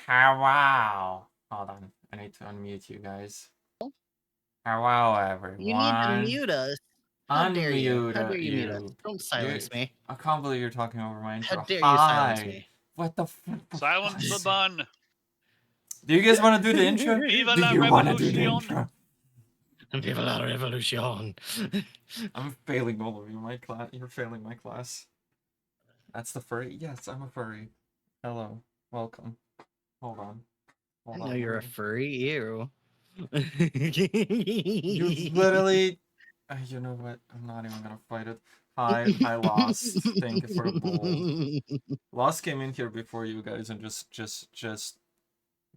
Hello. Hold on. I need to unmute you guys. Hello, You need to everyone. mute us. How dare you? How dare Unmute you mute us? you. Don't You. silence me. I can't believe you're talking over my How intro. dare you silence Hi. me? What the fuck? Silence the bun. Do you guys want to do the intro? Viva Do la you want to do the revolution. intro? Viva la revolution. I'm failing all of you. My class. You're failing my class. That's the furry. Yes, I'm a furry. Hello. Welcome. Hold on. I know you're a furry. Ew. You literally. You know what? I'm not even gonna fight it. Hi, Lost. Thank you for the bowl. Lost came in here before you guys and just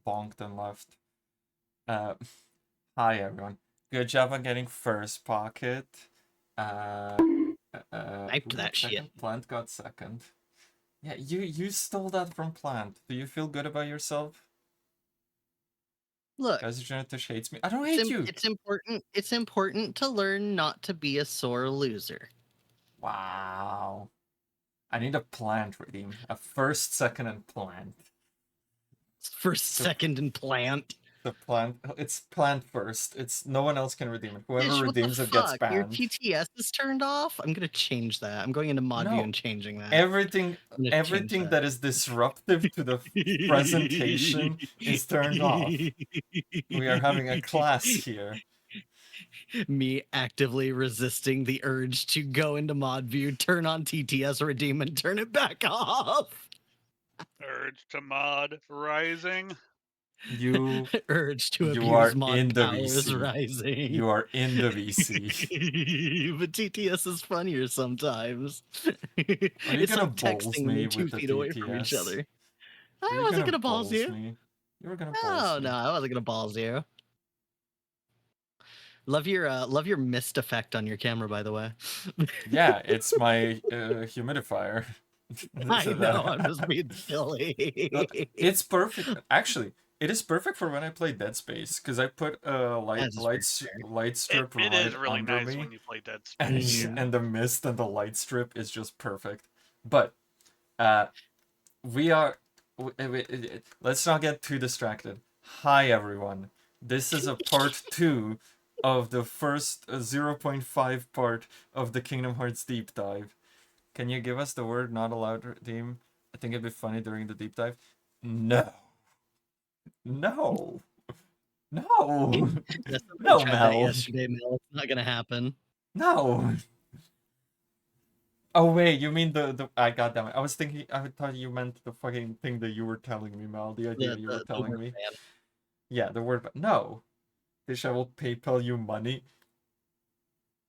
bonked and left. Hi everyone. Good job on getting first pocket. Typed that shit. Plant got second. Yeah, you stole that from Plant. Do you feel good about yourself? Look, Guys, Genetish hates me. I don't hate you. It's important. It's important to learn not to be a sore loser. Wow. I need a plant redeem. A first, second, and plant. First, second, and plant. The plant. It's plant first. It's no one else can redeem it. Whoever Bitch, redeems it gets Your banned. TTS is turned off? I'm gonna change that. I'm going into mod view and changing that. Everything that is disruptive to the presentation is turned off. We are having a class here. Me actively resisting the urge to go into mod view, turn on TTS redeem, and turn it back off. Urge to mod rising. You urge to you abuse are mod in the powers VC. rising. You are in the VC. But TTS is funnier sometimes. Are you It's gonna like balls texting me when 2 with the feet away from each TTS? other. Were I you wasn't gonna gonna balls you. me? You were gonna No, balls me. no, I wasn't gonna balls you. Love your mist effect on your camera, by the way. Yeah, it's my humidifier. I know, I'm just being silly. It's perfect. Actually, it is perfect for when I play Dead Space because I put a light strip It right is really under nice me, when you play Dead Space. and the mist and the light strip is just perfect. But we are. Let's not get too distracted. Hi everyone. This is a part 2 of the first 0.5 part of the Kingdom Hearts deep dive. Can you give us the word not allowed redeem? I think it'd be funny during the deep dive. No. No. No. Yes, No, tried that Mel. yesterday, Mel. It's not gonna happen. No. Oh wait, you mean the I goddamn it. I was thinking I thought you meant the fucking thing that you were telling me, Mel. The idea you were telling me. Ban. Yeah, the word no. I will PayPal you money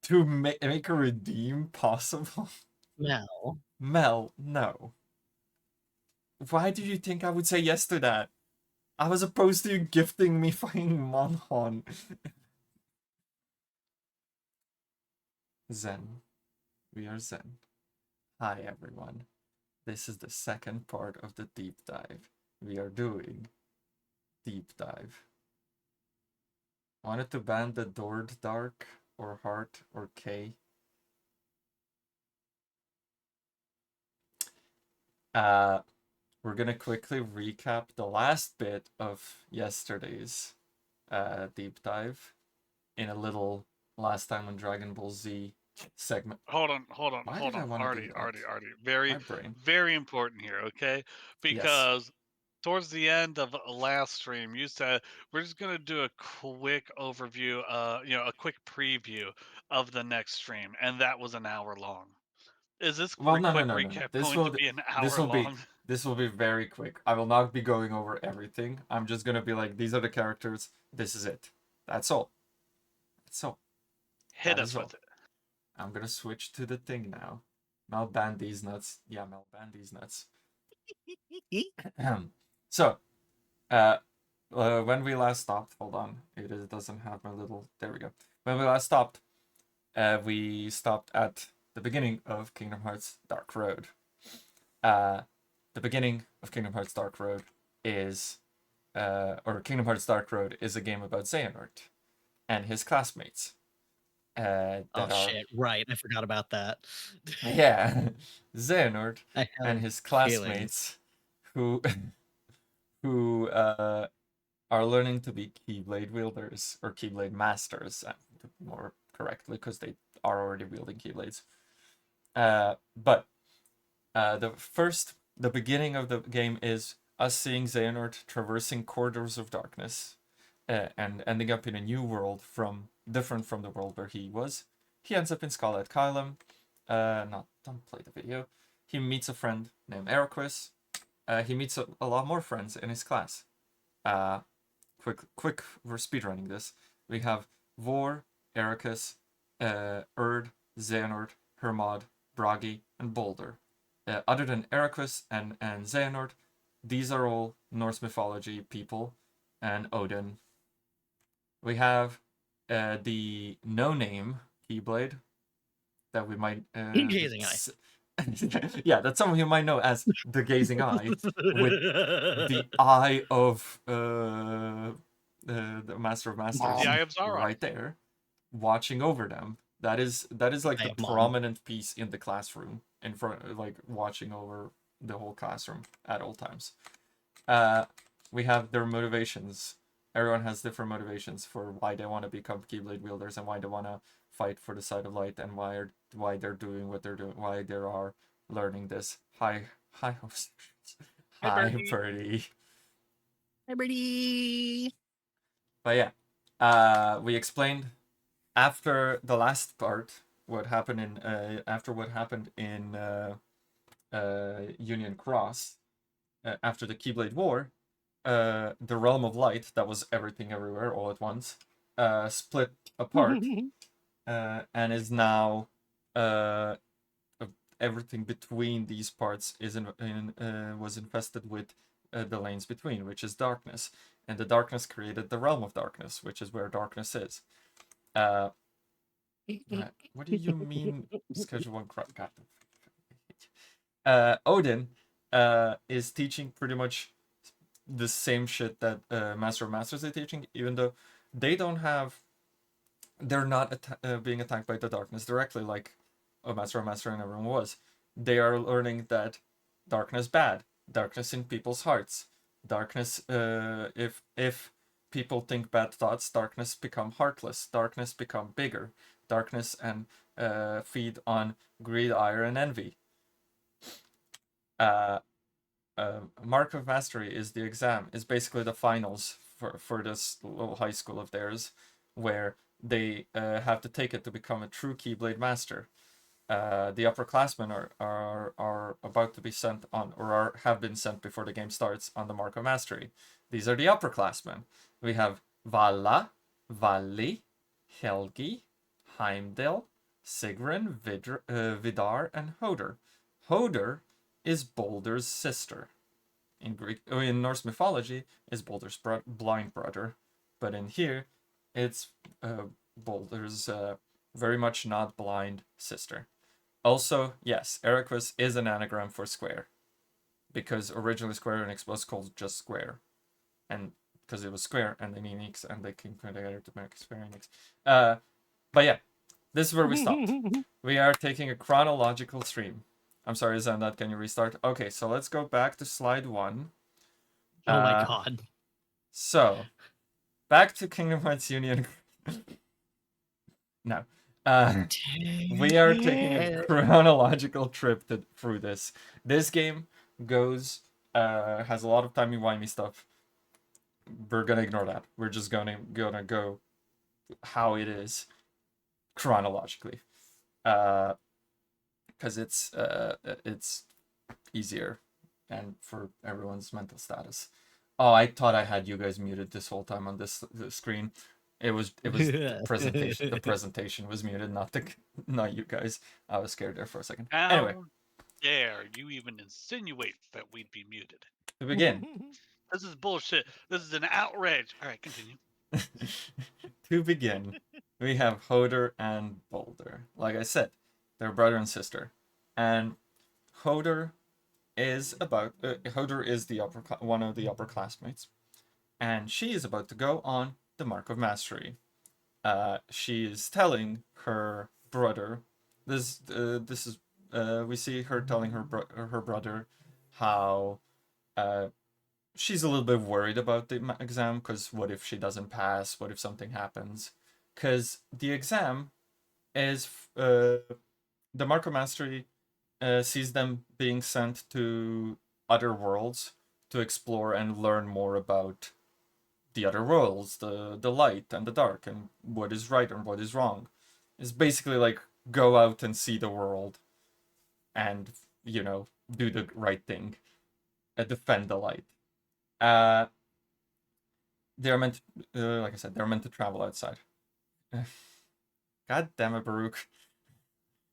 to make a redeem possible. No. Mel, no. Why did you think I would say yes to that? I was opposed to you gifting me fucking Monhon. Zen. We are Zen. Hi everyone. This is the second part of the deep dive. We are doing deep dive. Wanted to ban the Dord Dark or Heart or K. We're gonna quickly recap the last bit of yesterday's deep dive in a little last time on Dragon Ball Z segment. Hold on. Artie. Very important here, okay? Because towards the end of last stream, you said we're just gonna do a quick overview, a quick preview of the next stream, and that was an hour long. Is this quick recap going to be an hour long? This will be very quick. I will not be going over everything. I'm just gonna be like, these are the characters. This is it. That's all. That's all. Hit us with it. I'm gonna switch to the thing now. Mel ban these nuts. Yeah, Mel ban these nuts. So, when we last stopped, hold on, it doesn't have my little. There we go. When we last stopped, we stopped at the beginning of Kingdom Hearts Dark Road. The beginning of Kingdom Hearts Dark Road is, or Kingdom Hearts Dark Road is a game about Xehanort and his classmates. Shit! Right, I forgot about that. Yeah, Xehanort and his classmates who who are learning to be Keyblade wielders, or Keyblade masters, more correctly, because they are already wielding Keyblades. But the beginning of the game is us seeing Xehanort traversing corridors of darkness, and ending up in a new world different from the world where he was. He ends up in Scarlet Kylum. Don't play the video. He meets a friend named Eraqus. He meets a lot more friends in his class. Quick, we're speedrunning this. We have Vor, Eraqus, Erd, Xehanort, Hermod, Bragi, and Boulder. Other than Eraqus and Xehanort, these are all Norse mythology people, and Odin. We have the no-name Keyblade that we might... Gazing Eye. Yeah, that some of you might know as the Gazing Eye, with the eye of the Master of Masters, the Eye of Zara, right there, watching over them. That is like the prominent piece in the classroom, in front, like watching over the whole classroom at all times. We have their motivations. Everyone has different motivations for why they want to become Keyblade wielders and why they want to fight for the side of light, and why they're doing what they're doing, why they are learning this. Hi, Birdie. Hi, Birdie. But yeah, we explained after the last part what happened in Union Cross, after the Keyblade War. The Realm of Light, that was everything everywhere all at once, split apart, and is now everything between these parts was infested with the lanes between, which is darkness, and the darkness created the Realm of Darkness, which is where darkness is. What do you mean schedule one crap? Odin is teaching pretty much the same shit that Master of Masters is teaching, even though they're not being attacked by the darkness directly like a Master of Master and everyone was. They are learning that darkness bad, darkness in people's hearts, darkness, if people think bad thoughts, darkness become heartless, darkness become bigger, darkness and feed on greed, ire, and envy. Mark of Mastery is the exam, is basically the finals for this little high school of theirs, where they have to take it to become a true Keyblade Master. The upperclassmen are about to be sent on, or have been sent before the game starts, on the Mark of Mastery. These are the upperclassmen. We have Valla, Valli, Helgi, Heimdall, Sigrun, Vidar, and Hoder. Hoder is Boulder's sister. In Norse mythology, is Boulder's blind brother, but in here, it's Boulder's very much not blind sister. Also, yes, Eraqus is an anagram for Square, because originally Square Enix was called just Square, and because it was Square and then Enix, and they came together to make Square Enix. But yeah, this is where we stopped. We are taking a chronological stream. I'm sorry, Zandat, can you restart? Okay, so let's go back to slide 1. Oh my god. So, back to Kingdom Hearts Union. No. We are taking a chronological trip through this. This game has a lot of timey-wimey stuff. We're gonna ignore that. We're just gonna go how it is chronologically. Because it's easier and for everyone's mental status. Oh, I thought I had you guys muted this whole time on this screen. It was the presentation. The presentation was muted, not you guys. I was scared there for a second. Anyway, dare you even insinuate that we'd be muted? To begin, this is bullshit. This is an outrage. All right, continue. To begin, we have Hoder and Boulder. Like I said, they're brother and sister, and Hoder is one of the upperclassmates, and she is about to go on the Mark of Mastery. She is telling her brother, we see her telling her brother how she's a little bit worried about the exam, because what if she doesn't pass? What if something happens? Because the exam is the Mark of Mastery sees them being sent to other worlds to explore and learn more about the other worlds, the light and the dark, and what is right and what is wrong. It's basically like go out and see the world and, do the right thing, defend the light. They're meant to, like I said, they're meant to travel outside. God damn it, Baruch.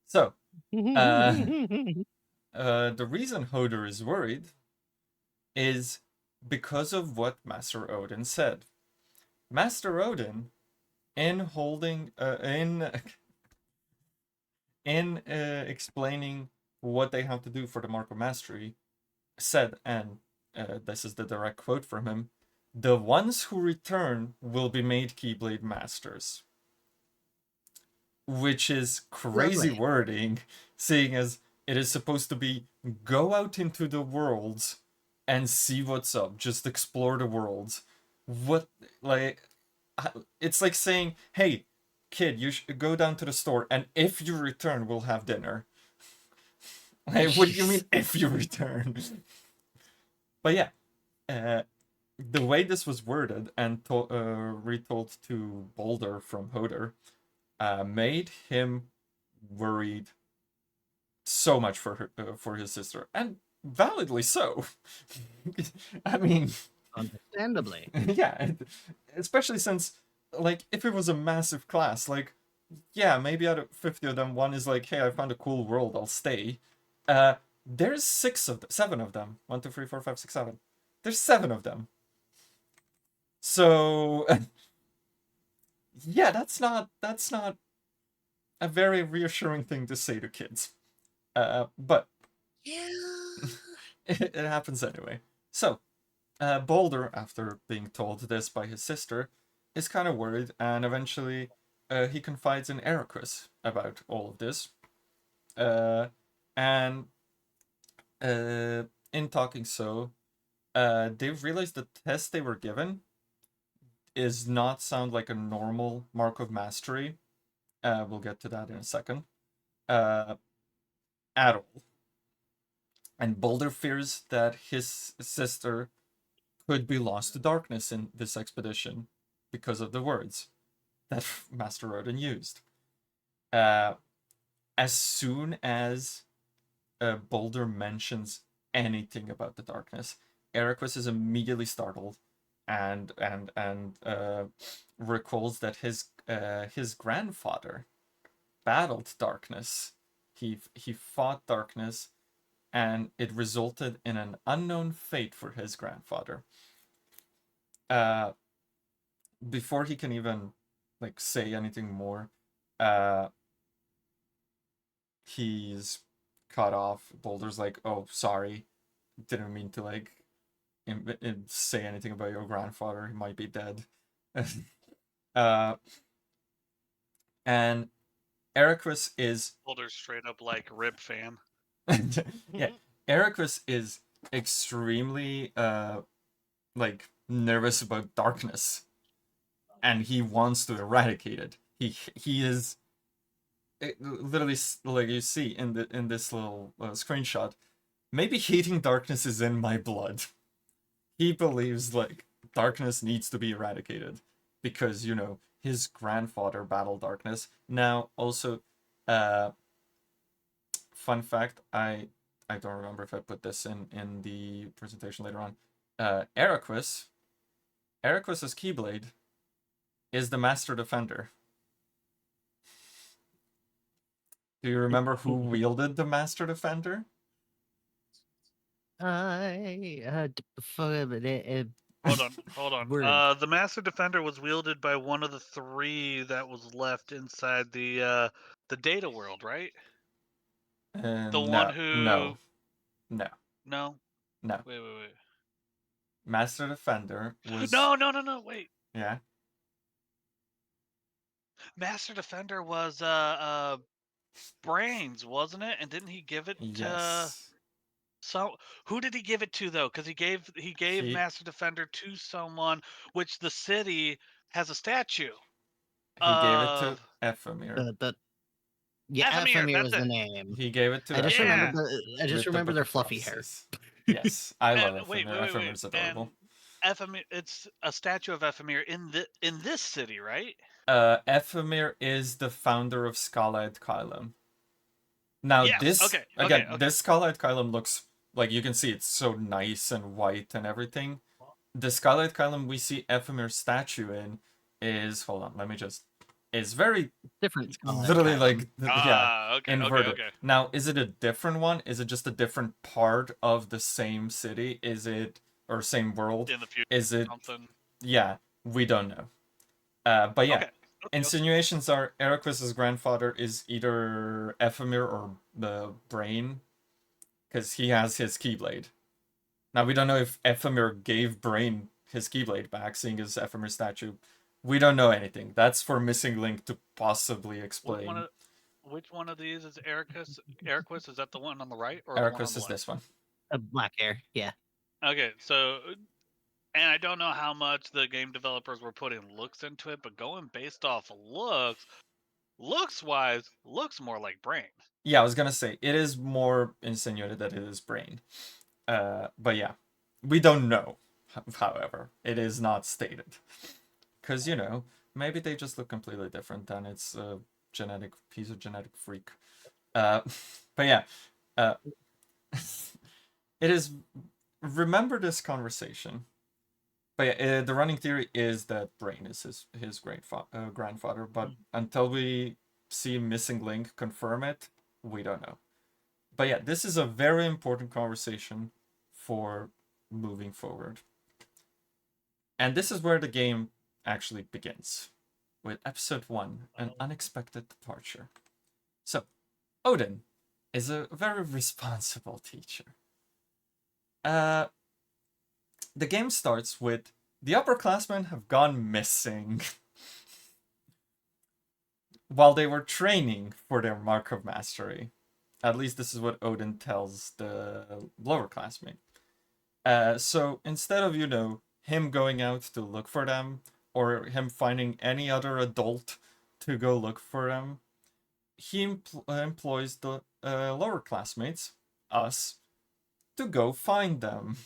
So, the reason Hodor is worried is because of what Master Odin said. Master Odin, in holding, in explaining what they have to do for the Mark of Mastery, said, and this is the direct quote from him: "The ones who return will be made Keyblade Masters." Which is crazy Lovely. wording, seeing as it is supposed to be go out into the worlds and see what's up, just explore the worlds. What, like, it's like saying, hey, kid, you should go down to the store, and if you return, we'll have dinner. Like, what do you mean if you return? But yeah, the way this was worded and retold to Boulder from Hodor made him worried so much for his sister, and validly so. I mean, understandably. yeah, especially since, like, if it was a massive class, like, yeah, maybe out of 50 of them, one is like, hey, I found a cool world, I'll stay. There's 7 of them. 1, 2, 3, 4, 5, 6, 7. There's 7 of them. So, yeah, that's not a very reassuring thing to say to kids. But Yeah. it happens anyway. So, Boulder, after being told this by his sister, is kind of worried, and eventually he confides in Ericus about all of this. And in talking so, they've realized the test they were given is not sound like a normal Mark of Mastery. We'll get to that in a second. At all. And Boulder fears that his sister could be lost to darkness in this expedition because of the words that Master Odin used. As soon as Boulder mentions anything about the darkness, Ericus is immediately startled and recalls that his grandfather battled darkness. He fought darkness, and it resulted in an unknown fate for his grandfather. Before he can even like say anything more, he's cut off. Boulder's like, "Oh, sorry, didn't mean to like say anything about your grandfather. He might be dead." And Ericus is Boulder straight up like rib fan. yeah, Ericus is extremely like nervous about darkness, and he wants to eradicate it. He is literally, like you see in this little screenshot. Maybe hating darkness is in my blood. He believes like darkness needs to be eradicated because his grandfather battled darkness. Now also, fun fact, I don't remember if I put this in the presentation later on. Ericus as Keyblade is the Master Defender. Do you remember who wielded the Master Defender? Hold on. The Master Defender was wielded by one of the 3 that was left inside the data world, right? The one who No. Wait. Master Defender was No, wait. Yeah. Master Defender was Brains, wasn't it? And didn't he give it to Yes. So who did he give it to though? Because he gave He Master Defender to someone, which the city has a statue he gave it to of Ephemir. The yeah, Ephemir. Ephemir That's was the it. name. He gave it to I just remember Yeah. Ephemir the I just with the remember Book their of fluffy hair. Prophecies. Yes, I love And wait, Ephemir. wait, wait, wait. Ephemir's adorable. And Ephemir, it's a statue of Ephemir in this city, right? Ephemir is the founder of Scarlet Kylum. Now Yes. this Okay. Okay. again, Okay. this Scarlet Kylum looks like you can see it's so nice and white and everything. The Scarlet Kylum we see Ephemer's statue in is hold on, let me just is very Different Scarlet literally Kylum. like yeah, Okay. Okay. inverted. Okay. Now, is it a different one? Is it just a different part of the same city? Is it or same world? In the future, Is it something. yeah, we don't know. But yeah, Okay. Okay. insinuations are Eraqus's grandfather is either Ephemir or the Brain, because he has his Keyblade. Now we don't know if Ephemir gave Brain his Keyblade back, seeing his Ephemir statue. We don't know anything. That's for Missing Link to possibly explain. Which one of these is Eraqus? Eraqus, is that the one on the right or the one on Eraqus the is left? this one. Black hair, yeah. Okay, so and I don't know how much the game developers were putting looks into it, but going based off looks wise, looks more like Brain. Yeah, I was gonna say it is more insinuated that it is Brain. But yeah, we don't know. However, it is not stated, because maybe they just look completely different and it's a genetic piece of genetic freak. But yeah, it is. Remember this conversation. But yeah, the running theory is that Brain is his grandfather, but until we see Missing Link confirm it, we don't know. But yeah, this is a very important conversation for moving forward. And this is where the game actually begins, with episode 1, An Unexpected Departure. So, Odin is a very responsible teacher. The game starts with the upperclassmen have gone missing while they were training for their Mark of Mastery. At least this is what Odin tells the lower classmate. So instead of, him going out to look for them, or him finding any other adult to go look for them, he employs the lower classmates, us, to go find them.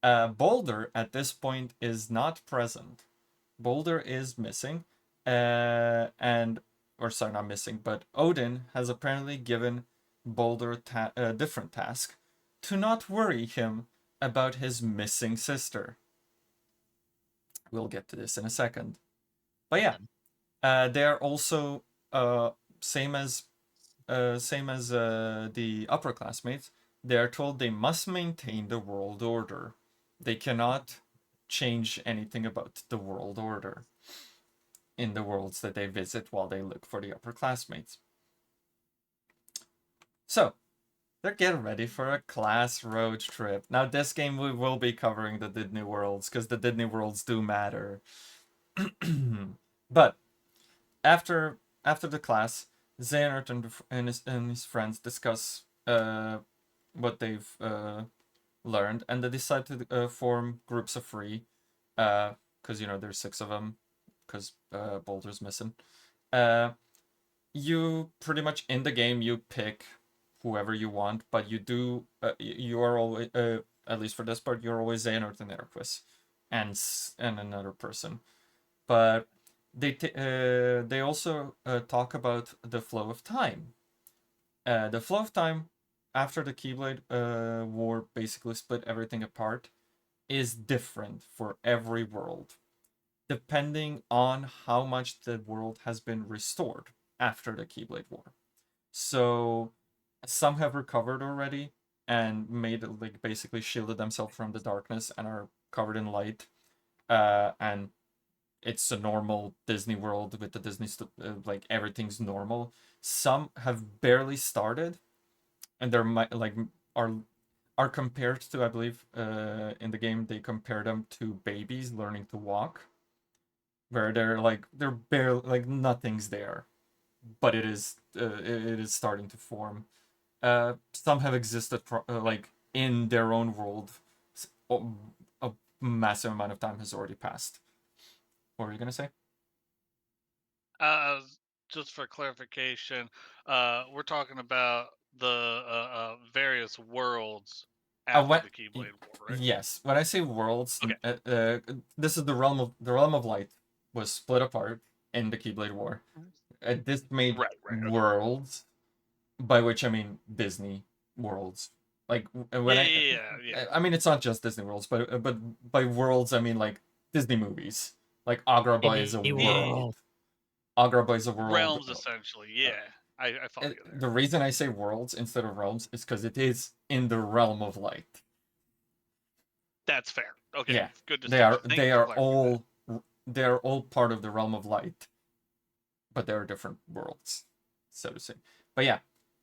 Boulder at this point is not present. Boulder is missing, not missing, but Odin has apparently given Boulder a different task to not worry him about his missing sister. We'll get to this in a second. But yeah, they are also same as the upperclassmates. They are told they must maintain the world order. They cannot change anything about the world order in the worlds that they visit while they look for the upperclassmates. So, they're getting ready for a class road trip. Now, this game we will be covering the Disney worlds, because the Disney worlds do matter. But, after the class, Xehanort and his friends discuss what they've learned, and they decide to form groups of 3, because there's 6 of them, because Boulder's missing. You pretty much in the game you pick whoever you want, but you are always at least for this part you're always Xehanort and Eraqus and another person. But they also talk about the flow of time. The flow of time after the Keyblade War basically split everything apart is different for every world, depending on how much the world has been restored after the Keyblade War. So some have recovered already and made basically shielded themselves from the darkness and are covered in light. And it's a normal Disney world with the Disney everything's normal. Some have barely started, and they're are compared to, I believe, in the game they compare them to babies learning to walk, where they're barely nothing's there, but it is starting to form. Some have existed in their own world, a massive amount of time has already passed. What were you gonna say? Just for clarification, we're talking about the various worlds after the Keyblade War, right? Yes, when I say worlds, Okay. this is the realm of light was split apart in the Keyblade War. This made Right. Okay. worlds, by which I mean Disney worlds. Like when Yeah. I mean it's not just Disney worlds, but by worlds I mean like Disney movies. Like Agrabah is a A world. Agrabah is a world. Realms, essentially. Yeah, I follow you there. The reason I say worlds instead of realms is because it is in the realm of light. That's fair. Okay. Yeah, Good they are. distinction. They are all. They are all part of the realm of light, but they are different worlds, so to say. But yeah,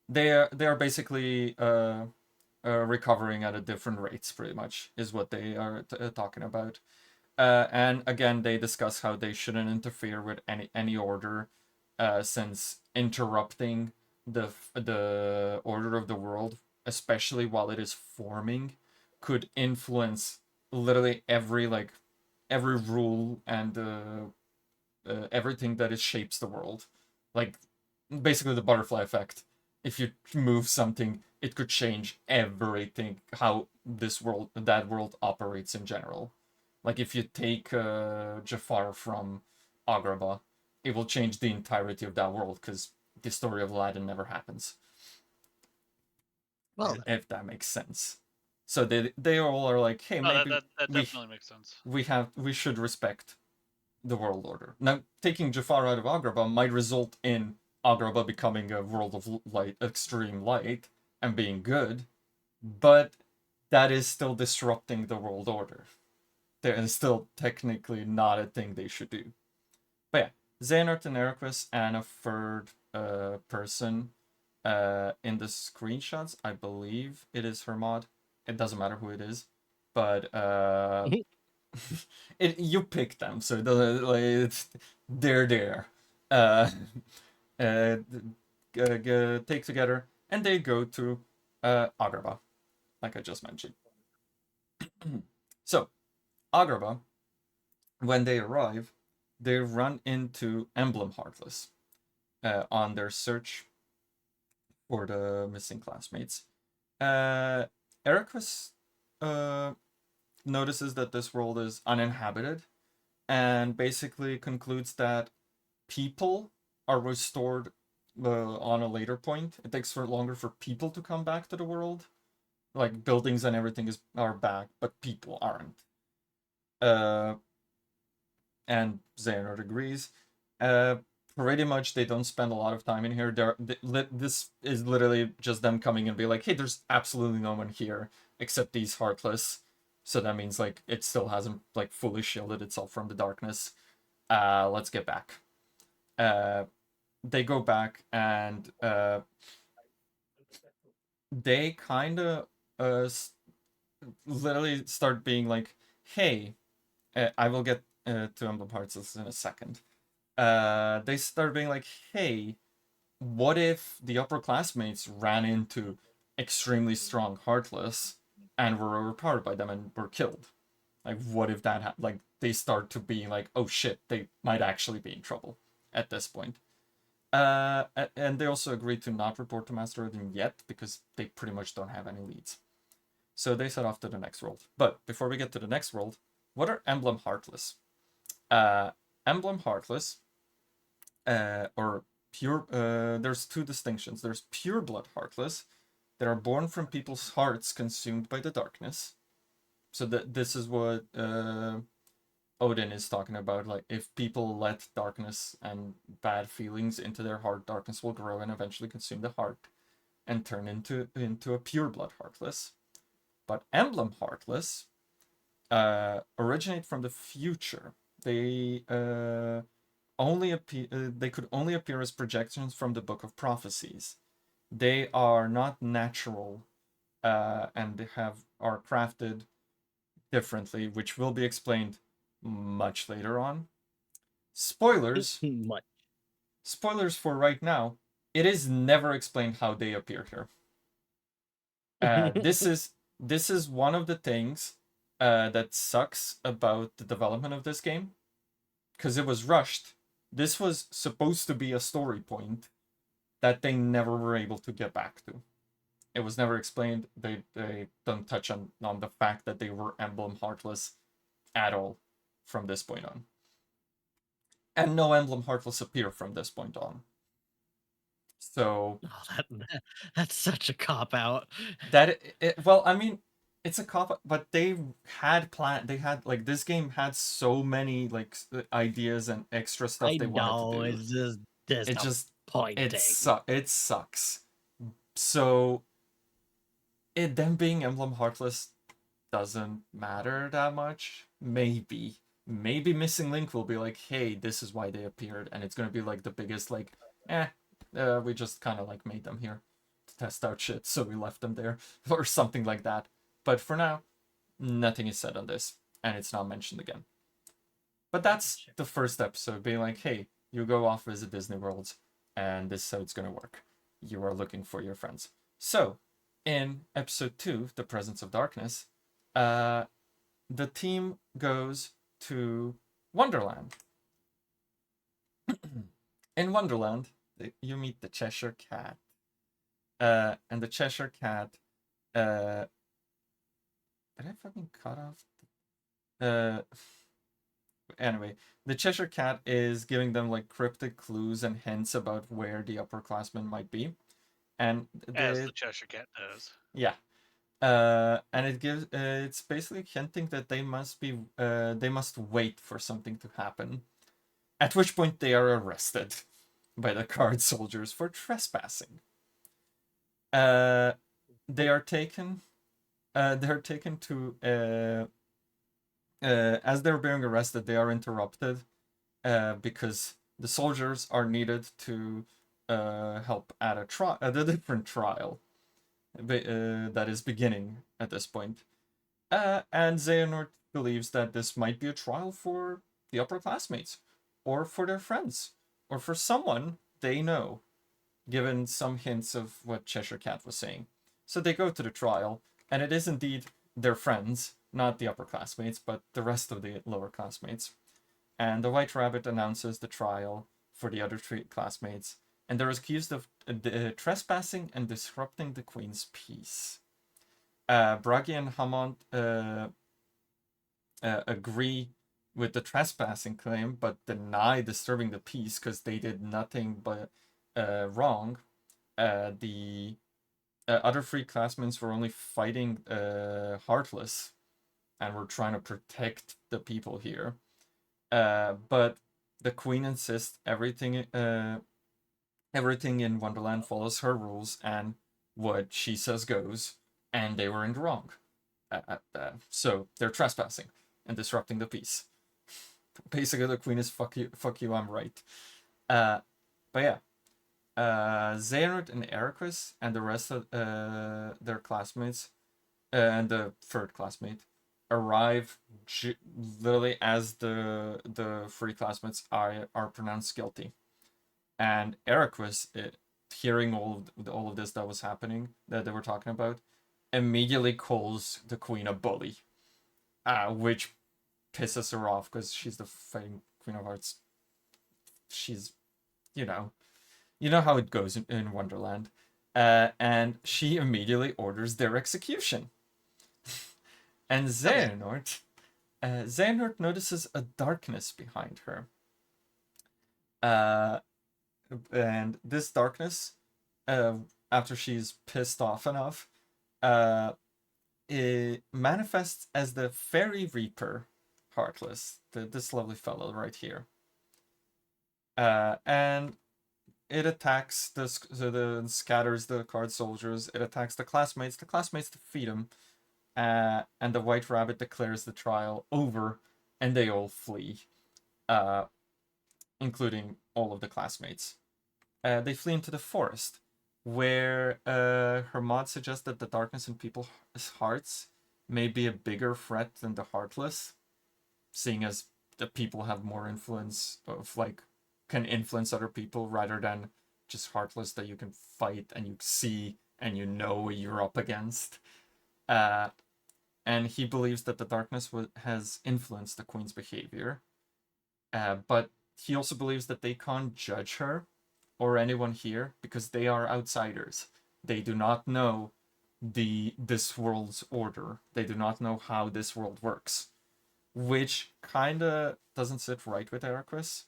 they are basically recovering at a different rates, pretty much, is what they are talking about. And again, they discuss how they shouldn't interfere with any order, since interrupting the order of the world, especially while it is forming, could influence literally every rule and everything that it shapes the world. Like basically the butterfly effect. If you move something, it could change everything, how that world operates in general. Like if you take Jafar from Agrabah, it will change the entirety of that world because the story of Aladdin never happens. Well, if that makes sense. So they all are like, hey, maybe that definitely makes sense. We should respect the world order. Now, taking Jafar out of Agrabah might result in Agrabah becoming a world of light, extreme light, and being good, but that is still disrupting the world order. There is still technically not a thing they should do. But yeah, Xehanort and Eraqus and a third person in the screenshots, I believe it is Hermod. It doesn't matter who it is, but you pick them, so it doesn't like they're there. Uh, take together, and they go to Agrabah, like I just mentioned. So Agrabah, when they arrive, they run into Emblem Heartless on their search for the missing classmates. Eraqus notices that this world is uninhabited and basically concludes that people are restored on a later point. It takes longer for people to come back to the world. Like buildings and everything are back, but people aren't. And Xehanort agrees. Pretty much they don't spend a lot of time in here. This is literally just them coming and be like, hey, there's absolutely no one here except these Heartless. So that means like it still hasn't like fully shielded itself from the darkness. Let's get back. They go back and they kind of literally start being like, hey, I will get to Emblem Hearts in a second. They start being like, hey, what if the upperclassmates ran into extremely strong Heartless and were overpowered by them and were killed? Like, what if that happened? Like, they start to be like, oh shit, they might actually be in trouble at this point. And they also agreed to not report to Master Odin yet because they pretty much don't have any leads. So they set off to the next world. But before we get to the next world, what are Emblem Heartless? Emblem Heartless, or pure, there's two distinctions. There's pure blood Heartless that are born from people's hearts consumed by the darkness. So this is what Odin is talking about. Like, if people let darkness and bad feelings into their heart, darkness will grow and eventually consume the heart and turn into a pure blood Heartless. But Emblem Heartless originate from the future. They only appear. They could only appear as projections from the Book of Prophecies. They are not natural, and they are crafted differently, which will be explained much later on. Spoilers. much. Spoilers for right now. It is never explained how they appear here. This is this is one of the things that sucks about the development of this game, because it was rushed. This was supposed to be a story point that they never were able to get back to. It was never explained. They don't touch on the fact that they were Emblem Heartless at all from this point on. And no Emblem Heartless appear from this point on. So that's such a cop out. Well, I mean, it's a cop, but they had like this game had so many like ideas and extra stuff they wanted to do. It just point. It sucks. So them being Emblem Heartless doesn't matter that much. Maybe Missing Link will be like, hey, this is why they appeared, and it's gonna be like the biggest like, we just kind of like made them here to test out shit, so we left them there, or something like that. But for now, nothing is said on this, and it's not mentioned again. But that's the first episode, being like, hey, you go off visit Disney World, and this is how it's gonna work. You are looking for your friends. So, in episode 2, The Presence of Darkness, the team goes to Wonderland. In Wonderland, you meet the Cheshire Cat. And the Cheshire Cat, did I fucking cut off? Anyway, the Cheshire Cat is giving them like cryptic clues and hints about where the upperclassmen might be. And as the Cheshire Cat does. Yeah. And it gives it's basically hinting that they must wait for something to happen. At which point they are arrested by the Card Soldiers for trespassing. They are taken to as they're being arrested, they are interrupted because the soldiers are needed to help at a different trial that is beginning at this point. And Xehanort believes that this might be a trial for the upperclassmates, or for their friends, or for someone they know, given some hints of what Cheshire Cat was saying. So they go to the trial, and it is indeed their friends, not the upperclassmates, but the rest of the lower classmates. And the White Rabbit announces the trial for the other 3 classmates, and they're accused of trespassing and disrupting the Queen's peace. Bragi and Hammond agree with the trespassing claim, but deny disturbing the peace because they did nothing but wrong. The other 3 classmates were only fighting Heartless, and were trying to protect the people here. But the Queen insists everything in Wonderland follows her rules, and what she says goes, and they were in the wrong. So they're trespassing and disrupting the peace. Basically, the Queen is fuck you, I'm right. But yeah, Xehanort and Eraqus and the rest of their classmates and the 3rd classmate arrive literally as the 3 classmates are pronounced guilty. And Eraqus, hearing all of this that was happening, that they were talking about, immediately calls the Queen a bully, which pisses her off because she's the fighting Queen of Hearts. She's, you know how it goes in Wonderland. And she immediately orders their execution. And Xehanort notices a darkness behind her. And this darkness, after she's pissed off enough, it manifests as the Fairy Reaper Heartless, this lovely fellow right here. And it attacks scatters the Card Soldiers. It attacks the classmates. The classmates defeat him. And the White Rabbit declares the trial over, and they all flee, including all of the classmates. They flee into the forest, where Hermod suggests that the darkness in people's hearts may be a bigger threat than the Heartless, seeing as the people have more influence can influence other people rather than just Heartless that you can fight and you see and you know what you're up against. And he believes that the darkness has influenced the queen's behavior. But he also believes that they can't judge her or anyone here because they are outsiders. They do not know this world's order. They do not know how this world works, which kind of doesn't sit right with Eraqus.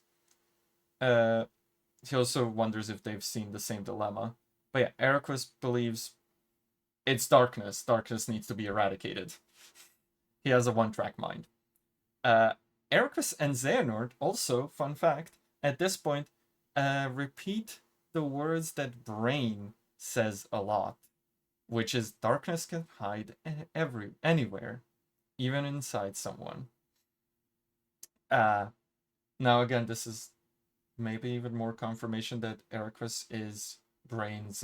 He also wonders if they've seen the same dilemma. But yeah, Eraqus believes it's darkness. Darkness needs to be eradicated. He has a one-track mind. Eraqus and Xehanort also, fun fact, at this point, repeat the words that Brain says a lot, which is darkness can hide anywhere, even inside someone. Now again, this is maybe even more confirmation that Eraqus is Brain's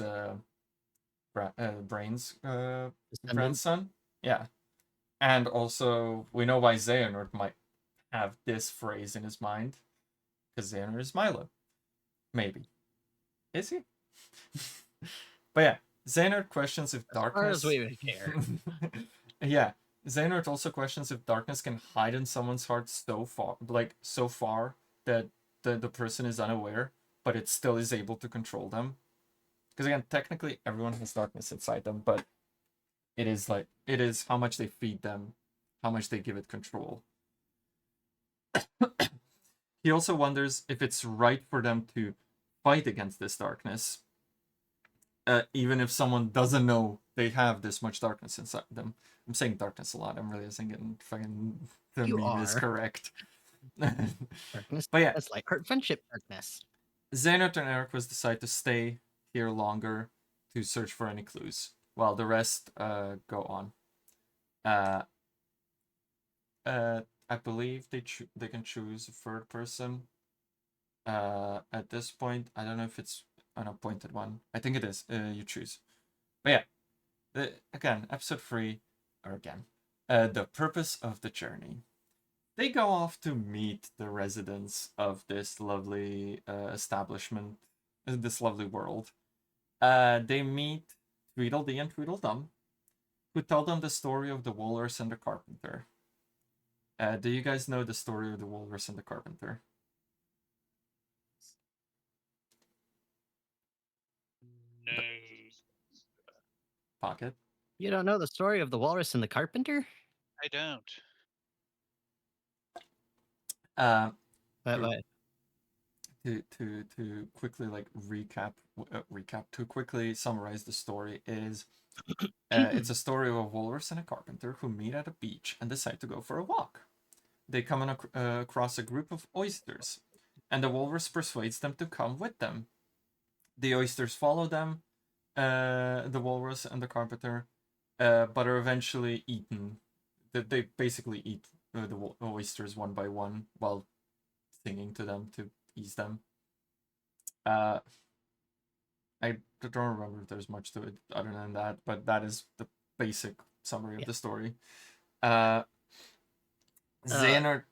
grandson. Yeah. And also, we know why Xehanort might have this phrase in his mind, because Xehanort is Milo. Maybe. Is he? But yeah, Xehanort questions if darkness... As far as we would care. Yeah, Xehanort also questions if darkness can hide in someone's heart so far that the person is unaware, but it still is able to control them. Because again, technically everyone has darkness inside them, but it is how much they feed them, how much they give it control. He also wonders if it's right for them to fight against this darkness, even if someone doesn't know they have this much darkness inside them. I'm saying darkness a lot. I'm realizing it fucking the meme is correct. Darkness. But yeah, it's like heart friendship darkness. Xehanort and Eraqus decide to stay here longer to search for any clues, while the rest go on. I believe they can choose a third person. At this point, I don't know if it's an appointed one. I think it is. You choose. But yeah, again, episode 3, or again, the purpose of the journey. They go off to meet the residents of this lovely establishment, this lovely world. They meet Tweedledee and Tweedledum, who tell them the story of the Walrus and the Carpenter. Do you guys know the story of the Walrus and the Carpenter? No. Pocket? You don't know the story of the Walrus and the Carpenter? I don't. To quickly recap to quickly summarize the story is it's a story of a walrus and a carpenter who meet at a beach and decide to go for a walk. They come across a group of oysters, and the walrus persuades them to come with them. The oysters follow them, the walrus and the carpenter, but are eventually eaten. They basically eat the oysters one by one while singing to them to ease them. I don't remember if there's much to it other than that, but that is the basic summary of the story. Xehanort...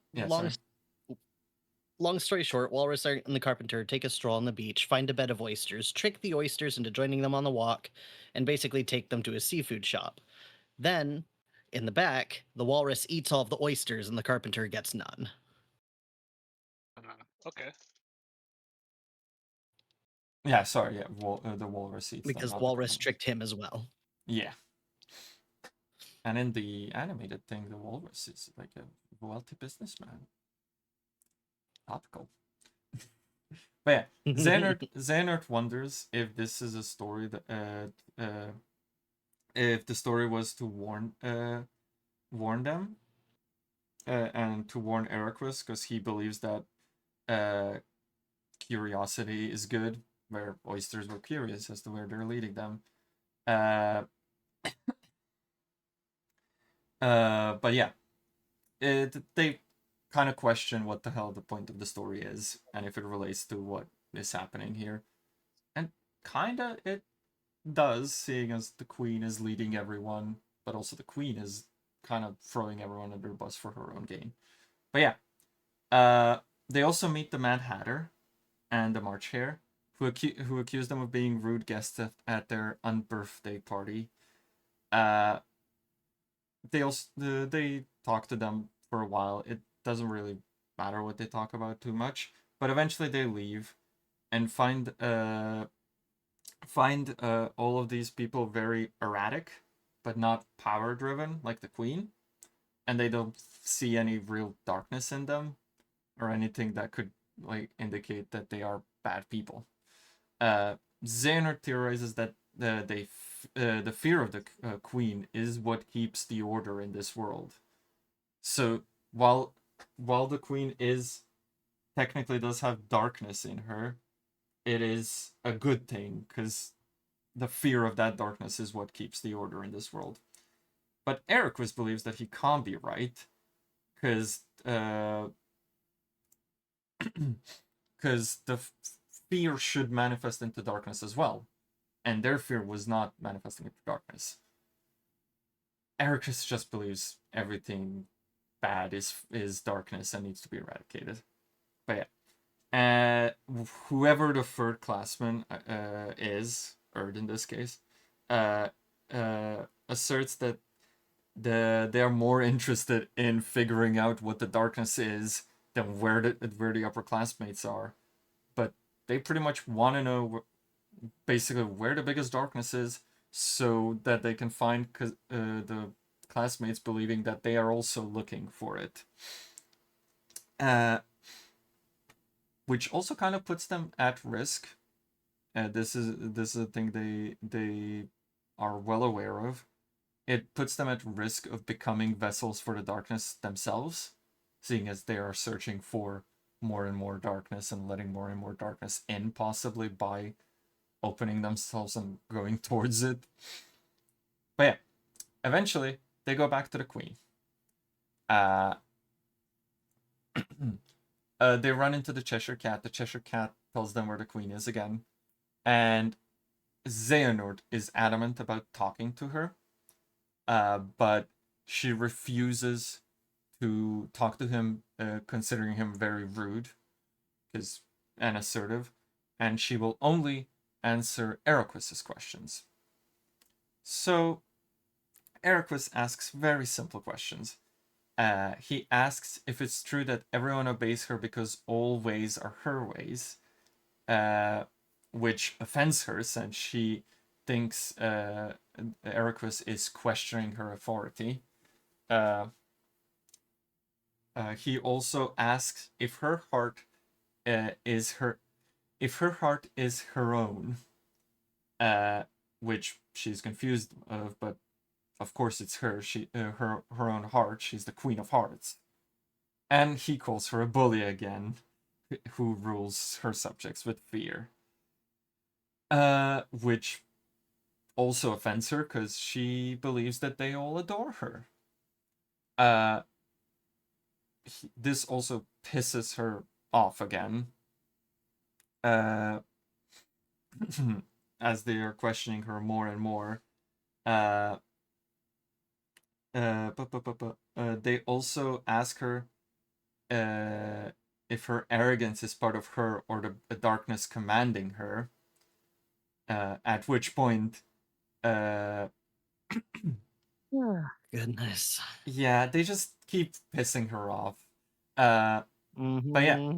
Long story short, Walrus and the Carpenter take a stroll on the beach, find a bed of oysters, trick the oysters into joining them on the walk, and basically take them to a seafood shop. Then, in the back, the Walrus eats all of the oysters and the Carpenter gets none. Okay. Yeah, sorry, yeah, the Walrus eats because them. Walrus tricked him as well. Yeah. And in the animated thing, the Walrus is like a wealthy businessman. Topical. But yeah, Xehanort wonders if this is a story that if the story was to warn them and to warn Eraqus, because he believes that curiosity is good, where oysters were curious as to where they're leading them. But yeah, they kind of question what the hell the point of the story is and if it relates to what is happening here. And kinda it does, seeing as the queen is leading everyone, but also the queen is kind of throwing everyone under the bus for her own gain. But yeah, they also meet the Mad Hatter and the March Hare, who accuse them of being rude guests at their unbirthday party. they talk to them for a while. It doesn't really matter what they talk about too much, but eventually they leave and find all of these people very erratic, but not power driven like the queen, and they don't see any real darkness in them or anything that could like indicate that they are bad people. Xehanort theorizes that the fear of the queen is what keeps the order in this world. So while the queen is technically does have darkness in her, it is a good thing because the fear of that darkness is what keeps the order in this world. But Eraqus believes that he can't be right because because the fear should manifest into darkness as well, and their fear was not manifesting into darkness. Eraqus just believes everything bad is darkness and needs to be eradicated. But yeah, whoever the third classman is, Erd in this case, asserts that they're more interested in figuring out what the darkness is than where the upper classmates are. But they pretty much want to know basically where the biggest darkness is, so that they can find the classmates believing that they are also looking for it. Which also kind of puts them at risk. This is a thing they are well aware of. It puts them at risk of becoming vessels for the darkness themselves, seeing as they are searching for more and more darkness and letting more and more darkness in, possibly by opening themselves and going towards it. But yeah, eventually they go back to the queen. They run into the Cheshire Cat. The Cheshire Cat tells them where the queen is again, and Xehanort is adamant about talking to her, but she refuses to talk to him, considering him very rude and assertive, and she will only answer Eraqus's questions. So Eraqus asks very simple questions. He asks if it's true that everyone obeys her because all ways are her ways, which offends her since she thinks Eraqus is questioning her authority. He also asks if her heart is her own, which she's confused of, but of course it's her. Her own heart. She's the Queen of Hearts, and he calls her a bully again, who rules her subjects with fear. Which also offends her because she believes that they all adore her. This also pisses her off again, as they are questioning her more and more. They also ask her if her arrogance is part of her or the darkness commanding her. At which point, goodness. Yeah, they just keep pissing her off. But yeah,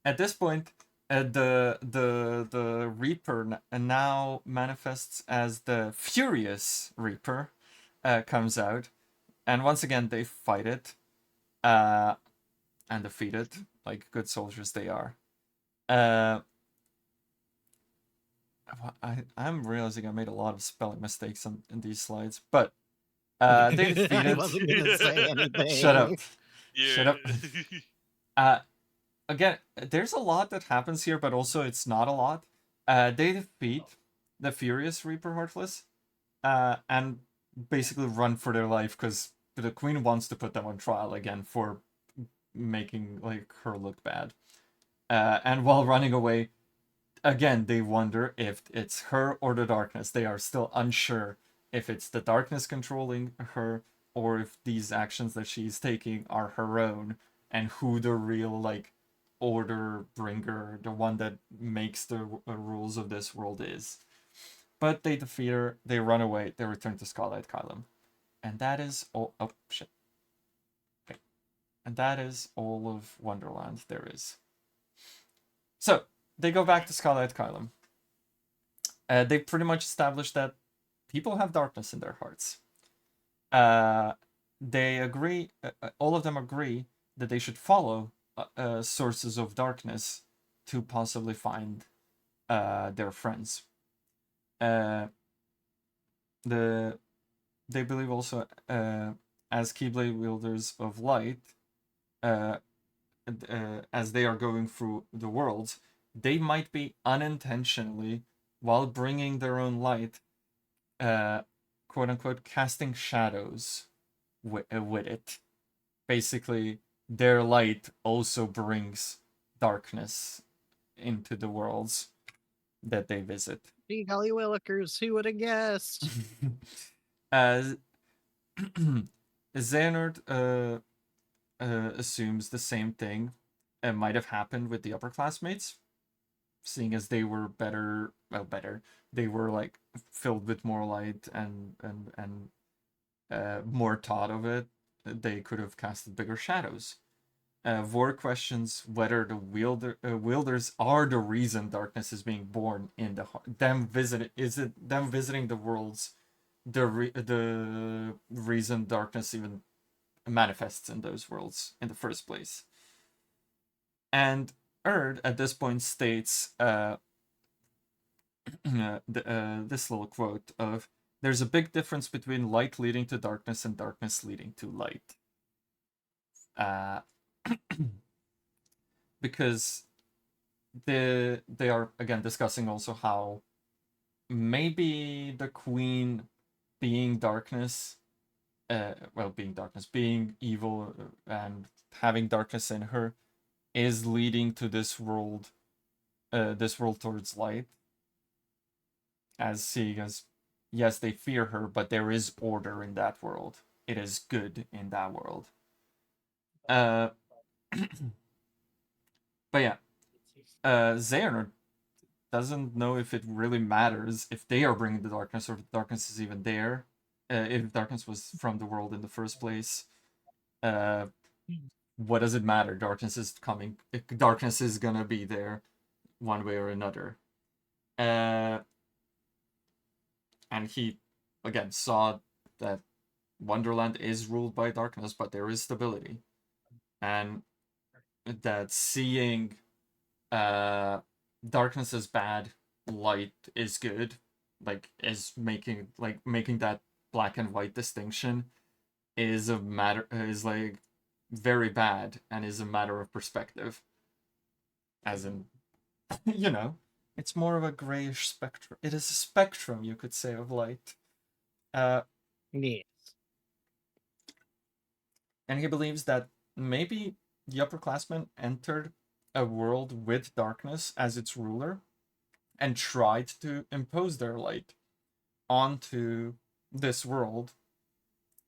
at this point, the Reaper now manifests as the Furious Reaper, comes out, and once again they fight it, and defeat it like good soldiers they are. I'm realizing I made a lot of spelling mistakes in these slides, but they defeat I it. wasn't gonna say anything. Shut up. Yeah. Shut up. Again, there's a lot that happens here, but also it's not a lot. They defeat the Furious Reaper Heartless, and basically run for their life because the queen wants to put them on trial again for making like her look bad. And while running away, again they wonder if it's her or the darkness. They are still unsure if it's the darkness controlling her or if these actions that she's taking are her own, and who the real like order bringer, the one that makes the rules of this world is. But they defeat her, they run away, they return to Scarlet Kylum. And that is all. Oh shit. Okay. And that is all of Wonderland there is. So they go back to Skylight Kylum. They pretty much established that people have darkness in their hearts. They agree. All of them agree that they should follow sources of darkness to possibly find their friends. They believe also as Keyblade wielders of light, as they are going through the worlds, they might be unintentionally, while bringing their own light, quote unquote, casting shadows with it. Basically, their light also brings darkness into the worlds that they visit. Gee, golly willikers, who would have guessed? Xehanort assumes the same thing might have happened with the upperclassmates, seeing as they were better. They were like filled with more light and more taught of it. They could have casted bigger shadows. Vor questions whether the wielders are the reason darkness is being born in the heart. Is it them visiting the worlds the reason darkness even manifests in those worlds in the first place? And Erd at this point states this little quote of, "There's a big difference between light leading to darkness and darkness leading to light." Because they are again discussing also how maybe the queen being darkness, being evil and having darkness in her is leading to this world towards light, as seeing as, yes, they fear her, but there is order in that world. It is good in that world. But yeah, Xehanort doesn't know if it really matters if they are bringing the darkness or if darkness is even there. If darkness was from the world in the first place, what does it matter? Darkness is coming. Darkness is gonna be there, one way or another. And he again saw that Wonderland is ruled by darkness, but there is stability, and that seeing darkness is bad, light is good, is making that black and white distinction is very bad and is a matter of perspective. As in, it's more of a grayish spectrum. It is a spectrum, you could say, of light. Yes. And he believes that maybe the upperclassmen entered a world with darkness as its ruler and tried to impose their light onto this world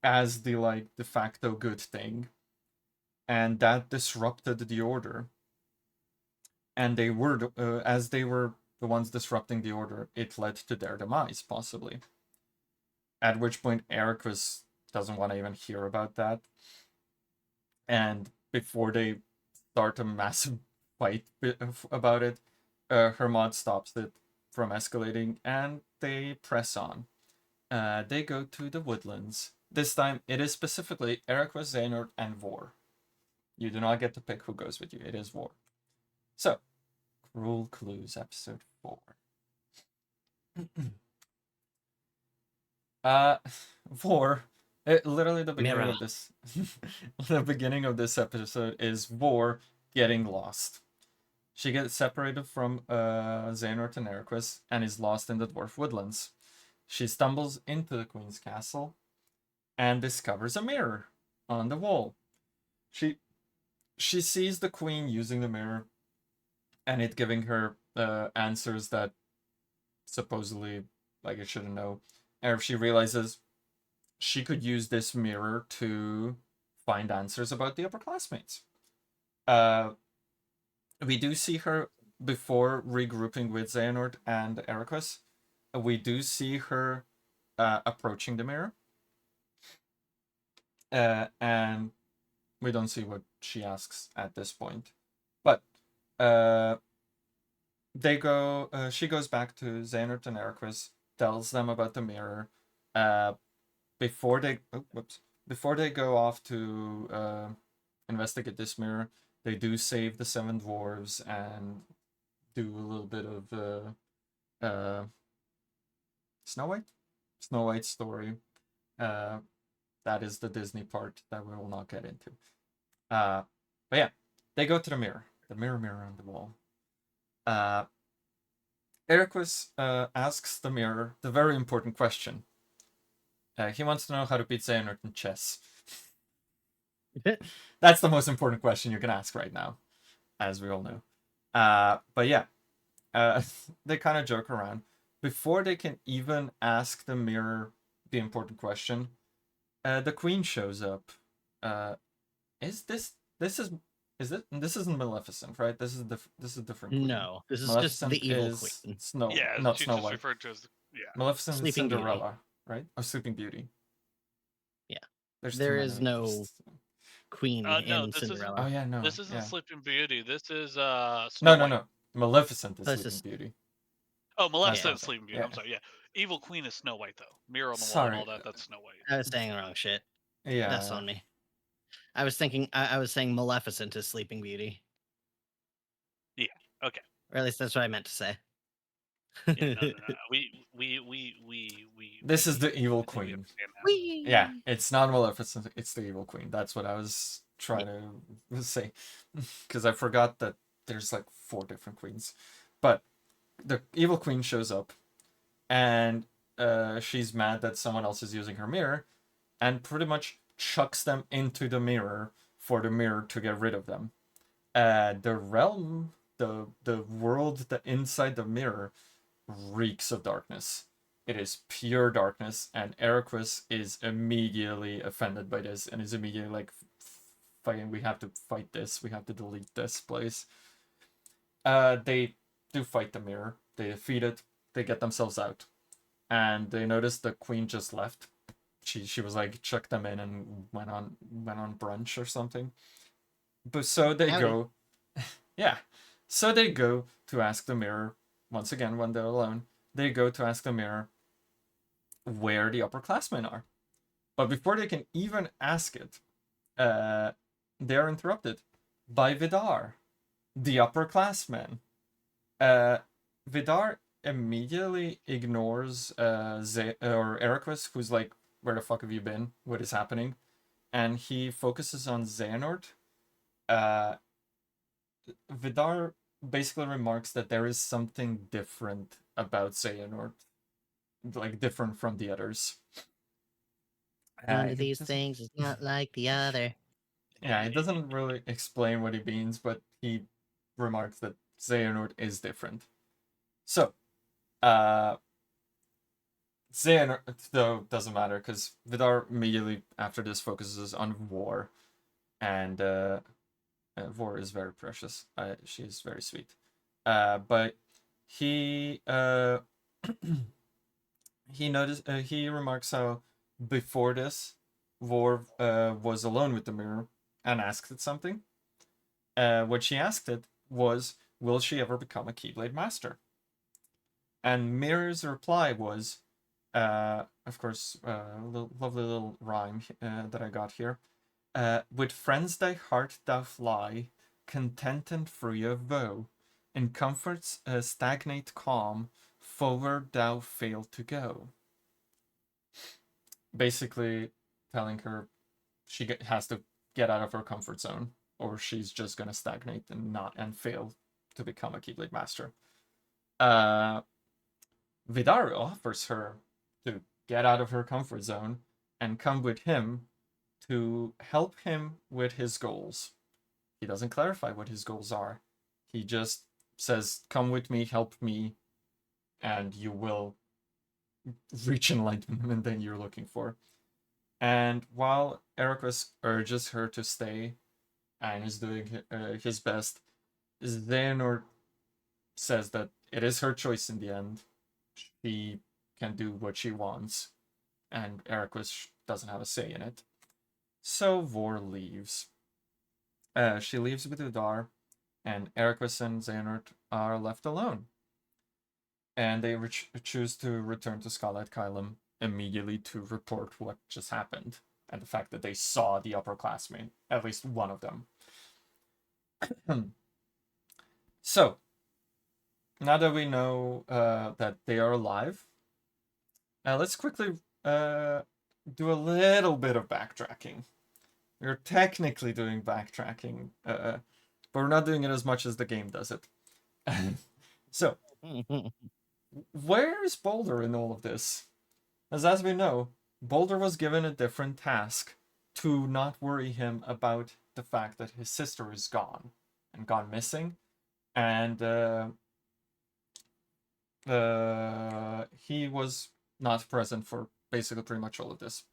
as the de facto good thing, and that disrupted the order. And they were as they were the ones disrupting the order, it led to their demise, possibly. At which point Eraqus doesn't want to even hear about that, and before they start a massive fight about it, Hermod stops it from escalating, and they press on. They go to the woodlands. This time, it is specifically Eraqus, Xehanort, and Vor. You do not get to pick who goes with you. It is Vor. So, Cruel Clues, episode 4. Vor. Literally the beginning of this. The beginning of this episode is Vor getting lost. She gets separated from Xehanort and Eraqus and is lost in the dwarf woodlands. She stumbles into the queen's castle and discovers a mirror on the wall. She sees the queen using the mirror and it giving her answers that supposedly it shouldn't know. And she realizes she could use this mirror to find answers about the upperclassmates. We do see her before regrouping with Xehanort and Eraqus. We do see her approaching the mirror. And we don't see what she asks at this point. But they go. She goes back to Xehanort and Eraqus, tells them about the mirror. Before they go off to investigate this mirror, they do save the 7 dwarves and do a little bit of Snow White story. That is the Disney part that we will not get into. But yeah, they go to the mirror on the wall. Eraqus asks the mirror the very important question. He wants to know how to beat Xehanort in chess. That's the most important question you can ask right now, as we all know. But yeah, they kind of joke around. Before they can even ask the mirror the important question, the queen shows up. This isn't Maleficent, right? This is a different queen. No, this is just the evil queen. Snow, yeah, not she's Snow just White. referred to as Maleficent is Sleeping Beauty. Cinderella, right? Or Sleeping Beauty. Yeah. There is no queen no, in Cinderella. Oh yeah, no. This isn't Sleeping Beauty. This is Snow No. White. Maleficent is This Sleeping Beauty. Oh, Maleficent is Yeah. Sleeping Beauty. Yeah. I'm sorry. Yeah, Evil Queen is Snow White though. Mirror on the wall and all that. That's Snow White. I was saying the wrong shit. Yeah. That's on me. I was thinking. I was saying Maleficent is Sleeping Beauty. Yeah. Okay. Or at least that's what I meant to say. Yeah, no. This is the evil queen. Yeah, it's not Maleficent. It's the evil queen. That's what I was trying to say, because I forgot that there's like 4 different queens. But the evil queen shows up, and she's mad that someone else is using her mirror, and pretty much chucks them into the mirror for the mirror to get rid of them. The realm, the world that inside the mirror reeks of darkness. It is pure darkness, and Eraqus is immediately offended by this and is immediately like, fighting. We have to fight this. We have to delete this place. They do fight the mirror. They defeat it. They get themselves out, and they notice the queen just left. She was like chucked them in and went on brunch or something. But so they go, yeah. So they go to ask the mirror once again when they're alone. They go to ask the mirror where the upperclassmen are. But before they can even ask it, they are interrupted by Vidar, the upperclassman. Vidar immediately ignores Eraqus, who's like, where the fuck have you been? What is happening? And he focuses on Xehanort. Vidar basically remarks that there is something different about Xehanort, like different from the others. One of these things is not like the other. Yeah, he doesn't really explain what he means, but he remarks that Xehanort is different. So, Xehanort, though, doesn't matter, because Vidar immediately after this focuses on Vor, and Vor is very precious. She's very sweet. But he he remarks how before this, Vor was alone with the mirror and asked it something. What she asked it was, will she ever become a Keyblade Master? And Mirror's reply was, of course, lovely little rhyme that I got here. With friends thy heart doth lie, content and free of woe. In comforts stagnate calm, forward thou fail to go. Basically telling her she has to get out of her comfort zone, or she's just gonna stagnate and fail to become a Keyblade Master. Vidar offers her to get out of her comfort zone and come with him to help him with his goals. He doesn't clarify what his goals are. He just says, come with me, help me, and you will reach enlightenment that you're looking for. And while Eraqus urges her to stay and is doing his best, Xehanort says that it is her choice in the end. She can do what she wants, and Eraqus doesn't have a say in it. So Vor leaves. She leaves with Udar, and Ericus and Xehanort are left alone. And they choose to return to Scarlet Kylum immediately to report what just happened and the fact that they saw the upperclassmen, at least one of them. So, now that we know that they are alive, let's quickly do a little bit of backtracking. We're technically doing backtracking, but we're not doing it as much as the game does it. So, where is Boulder in all of this? As we know, Boulder was given a different task to not worry him about the fact that his sister is gone and gone missing, and he was not present for basically pretty much all of this.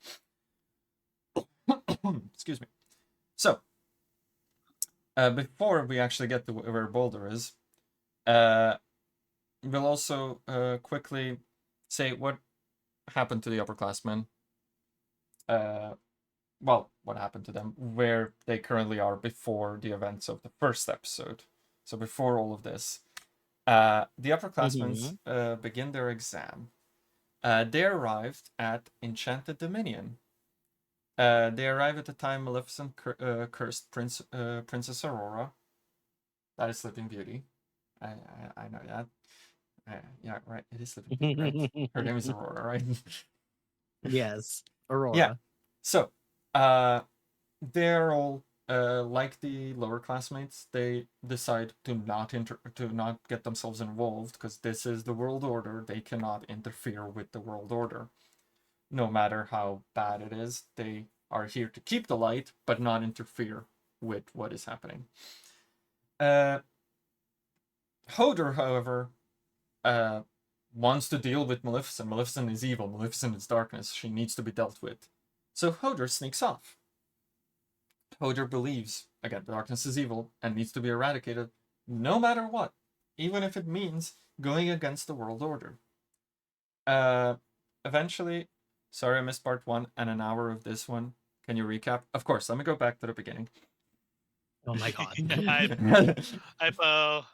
Excuse me. So, before we actually get to where Boulder is, we'll also quickly say what happened to the upperclassmen. Well, what happened to them, where they currently are before the events of the first episode. So before all of this, the upperclassmen begin their exam. They arrived at Enchanted Dominion. They arrive at the time Maleficent cursed Princess Aurora. That is Sleeping Beauty. I know that. Yeah, right. It is Sleeping Beauty, right? Her name is Aurora, right? Yes, Aurora. Yeah. So, they're all like the lower classmates. They decide to not get themselves involved because this is the world order. They cannot interfere with the world order, no matter how bad it is. They are here to keep the light, but not interfere with what is happening. Hodor, however, wants to deal with Maleficent. Maleficent is evil. Maleficent is darkness. She needs to be dealt with. So Hodor sneaks off. Hodor believes, again, darkness is evil and needs to be eradicated no matter what, even if it means going against the world order. Eventually, sorry I missed part 1 and an hour of this one. Can you recap? Of course, let me go back to the beginning. Oh my god. Hypo.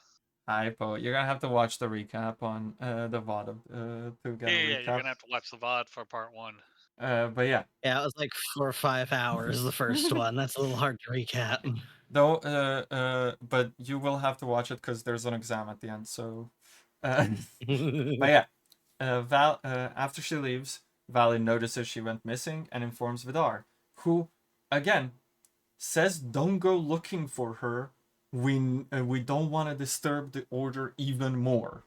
Hypo. You're gonna have to watch the recap on the VOD to get a recap. Yeah, you're gonna have to watch the VOD for part 1. But yeah. Yeah, it was like 4 or 5 hours, the first one. That's a little hard to recap. Though, but you will have to watch it because there's an exam at the end, so... but yeah. After she leaves, Valley notices she went missing and informs Vidar, who, again, says don't go looking for her. We don't want to disturb the order even more.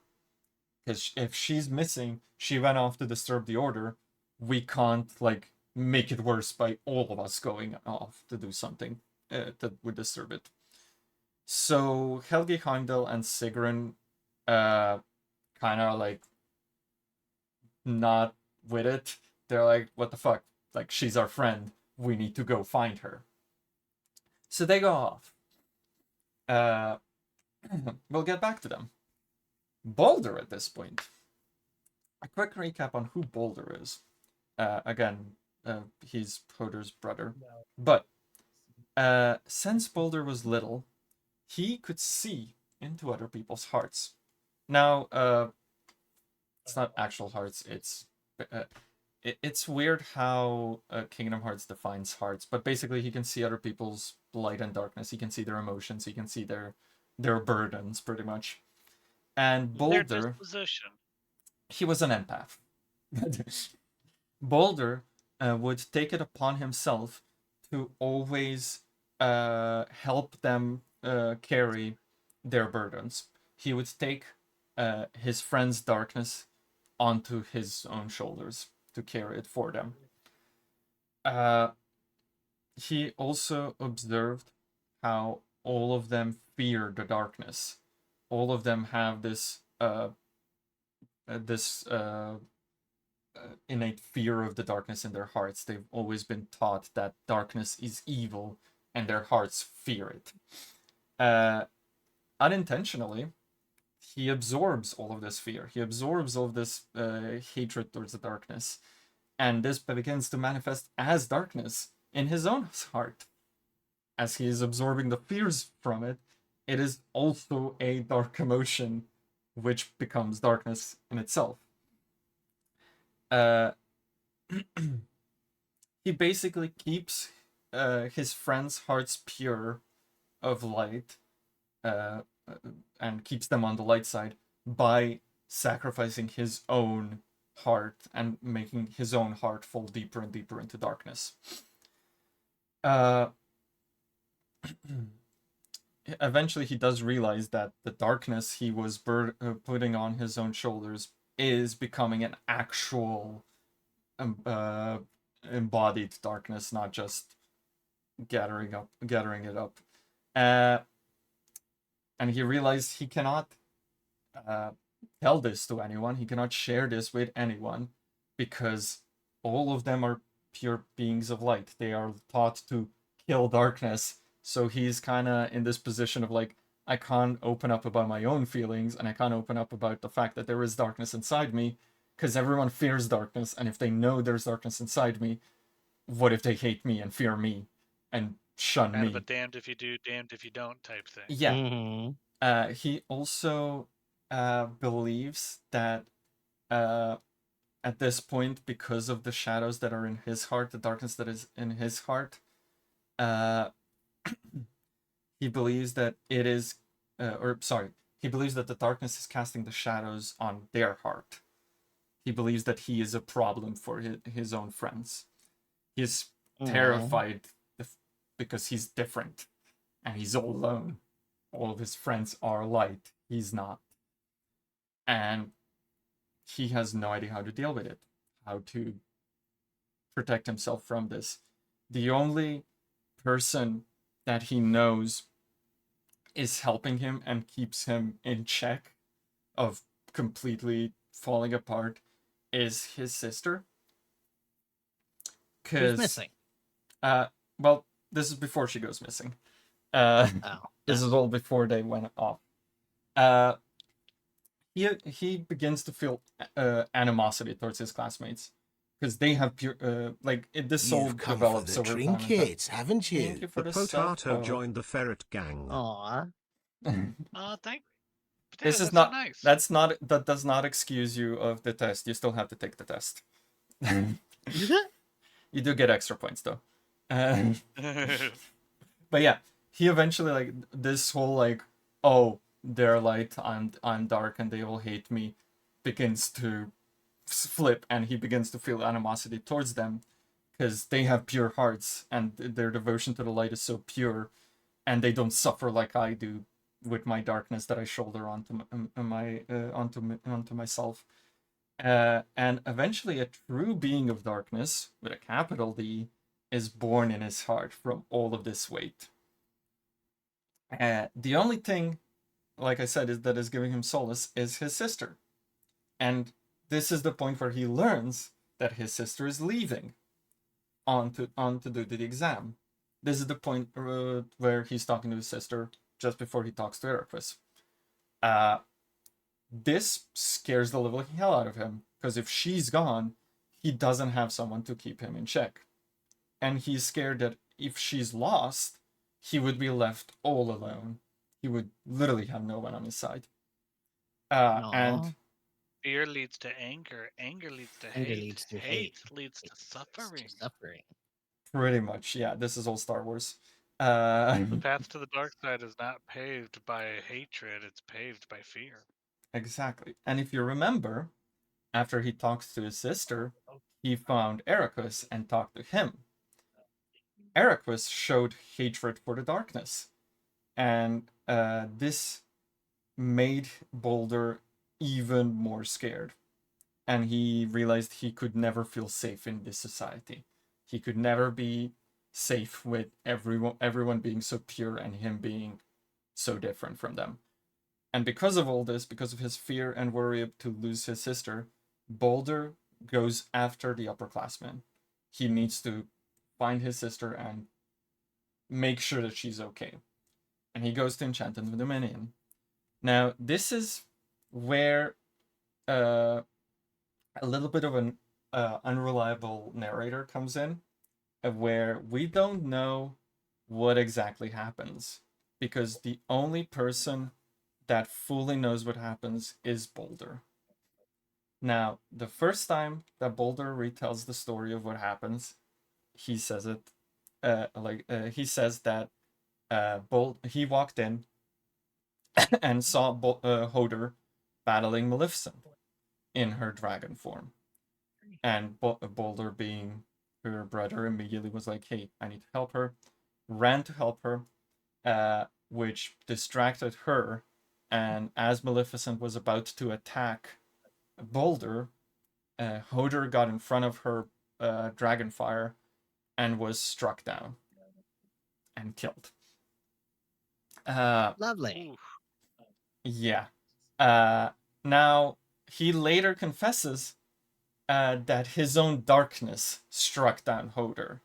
Because if she's missing, she went off to disturb the order. We can't, like, make it worse by all of us going off to do something that would disturb it. So Helgi Heimdall and Sigrun kind of, like, not with it. They're like, what the fuck? Like, she's our friend. We need to go find her. So they go off. We'll get back to them. Boulder at this point. A quick recap on who Boulder is. Again, he's Hodor's brother. But since Boulder was little, he could see into other people's hearts. Now, it's not actual hearts. It's weird how Kingdom Hearts defines hearts, but basically he can see other people's light and darkness. He can see their emotions. He can see their burdens, pretty much. And Boulder, he was an empath. Boulder would take it upon himself to always help them carry their burdens. He would take his friend's darkness onto his own shoulders to carry it for them. He also observed how all of them fear the darkness. All of them have this innate fear of the darkness in their hearts. They've always been taught that darkness is evil, and their hearts fear it. Unintentionally, he absorbs all of this fear. He absorbs all of this hatred towards the darkness, and this begins to manifest as darkness in his own heart. As he is absorbing the fears from it, it is also a dark emotion, which becomes darkness in itself. He basically keeps his friends' hearts pure of light, and keeps them on the light side by sacrificing his own heart and making his own heart fall deeper and deeper into darkness. Eventually, he does realize that the darkness he was putting on his own shoulders is becoming an actual embodied darkness, not just gathering it up. And he realized he cannot tell this to anyone. He cannot share this with anyone because all of them are pure beings of light. They are taught to kill darkness. So he's kind of in this position of like, I can't open up about my own feelings, and I can't open up about the fact that there is darkness inside me, because everyone fears darkness, and if they know there's darkness inside me, what if they hate me and fear me and shun me? Kind of a damned if you do, damned if you don't type thing. Yeah. Mm-hmm. He also believes that at this point, because of the shadows that are in his heart, the darkness that is in his heart, he believes that it is, he believes that the darkness is casting the shadows on their heart. He believes that he is a problem for his own friends. He's terrified because he's different and he's all alone. All of his friends are light. He's not. And he has no idea how to deal with it, how to protect himself from this. The only person that he knows is helping him and keeps him in check of completely falling apart is his sister. Who's missing? Well, this is before she goes missing. This is all before they went off. He begins to feel animosity towards his classmates because they have pure this soul develops over time. Trinkets, haven't you? Thank you for The the potato joined the ferret gang. Aww. Thank. This is not. So nice. That's not. That does not excuse you of the test. You still have to take the test. You do get extra points though. But yeah, he eventually this whole oh, they're light, I'm dark, and they will hate me, begins to flip, and he begins to feel animosity towards them because they have pure hearts and their devotion to the light is so pure, and they don't suffer like I do with my darkness that I shoulder onto myself. And eventually, a true being of darkness with a capital D is born in his heart from all of this weight. The only thing, like I said, that is giving him solace is his sister. And this is the point where he learns that his sister is leaving on to do the exam. This is the point where he's talking to his sister just before he talks to Eraqus. This scares the living hell out of him, because if she's gone, he doesn't have someone to keep him in check. And he's scared that if she's lost, he would be left all alone. He would literally have no one on his side. And fear leads to anger. Anger leads to hate. Hate leads to suffering. Pretty much, yeah. This is all Star Wars. The path to the dark side is not paved by hatred, it's paved by fear. Exactly. And if you remember, after he talks to his sister, he found Eraqus and talked to him. Eraqus showed hatred for the darkness. And this made Boulder even more scared. And he realized he could never feel safe in this society. He could never be safe with everyone being so pure and him being so different from them. And because of all this, because of his fear and worry to lose his sister, Boulder goes after the upperclassmen. He needs to find his sister and make sure that she's okay. And he goes to Enchanted Dominion. Now, this is where a little bit of an unreliable narrator comes in. where we don't know what exactly happens, because the only person that fully knows what happens is Boulder. Now, the first time that Boulder retells the story of what happens, he says it he says that he walked in and saw Hodor battling Maleficent in her dragon form. And Boulder, being her brother, immediately was like, hey, I need to help her. Ran to help her, which distracted her. And as Maleficent was about to attack Boulder, Hodor got in front of her dragonfire and was struck down and killed. Lovely. Yeah. Now, he later confesses that his own darkness struck down Hodor,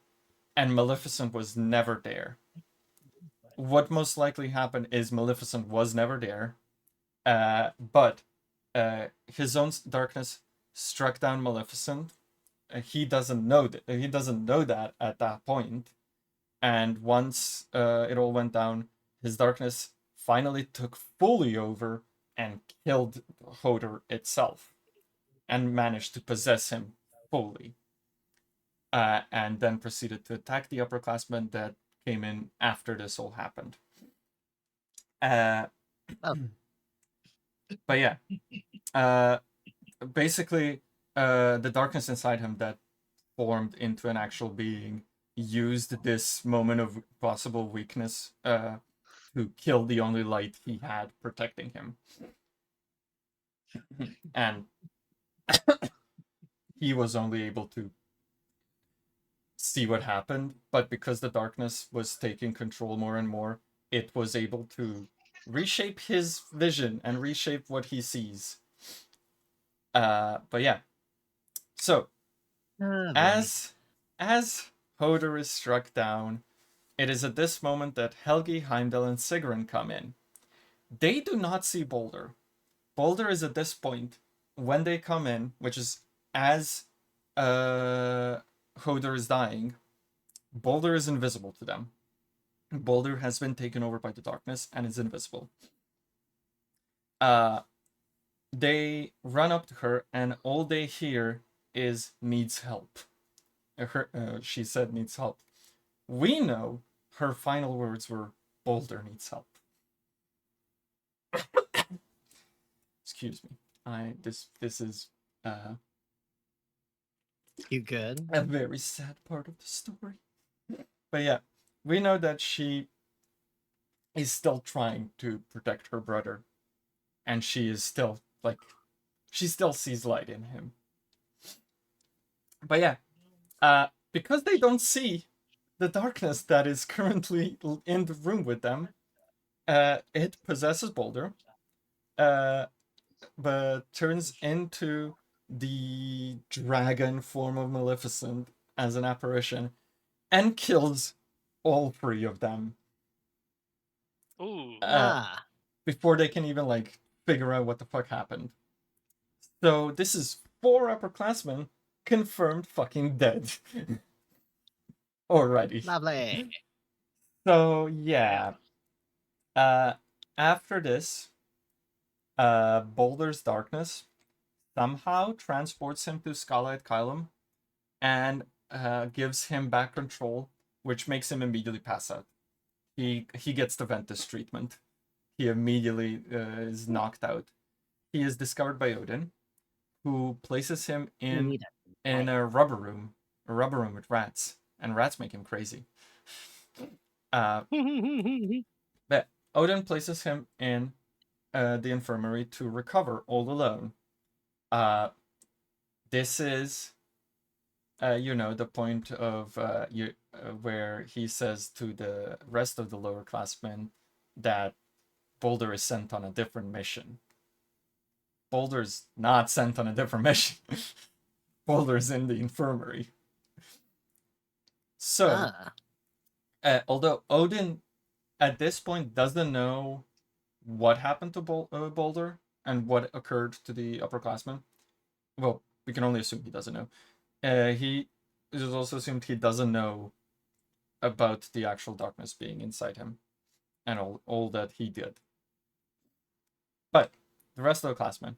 and Maleficent was never there. What most likely happened is Maleficent was never there, but his own darkness struck down Maleficent. He doesn't know that. He doesn't know that at that point. And once it all went down, his darkness finally took fully over and killed Hodor itself, and managed to possess him fully. And then proceeded to attack the upperclassmen that came in after this all happened. But yeah, basically, the darkness inside him that formed into an actual being used this moment of possible weakness to kill the only light he had protecting him. And he was only able to see what happened, but because the darkness was taking control more and more, it was able to reshape his vision and reshape what he sees. But yeah. So, as Hodor is struck down, it is at this moment that Helgi, Heimdall, and Sigrun come in. They do not see Boulder. Boulder is at this point, when they come in, which is as Hodor is dying, Boulder is invisible to them. Boulder has been taken over by the darkness and is invisible. They run up to her, and all they hear is needs help. She said needs help. We know her final words were Boulder needs help. Excuse me. This is you good? A very sad part of the story. But yeah, we know that she is still trying to protect her brother, and she is still she still sees light in him. But yeah, because they don't see the darkness that is currently in the room with them, it possesses Boulder, but turns into the dragon form of Maleficent as an apparition, and kills all three of them. Ooh. Before they can even figure out what the fuck happened. So this is 4 upperclassmen confirmed fucking dead. Already. Lovely. So yeah. After this, Boulder's darkness somehow transports him to Skylight Kylum and gives him back control, which makes him immediately pass out. He gets the Ventus treatment. He immediately is knocked out. He is discovered by Odin, who places him in a rubber room with rats, and rats make him crazy. But Odin places him in the infirmary to recover all alone. This is, the point of where he says to the rest of the lower classmen that Boulder is sent on a different mission. Boulder's not sent on a different mission. Boulder's in the infirmary. So, although Odin at this point doesn't know what happened to Boulder and what occurred to the upperclassmen, well, we can only assume he doesn't know. He it is also assumed he doesn't know about the actual darkness being inside him and all that he did. But the rest of the classmen,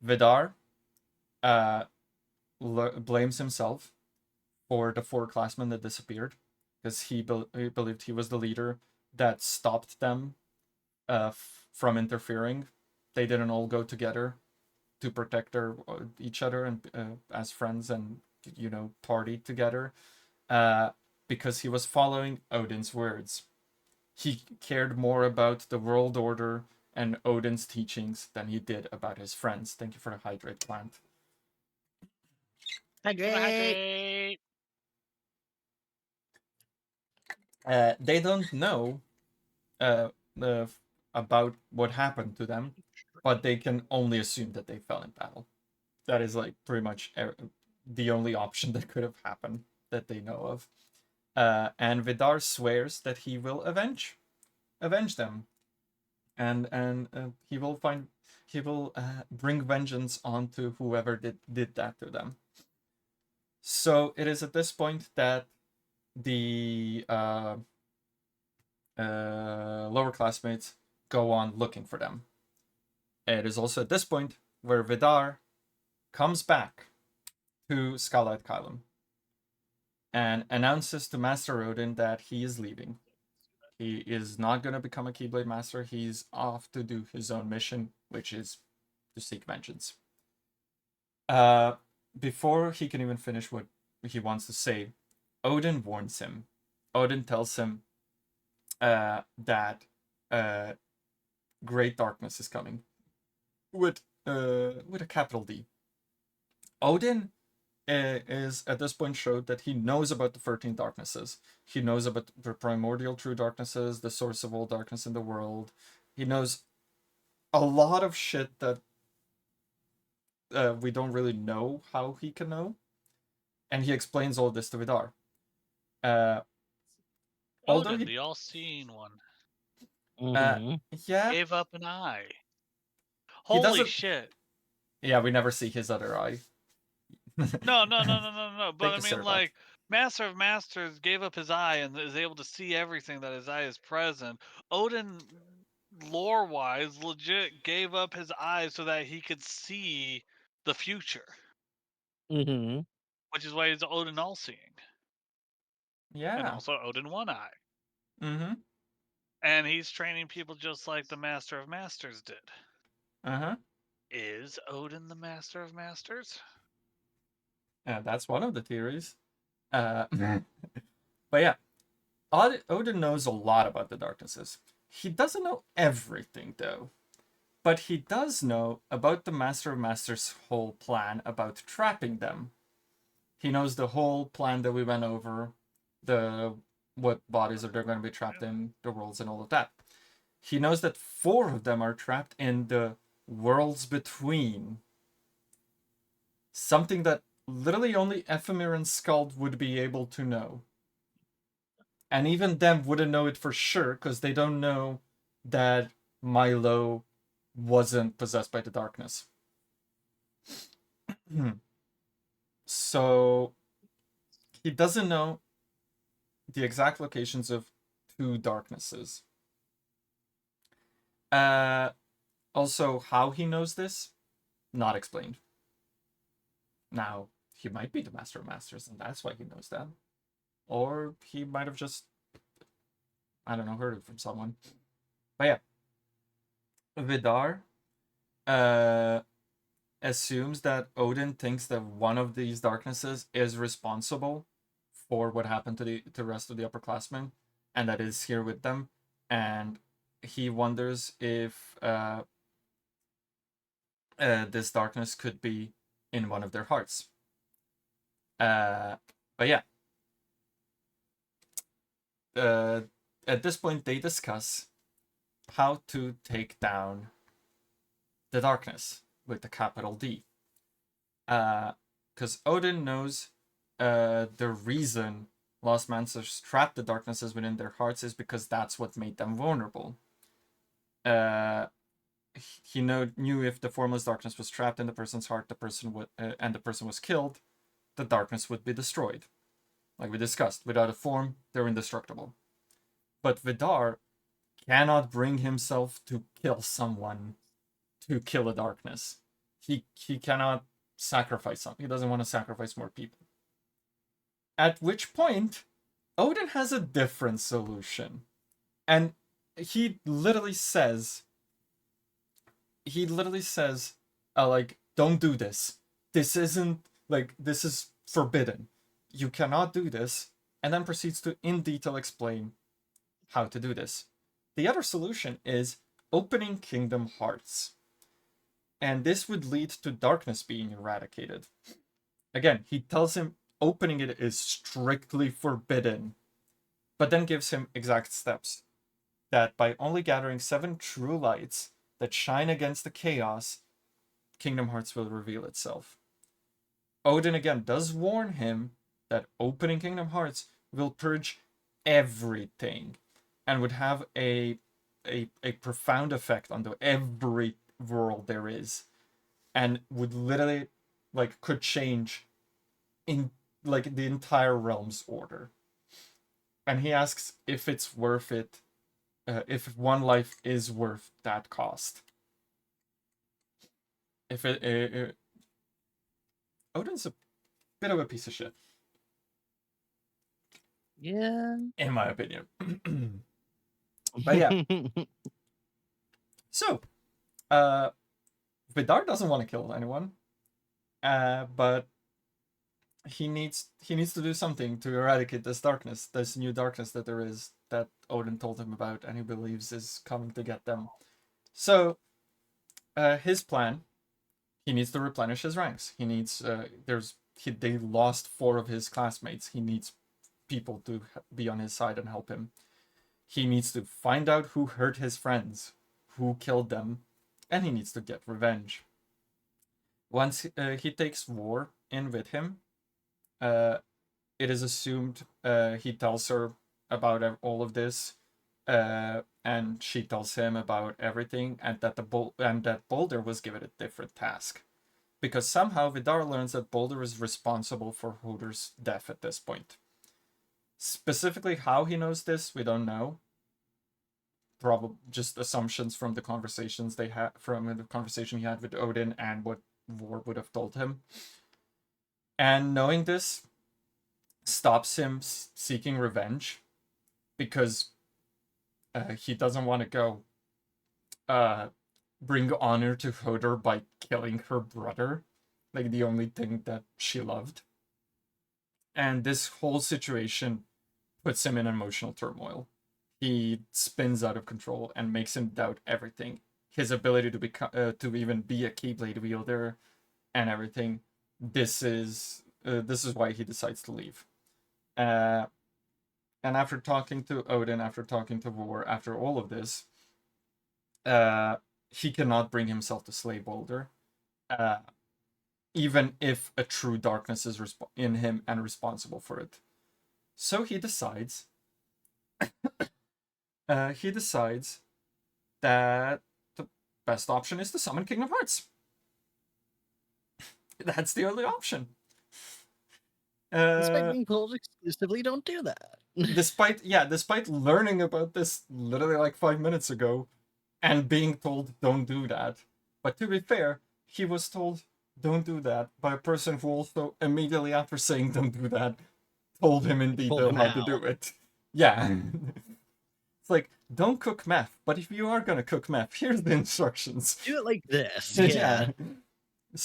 Vidar blames himself for the 4 classmen that disappeared because he believed he was the leader that stopped them from interfering. They didn't all go together to protect each other and as friends and party together because he was following Odin's words. He cared more about the world order and Odin's teachings than he did about his friends. Thank you for the hydrate plant. Hydrate. They don't know about what happened to them, but they can only assume that they fell in battle. That is like pretty much the only option that could have happened that they know of. And Vidar swears that he will avenge them, and he will bring vengeance onto whoever did that to them. So it is at this point that the lower classmates go on looking for them. It is also at this point where Vidar comes back to Skylight Kylum and announces to Master Odin that he is leaving. He is not going to become a Keyblade Master. He's off to do his own mission, which is to seek vengeance. Before he can even finish what he wants to say, Odin warns him. Odin tells him that great darkness is coming with a capital D. Odin is at this point showed that he knows about the 13 darknesses. He knows about the primordial true darknesses, the source of all darkness in the world. He knows a lot of shit that we don't really know how he can know. And he explains all this to Vidar. Odin, the all-seeing one. Yeah. Gave up an eye. Holy shit. Yeah, we never see his other eye. No. But I mean, like, Master of Masters gave up his eye and is able to see everything that his eye is present. Odin, lore-wise, legit gave up his eye so that he could see the future. Mm-hmm. Which is why he's Odin all-seeing. Yeah. And also Odin one eye. Mm-hmm. And he's training people just like the Master of Masters did. Uh-huh. Is Odin the Master of Masters? That's one of the theories. But yeah, Odin knows a lot about the darknesses. He doesn't know everything, though. But he does know about the Master of Masters' whole plan about trapping them. He knows the whole plan that we went over, what bodies are they going to be trapped in, the worlds, and all of that. He knows that 4 of them are trapped in the worlds between. Something that literally only Ephemer and Skald would be able to know. And even them wouldn't know it for sure, because they don't know that Milo wasn't possessed by the darkness. So he doesn't know the exact locations of 2 darknesses. Also, how he knows this, not explained. Now, he might be the Master of Masters, and that's why he knows that. Or he might have just, I don't know, heard it from someone. But yeah. Vidar assumes that Odin thinks that one of these darknesses is responsible for what happened to the rest of the upperclassmen, and that is here with them. And he wonders if this darkness could be in one of their hearts. But yeah. At this point, they discuss how to take down the darkness with the capital D. Because Odin knows the reason Lost Masters trapped the darknesses within their hearts is because that's what made them vulnerable. He knew if the formless darkness was trapped in the person's heart, and the person was killed, the darkness would be destroyed. Like we discussed, without a form, they're indestructible. But Vidar cannot bring himself to kill someone to kill a darkness. He cannot sacrifice something. He doesn't want to sacrifice more people. At which point, Odin has a different solution. And he literally says, like, don't do this. This isn't, like, this is forbidden. You cannot do this. And then proceeds to, in detail, explain how to do this. The other solution is opening Kingdom Hearts. And this would lead to darkness being eradicated. Again, he tells him opening it is strictly forbidden, but then gives him exact steps. That by only gathering 7 true lights that shine against the chaos, Kingdom Hearts will reveal itself. Odin again does warn him that opening Kingdom Hearts will purge everything and would have a profound effect on every world there is, and would literally, like, could change in, like, the entire realm's order. And he asks if it's worth it, if one life is worth that cost. If Odin's a bit of a piece of shit. Yeah. In my opinion. But yeah. So, Vidar doesn't want to kill anyone, but he needs to do something to eradicate this darkness, this new darkness that there is, that Odin told him about, and he believes is coming to get them. So, his plan, he needs to replenish his ranks. He needs, they lost 4 of his classmates. He needs people to be on his side and help him. He needs to find out who hurt his friends, who killed them, and he needs to get revenge. Once he takes War in with him, it is assumed he tells her about all of this, and she tells him about everything, and that Boulder was given a different task, because somehow Vidar learns that Boulder is responsible for Hoder's death at this point. Specifically how he knows this, we don't know. Probably just assumptions from the conversations they had, from the conversation he had with Odin and what War would have told him. And knowing this stops him seeking revenge, because he doesn't want to go bring honor to Hoder by killing her brother, like the only thing that she loved. And this whole situation puts him in emotional turmoil. He spins out of control and makes him doubt everything. His ability to become, to even be a Keyblade wielder, and everything. This is why he decides to leave. And after talking to Odin, after talking to War, after all of this, he cannot bring himself to slay Boulder, even if a true darkness is in him and responsible for it. So he decides. He decides that the best option is to summon Kingdom Hearts. That's the only option. Despite being told exclusively don't do that. despite learning about this literally like 5 minutes ago, and being told don't do that. But to be fair, he was told don't do that by a person who also immediately after saying don't do that told him in detail how to do it. Yeah. It's like, don't cook meth, but if you are gonna cook meth, here's the instructions. Do it like this. Yeah.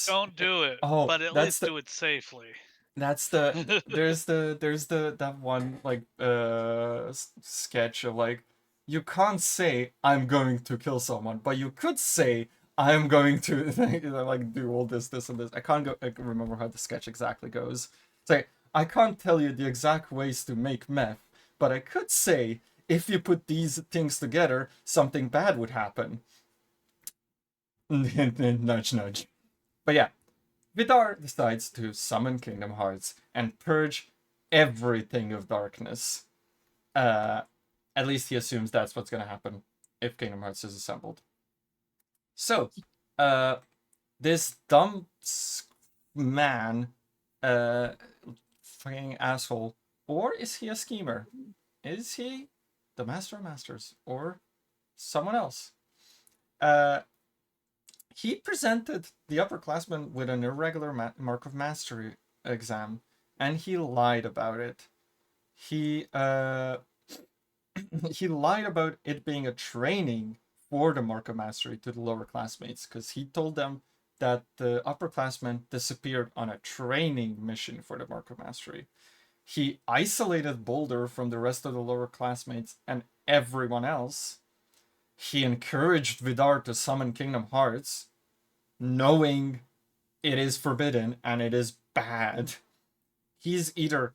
Don't do it, but at least do it safely. That's the there's that one like sketch of like, you can't say I'm going to kill someone, but you could say I'm going to like do all this and this. I can remember how the sketch exactly goes. It's like, I can't tell you the exact ways to make meth, but I could say if you put these things together, something bad would happen. Nudge, nudge. But yeah, Vidar decides to summon Kingdom Hearts and purge everything of darkness. At least he assumes that's what's going to happen if Kingdom Hearts is assembled. So, this dumb man, fucking asshole, Or is he a schemer? Is he the Master of Masters or someone else? He presented the upperclassmen with an irregular Mark of Mastery exam, and he lied about it. He he lied about it being a training for the Mark of Mastery to the lower classmates, because he told them that the upperclassmen disappeared on a training mission for the Mark of Mastery. He isolated Boulder from the rest of the lower classmates and everyone else. He encouraged Vidar to summon Kingdom Hearts, knowing it is forbidden and it is bad. He's either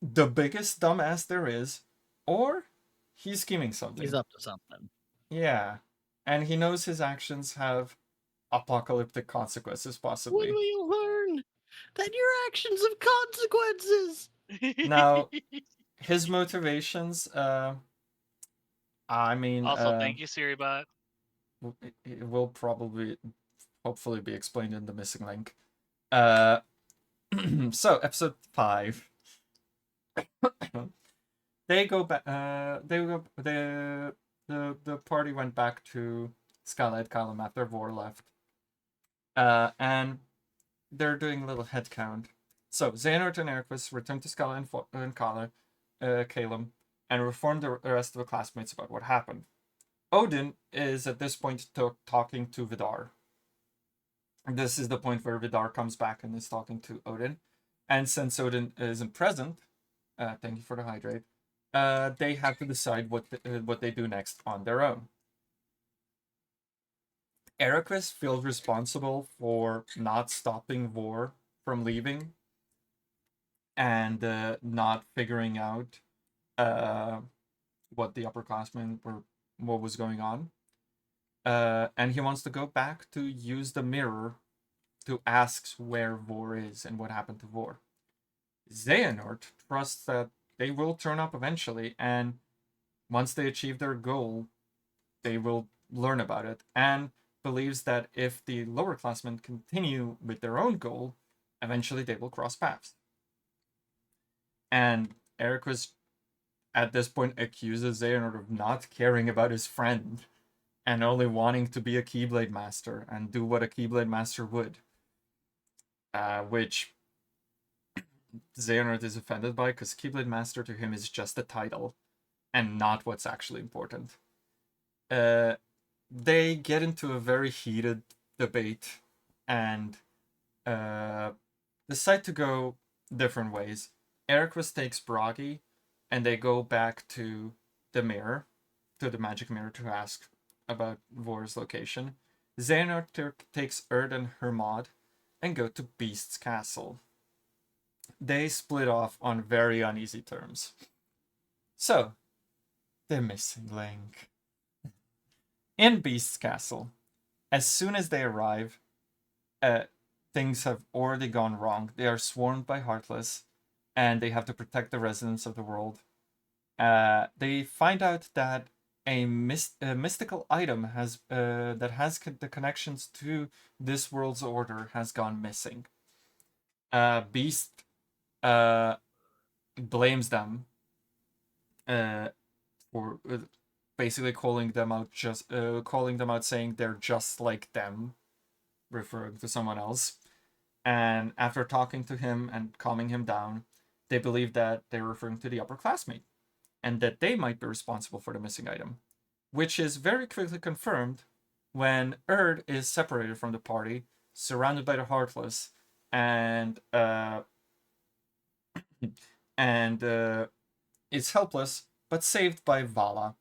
the biggest dumbass there is, or he's scheming something. He's up to something. Yeah. And he knows his actions have apocalyptic consequences, possibly. When will you learn that your actions have consequences? Now, his motivations, I mean... Also, thank you, SiriBot. It will probably, hopefully, be explained in the missing link. So, episode 5. They go back. The party went back to Skylight Column after Vor left. And they're doing a little head count. So Xehanort and Erquus return to Skylight and Calum and reform the rest of the classmates about what happened. Odin is at this point talking to Vidar. This is the point where Vidar comes back and is talking to Odin. And since Odin isn't present, thank you for the hydrate, they have to decide what they do next on their own. Erquus feels responsible for not stopping Vor from leaving and not figuring out what the upperclassmen what was going on. And he wants to go back to use the mirror to ask where Vor is and what happened to Vor. Xehanort trusts that they will turn up eventually, and once they achieve their goal, they will learn about it, and believes that if the lower classmen continue with their own goal, eventually they will cross paths. And Erquus, at this point, accuses Xehanort of not caring about his friend and only wanting to be a Keyblade Master and do what a Keyblade Master would. Which Xehanort is offended by, because Keyblade Master to him is just a title and not what's actually important. They get into a very heated debate and decide to go different ways. Erquus takes Bragi, and they go back to the mirror, to the magic mirror, to ask about Vor's location. Xehanort takes Erd and Hermod and go to Beast's castle. They split off on very uneasy terms. So, the missing link. In Beast's castle, as soon as they arrive, things have already gone wrong. They are swarmed by Heartless, and they have to protect the residents of the world. They find out that a mystical item has that has the connections to this world's order has gone missing. Beast blames them for basically calling them out, saying they're just like them, referring to someone else. And after talking to him and calming him down, they believe that they're referring to the upperclassmate, and that they might be responsible for the missing item, which is very quickly confirmed when Erd is separated from the party, surrounded by the Heartless, and is helpless, but saved by Vala.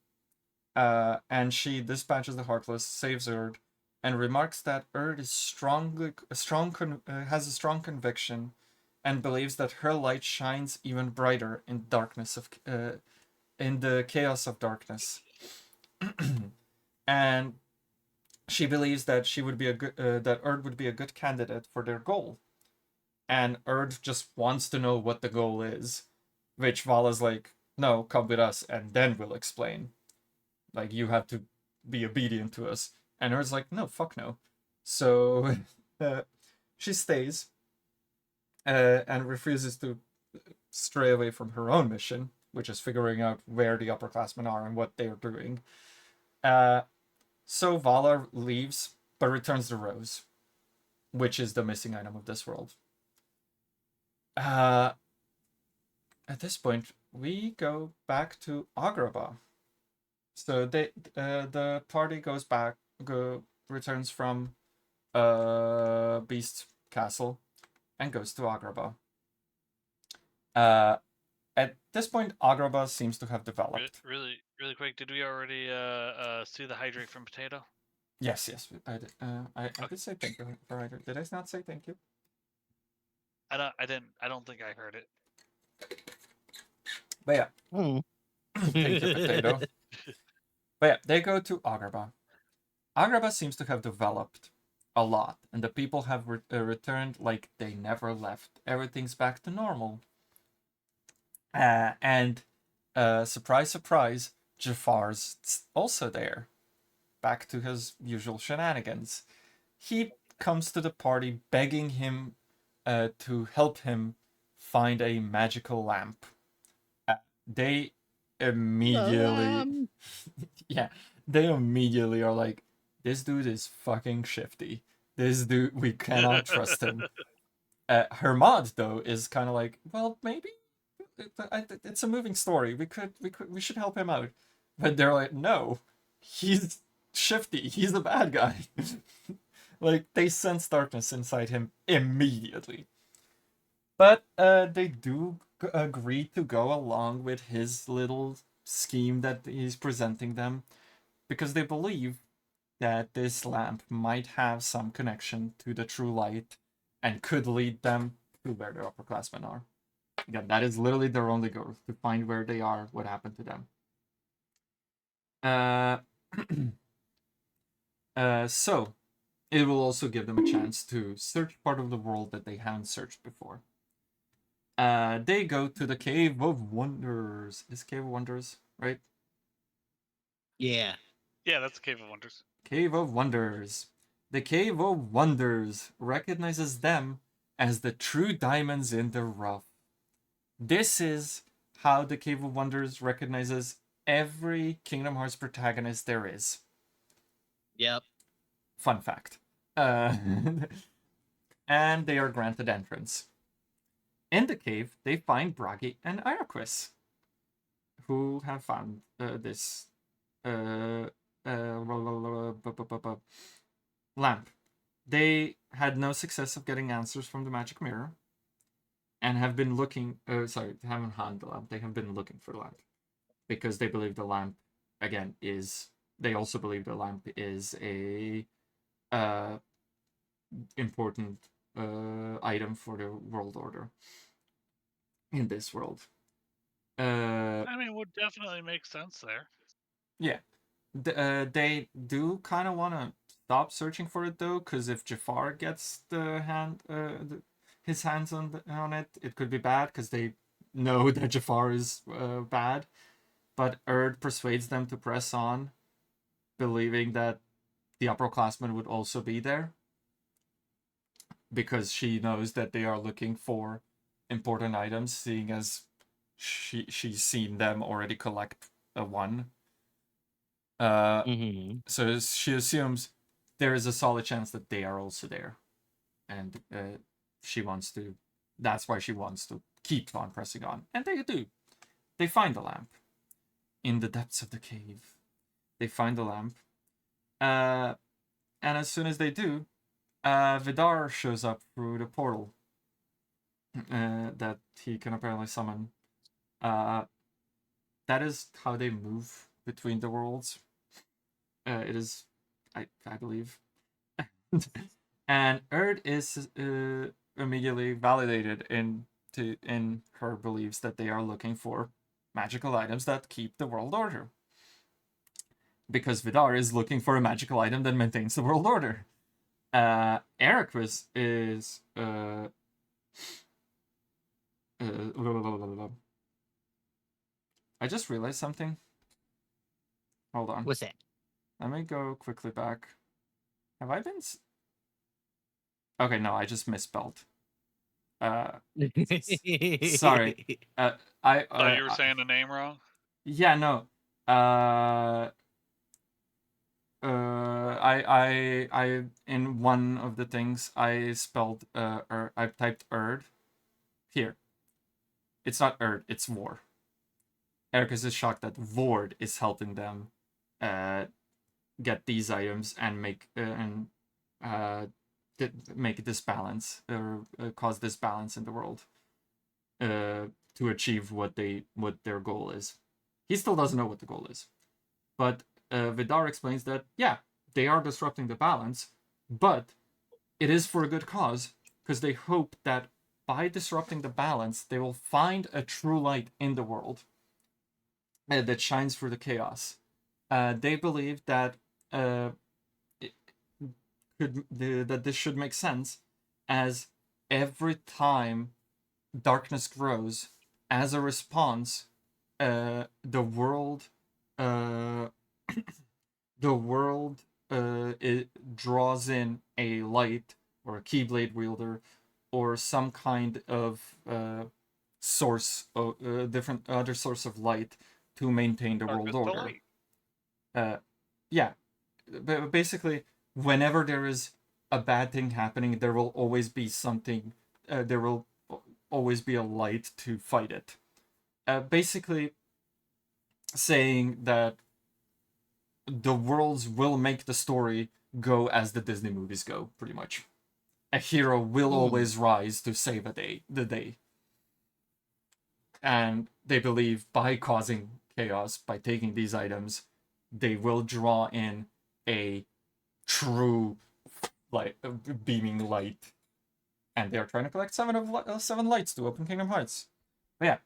And she dispatches the Heartless, saves Erd, and remarks that Erd is has a strong conviction, and believes that her light shines even brighter in in the chaos of darkness. And she believes that that Erd would be a good candidate for their goal. And Erd just wants to know what the goal is, which Vala's like, no, come with us, and then we'll explain. Like, you have to be obedient to us. And Erd's like, no, fuck no. So she stays and refuses to stray away from her own mission, which is figuring out where the upperclassmen are and what they're doing. So Vala leaves, but returns the rose, which is the missing item of this world. At this point, we go back to Agrabah. So the party returns from Beast Castle and goes to Agrabah. At this point, Agrabah seems to have developed. Really quick. Did we already see the hydrate from Potato? Yes, I did. I did say thank you for hydrate. Did I not say thank you? I don't think I heard it. But yeah. Thank you, Potato. But yeah, they go to Agrabah. Agrabah seems to have developed a lot, and the people have returned like they never left. Everything's back to normal. And surprise, surprise, Jafar's also there. Back to his usual shenanigans. He comes to the party begging him to help him find a magical lamp. They immediately... yeah, they immediately are like, this dude is fucking shifty. This dude, we cannot trust him. Hermod, though, is kind of like, well, maybe it's a moving story. We should help him out. But they're like, no, he's shifty. He's a bad guy. Like, they sense darkness inside him immediately. But they do agree to go along with his little scheme that he's presenting them, because they believe that this lamp might have some connection to the true light and could lead them to where the upperclassmen are. Again, that is literally their only goal, to find where they are, what happened to them. So, it will also give them a chance to search part of the world that they haven't searched before. They go to the Cave of Wonders. Is Cave of Wonders, right? Yeah. Yeah, that's Cave of Wonders. Cave of Wonders. The Cave of Wonders recognizes them as the true diamonds in the rough. This is how the Cave of Wonders recognizes every Kingdom Hearts protagonist there is. Yep. Fun fact. And they are granted entrance. In the cave, they find Bragi and Iroquois, who have found this lamp. They had no success of getting answers from the magic mirror, and have been looking. Haven't found the lamp. They have been looking for the lamp because they believe the lamp, again, is. They also believe the lamp is a important item for the world order in this world. I mean, would definitely make sense there. Yeah. They do kind of want to stop searching for it, though, because if Jafar gets his hands on it, it could be bad, because they know that Jafar is bad. But Erd persuades them to press on, believing that the upperclassmen would also be there, because she knows that they are looking for important items, seeing as she's seen them already collect a one. So she assumes there is a solid chance that they are also there, and she wants to. That's why she wants to keep on pressing on, and they do. They find the lamp in the depths of the cave. They find the lamp, and as soon as they do, Vidar shows up through the portal that he can apparently summon. That is how they move between the worlds. It is, I believe. And Erd is immediately validated in her beliefs that they are looking for magical items that keep the world order. Because Vidar is looking for a magical item that maintains the world order. Iroquois is I just realized something. Hold on. What's that? Let me go quickly back. Have I been... Okay, no, I just misspelled. Sorry. I Thought you were saying the name wrong. Yeah, no. I in one of the things I spelled I typed Erd. Here. It's not Erd, it's Vor. Ericus is shocked that Vord is helping them get these items and make make this balance or cause this balance in the world to achieve what their goal is. He still doesn't know what the goal is, but Vidar explains that yeah, they are disrupting the balance, but it is for a good cause because they hope that by disrupting the balance, they will find a true light in the world that shines through the chaos. They believe that that this should make sense, as every time darkness grows, as a response, the world, the world, it draws in a light or a keyblade wielder, or some kind of source, different other source of light to maintain the world order. Yeah, but basically, whenever there is a bad thing happening, there will always be something. There will always be a light to fight it. Basically, saying that the worlds will make the story go as the Disney movies go, pretty much. A hero will always rise to save the day. And they believe by causing chaos, by taking these items, they will draw in a true beaming light. And they are trying to collect 7 lights to open Kingdom Hearts. But yeah.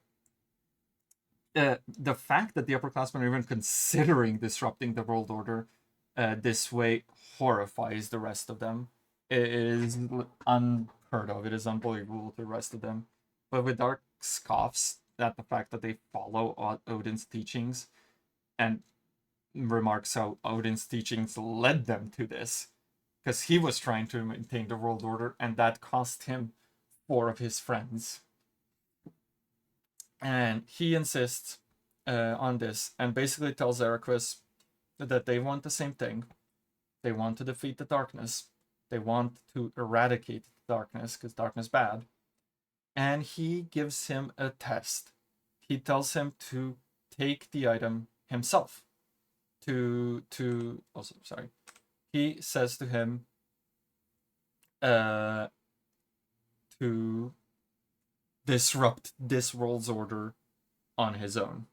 The fact that the upperclassmen are even considering disrupting the world order this way horrifies the rest of them. It is unheard of. It is unbelievable to the rest of them. But Vidar scoffs at the fact that they follow Odin's teachings and remarks how Odin's teachings led them to this, because he was trying to maintain the world order and that cost him 4 of his friends. And he insists on this and basically tells Eraqus that they want the same thing. They want to defeat the darkness. They want to eradicate the darkness because darkness is bad. And he gives him a test. He tells him to take the item himself. He says to him to disrupt this world's order on his own.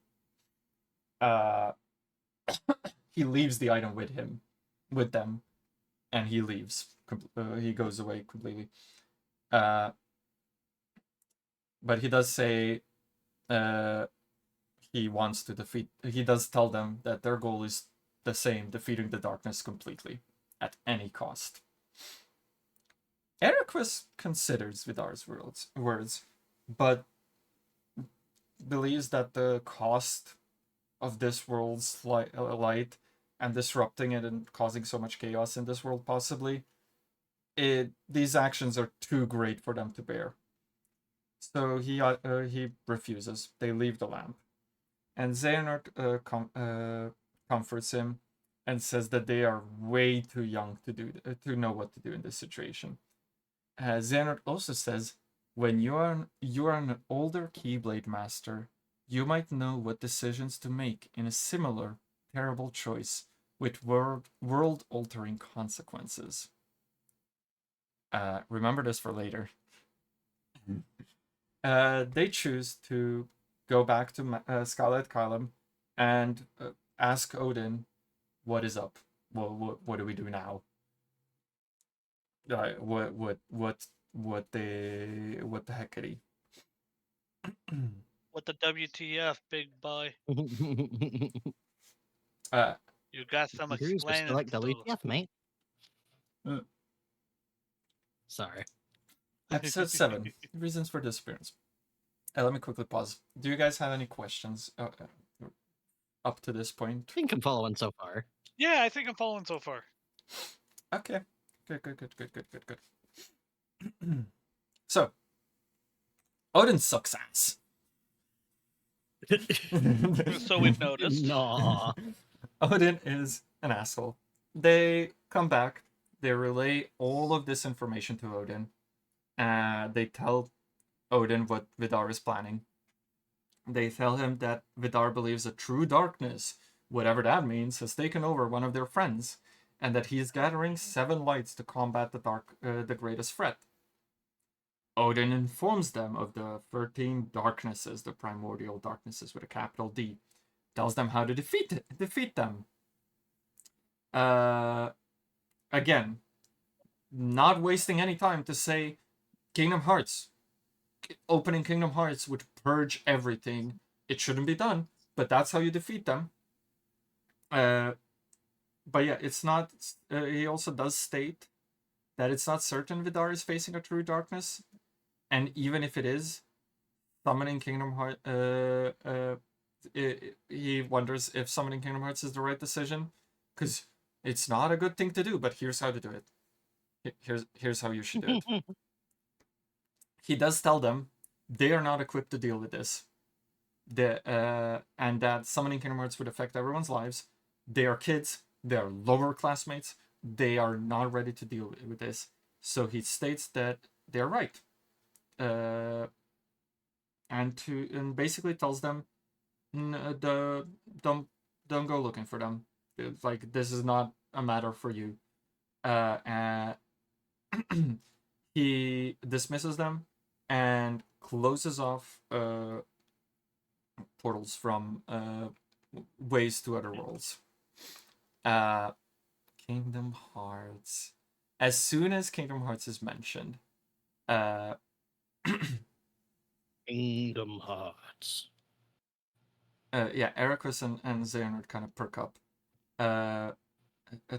He leaves the item with them, and he leaves. He goes away completely. But he does say he wants to defeat. He does tell them that their goal is the same: defeating the darkness completely at any cost. Eraqus considers Vidar's words, but believes that the cost of this world's light and disrupting it and causing so much chaos in this world, possibly, these actions are too great for them to bear. So he refuses. They leave the lamp, and Xehanort comforts him and says that they are way too young to know what to do in this situation. Xehanort also says, when you are an older Keyblade master, you might know what decisions to make in a similar terrible choice with world-altering consequences. Remember this for later. They choose to go back to Scarlet Kylam and ask Odin, "What is up? What do we do now? What the heckity?" What the WTF, big boy? You got some explaining. Like WTF, mate. Sorry. Episode 7, Reasons for Disappearance. Let me quickly pause. Do you guys have any questions up to this point? I think I'm following so far. Yeah, I think I'm following so far. Okay. Good. So, Odin sucks ass. So we've noticed. Nah. Odin is an asshole. They come back. They relay all of this information to Odin. They tell Odin what Vidar is planning. They tell him that Vidar believes a true darkness, whatever that means, has taken over one of their friends, and that he is gathering 7 lights to combat the greatest threat. Odin informs them of the 13 darknesses, the primordial darknesses with a capital D. Tells them how to defeat them. Again, not wasting any time to say Kingdom Hearts. Opening Kingdom Hearts would purge everything. It shouldn't be done, but that's how you defeat them. But yeah, it's not. He also does state that it's not certain Vidar is facing a true darkness, and even if it is, summoning Kingdom Hearts. He wonders if summoning Kingdom Hearts is the right decision, because it's not a good thing to do. But here's how to do it. Here's how you should do it. He does tell them they are not equipped to deal with this. And that summoning Kingdom Hearts would affect everyone's lives. They are kids. They are lower classmates. They are not ready to deal with this. So he states that they're right. And basically tells them, don't go looking for them. Like, this is not a matter for you. He dismisses them and closes off portals from ways to other worlds. Kingdom Hearts. As soon as Kingdom Hearts is mentioned, Kingdom Hearts. Yeah, Ericus and Xehanort kind of perk up. A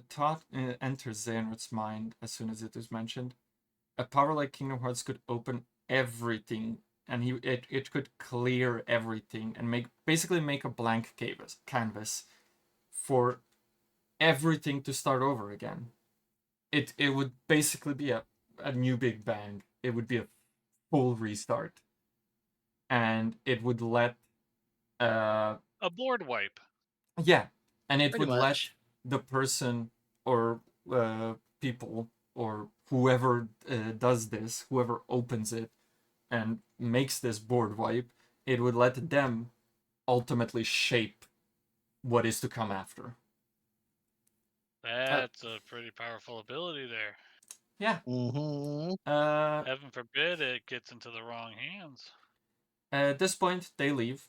thought enters Xehanort's mind as soon as it is mentioned. A power like Kingdom Hearts could open everything, and it could clear everything and basically make a blank canvas for everything to start over again. It would basically be a new Big Bang. It would be a full restart, and it would let a board wipe. Yeah, and it Pretty would much. let the person or people or whoever does this, whoever opens it and makes this board wipe, it would let them ultimately shape what is to come after. That's a pretty powerful ability there. Yeah. Mm-hmm. Heaven forbid it gets into the wrong hands. At this point, they leave.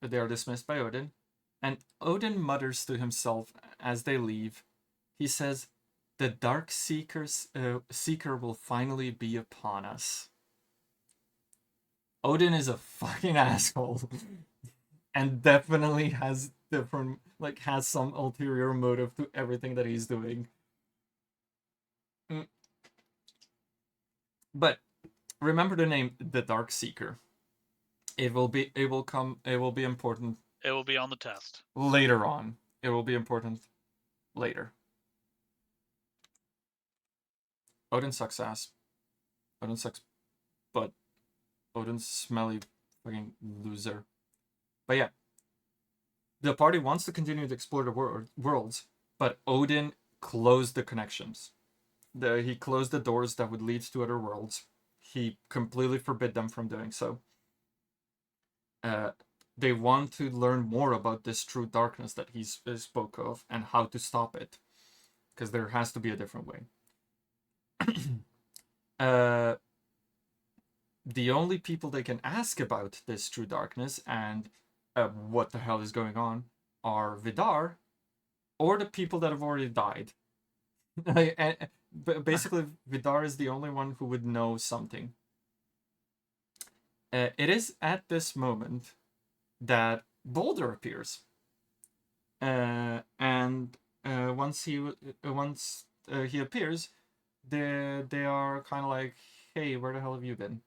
They are dismissed by Odin. And Odin mutters to himself as they leave. He says, "The Dark Seeker will finally be upon us." Odin is a fucking asshole. And definitely has some ulterior motive to everything that he's doing. But remember the name, the Dark Seeker. It will be important. It will be on the test. Later on. It will be important later. Odin sucks ass. Odin sucks butt. Odin's smelly fucking loser. But yeah. The party wants to continue to explore the worlds, but Odin closed the connections. He closed the doors that would lead to other worlds. He completely forbid them from doing so. They want to learn more about this true darkness that he spoke of and how to stop it, because there has to be a different way. The only people they can ask about this true darkness and what the hell is going on are Vidar or the people that have already died. Basically, Vidar is the only one who would know something. It is at this moment that Boulder appears, and once he appears, they are kind of like, "Hey, where the hell have you been?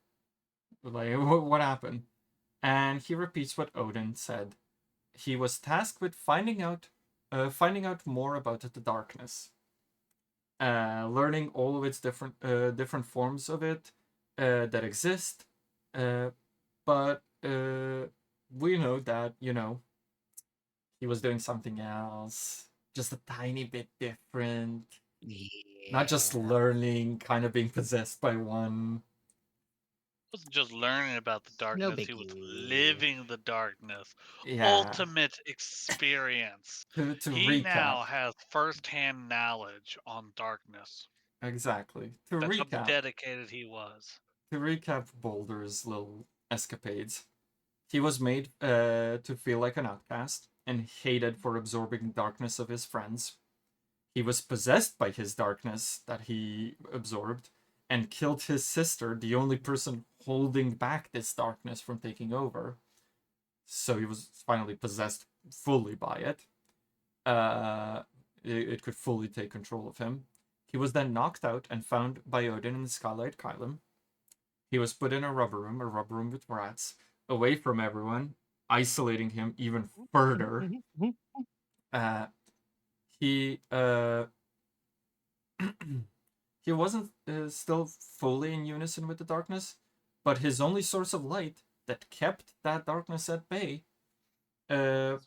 Like, what happened?" And he repeats what Odin said. He was tasked with finding out more about the darkness, learning all of its different forms of it that exist, but we know that, he was doing something else, just a tiny bit different. Not just learning, kind of being possessed by one. Wasn't just learning about the darkness, he was living the darkness. Yeah. Ultimate experience. To He recap. now has first-hand knowledge on darkness. Exactly. That's how dedicated he was. To recap Boulder's little escapades, he was made to feel like an outcast and hated for absorbing the darkness of his friends. He was possessed by his darkness that he absorbed and killed his sister, the only person holding back this darkness from taking over. So he was finally possessed fully by it. It could fully take control of him. He was then knocked out and found by Odin in the Skylight Kylum. He was put in a rubber room with rats, away from everyone, isolating him even further. He he wasn't still fully in unison with the darkness, but his only source of light that kept that darkness at bay is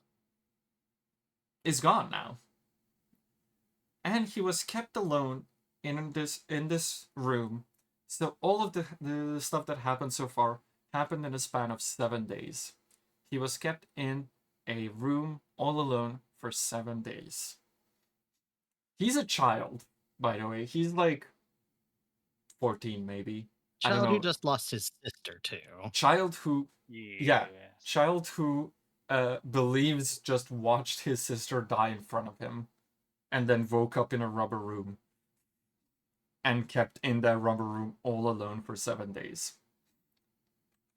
gone now. And he was kept alone in this room. So all of the stuff that happened so far happened in a span of 7 days. He was kept in a room all alone for 7 days. He's a child, by the way. He's like 14, maybe. Child who just lost his sister too. Child who, child who believes just watched his sister die in front of him, and then woke up in a rubber room, and kept in that rubber room all alone for 7 days.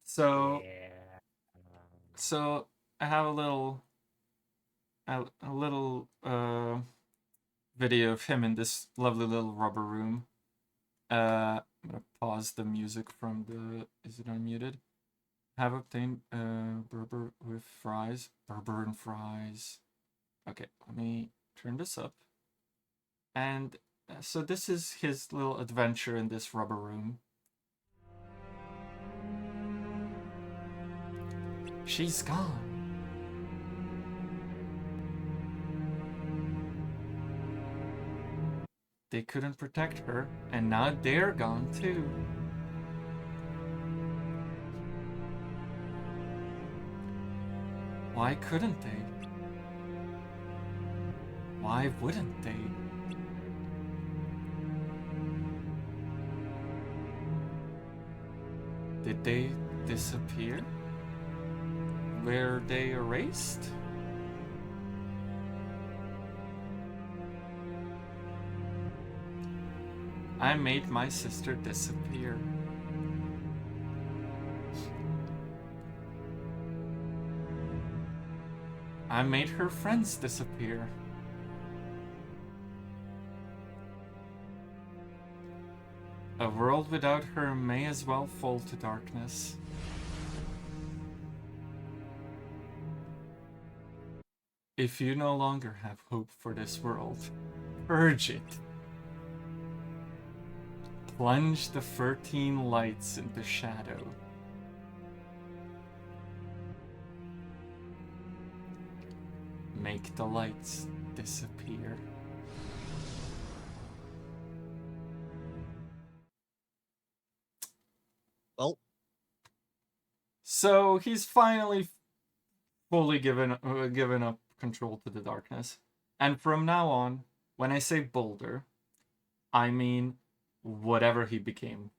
So, so I have a little video of him in this lovely little rubber room. I'm gonna pause the music from the. Is it unmuted? Have obtained Berber with fries. Berber and fries. Okay, let me turn this up. And so this is his little adventure in this rubber room. She's gone. They couldn't protect her, and now they're gone too. Why couldn't they? Why wouldn't they? Did they disappear? Were they erased? I made my sister disappear. I made her friends disappear. A world without her may as well fall to darkness. If you no longer have hope for this world, purge it. Plunge the 13 lights into shadow. Make the lights disappear. Well, so he's finally fully given up control to the darkness. And from now on, when I say Boulder, I mean whatever he became.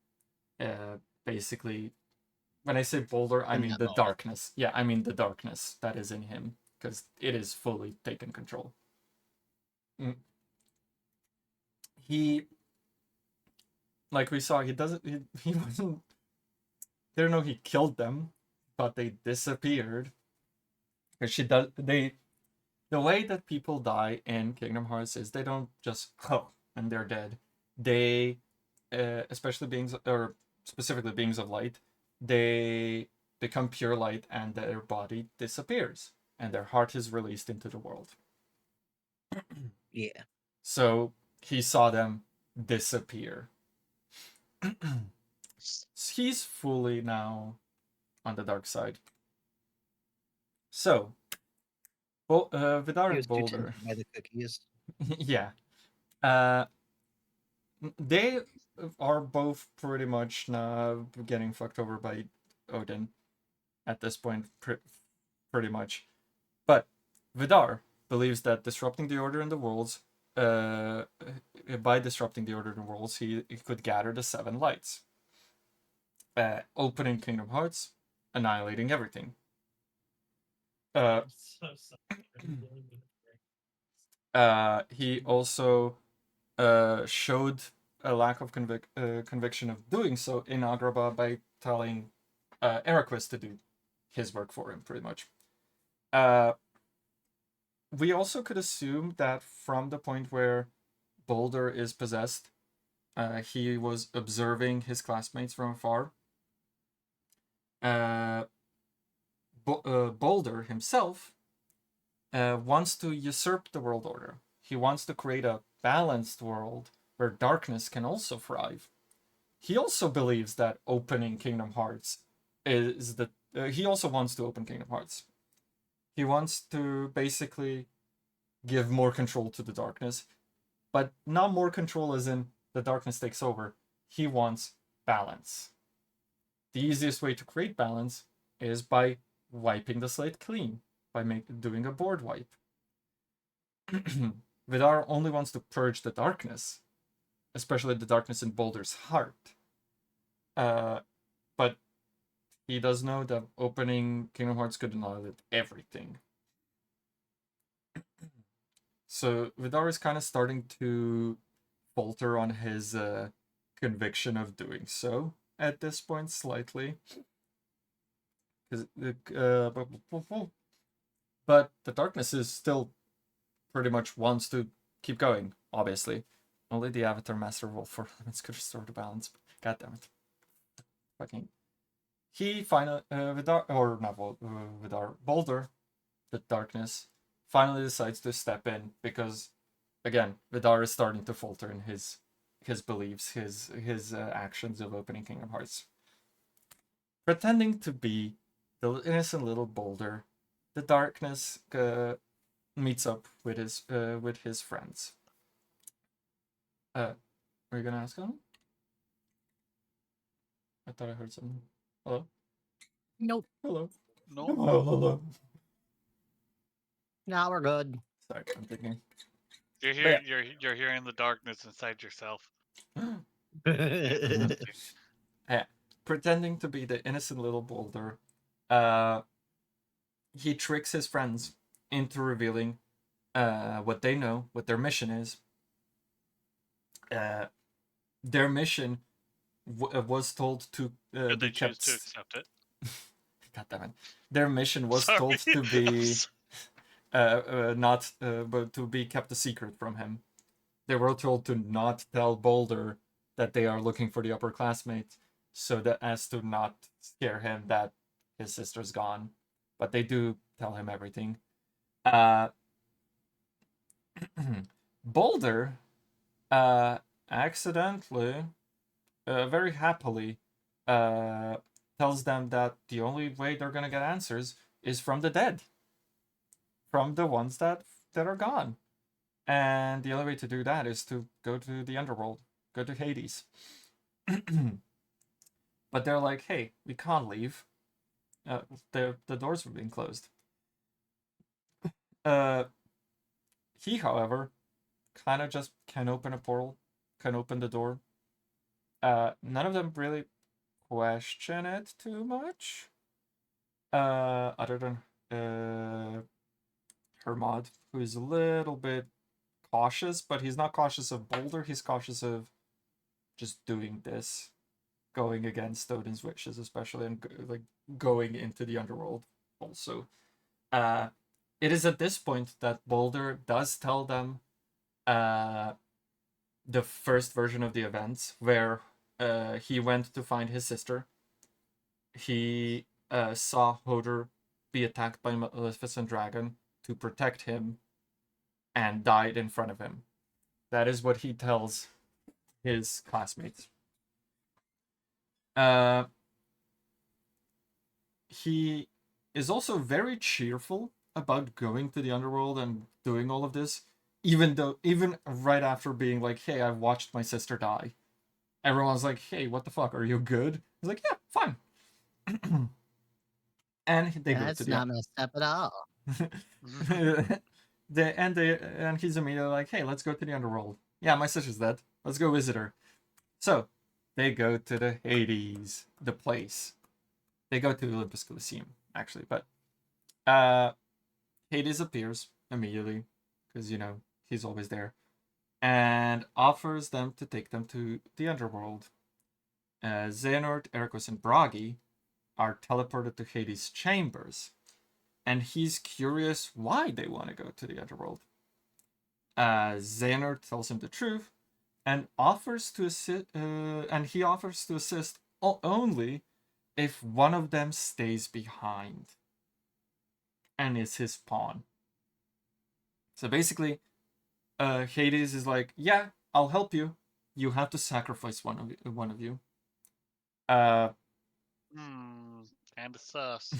Basically, when I say Boulder, I mean the darkness. Yeah, I mean the darkness that is in him, because it is fully taken control. He, like we saw, he doesn't. He wasn't. They don't know he killed them, but they disappeared. Because she does. The way that people die in Kingdom Hearts is they don't just and they're dead. They, especially beings, or specifically beings of light, they become pure light and their body disappears and their heart is released into the world. Yeah. So he saw them disappear. He's fully now on the dark side. So, Vidar He and was too Boulder, tempted by the cookies. yeah, they are both pretty much now getting fucked over by Odin at this point, pretty much. But Vidar believes that disrupting the order in the worlds, by disrupting the order in the worlds, he could gather the 7 lights, opening Kingdom Hearts, annihilating everything. He also showed a lack of conviction of doing so in Agrabah by telling Eraquis to do his work for him, pretty much. We also could assume that from the point where Boulder is possessed, he was observing his classmates from afar. Boulder himself wants to usurp the world order. He wants to create a balanced world where darkness can also thrive. He also believes that opening Kingdom Hearts is the. He also wants to open Kingdom Hearts. He wants to basically give more control to the darkness, but not more control as in the darkness takes over. He wants balance. The easiest way to create balance is by wiping the slate clean, by doing a board wipe. Vidar only wants to purge the darkness, especially the darkness in Boulder's heart. But he does know that opening Kingdom Hearts could annihilate everything. So Vidar is kind of starting to falter on his conviction of doing so at this point, slightly. But the darkness is still pretty much wants to keep going, obviously. Only the Avatar Master Wolf for limits could restore the balance. God damn it. Fucking. He finally, Vidar, or not Vidar, Boulder, the darkness, finally decides to step in because, again, Vidar is starting to falter in his beliefs, his actions of opening Kingdom Hearts. Pretending to be the innocent little Boulder, the darkness meets up with his friends. Are you gonna ask him? I thought I heard something. Hello? Nope. Hello? No. Hello. Now we're good. Sorry, I'm thinking. You're hearing, you're hearing the darkness inside yourself. Yeah, pretending to be the innocent little Boulder, he tricks his friends into revealing what they know, what their mission is. Their mission was told to Did they be choose kept. to accept it? God damn it! Their mission was Sorry. told to be but to be kept a secret from him. They were told to not tell Boulder that they are looking for the upperclassmate, so that as to not scare him that his sister's gone. But they do tell him everything. Boulder accidentally, very happily, tells them that the only way they're gonna get answers is from the dead, from the ones that are gone, and the only way to do that is to go to the underworld, go to Hades. But they're like, hey, we can't leave. The doors were being closed. He, however, kind of just can open a portal, can open the door. None of them really question it too much. Other than Hermod, who is a little bit cautious, but he's not cautious of Boulder, he's cautious of just doing this, going against Odin's wishes, especially, and like going into the underworld also. It is at this point that Boulder does tell them the first version of the events, where he went to find his sister. He saw Hodor be attacked by Maleficent Dragon to protect him, and died in front of him. That is what he tells his classmates. he is also very cheerful about going to the underworld and doing all of this, even right after being like, "Hey, I've watched my sister die." Everyone's like, "Hey, what the fuck? Are you good?" He's like, "Yeah, fine." And they go to That's the not messed up at all. and he's immediately like, "Hey, let's go to the underworld." Yeah, my sister's dead. Let's go visit her. So they go to the Hades, the place. They go to the Olympus Coliseum, actually, but Hades appears immediately because he's always there, and offers them to take them to the underworld. Xehanort, Eraqus, and Bragi are teleported to Hades' chambers, and he's curious why they want to go to the underworld. Xehanort tells him the truth and offers to assist, only if one of them stays behind and is his pawn. So basically, Hades is like, "Yeah, I'll help you. You have to sacrifice one of you." Kind of sus.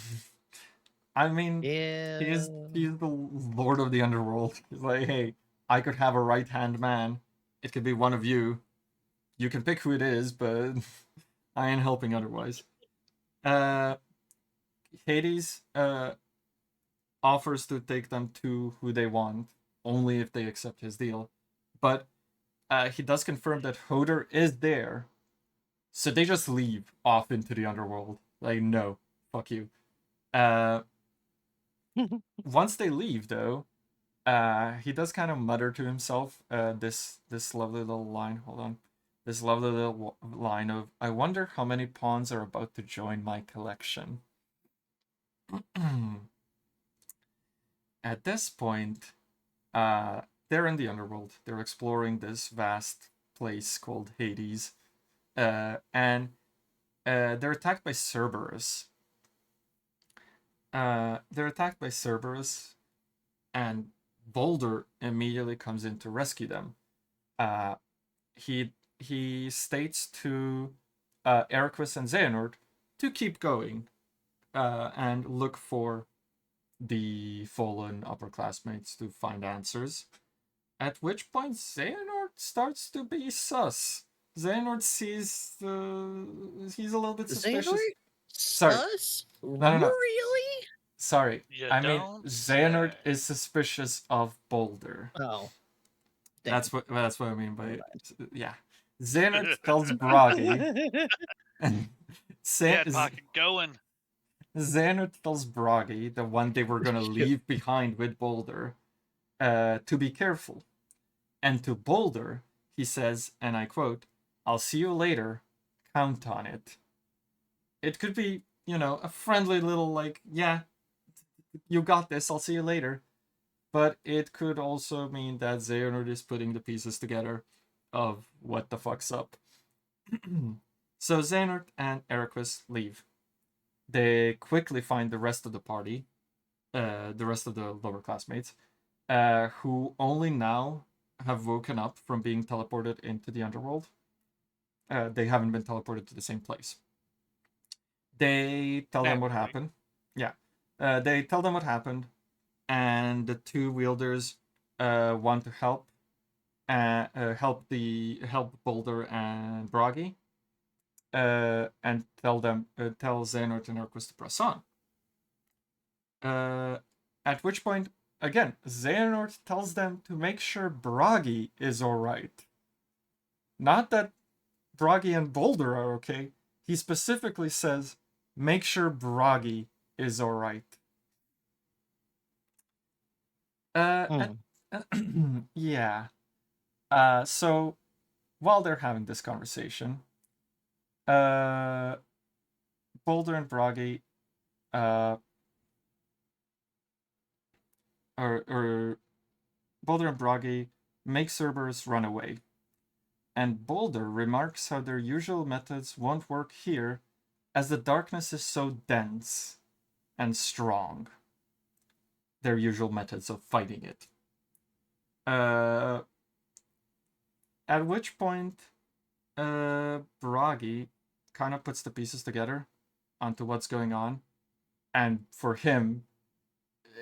I mean, Yeah. he's the lord of the underworld. He's like, "Hey, I could have a right-hand man. It could be one of you. You can pick who it is, but I ain't helping otherwise." Hades offers to take them to who they want, only if they accept his deal. But he does confirm that Hodor is there, so they just leave off into the underworld. Like, no, fuck you. Once they leave, though, he does kind of mutter to himself this lovely little line. Hold on. This lovely little line of, "I wonder how many pawns are about to join my collection." At this point, they're in the underworld. They're exploring this vast place called Hades, and they're attacked by Cerberus. And Boulder immediately comes in to rescue them. He states to Eraqus and Xehanort to keep going and look for the fallen upperclassmates to find answers. At which point Xehanort starts to be sus. Xehanort sees he's a little bit suspicious. Xehanort? Sorry. Sus? No. Really? Sorry. You I mean, don't Xehanort say. is suspicious of Boulder. Oh. Dang. That's what I mean by yeah. Xehanort tells Bragi. Head pocket going. Xehanort tells Bragi, the one they were gonna leave behind with Boulder, to be careful. And to Boulder, he says, and I quote, "I'll see you later. Count on it." It could be, a friendly little like, "Yeah, you got this. I'll see you later." But it could also mean that Xehanort is putting the pieces together of what the fuck's up. So Xehanort and Eraqus leave. They quickly find the rest of the party, the rest of the lower classmates, who only now have woken up from being teleported into the underworld. They haven't been teleported to the same place. They tell them what happened. Yeah. They tell them what happened, and the two wielders want to help Boulder and Bragi, and tell Xehanort and Eraqus to press on. At which point, again, Xehanort tells them to make sure Bragi is alright. Not that Bragi and Boulder are okay. He specifically says, make sure Bragi is alright. Yeah. So, while they're having this conversation, Boulder and Bragi, Boulder and Bragi make Cerberus run away. And Boulder remarks how their usual methods won't work here, as the darkness is so dense and strong. Their usual methods of fighting it. At which point, Bragi kind of puts the pieces together onto what's going on, And for him,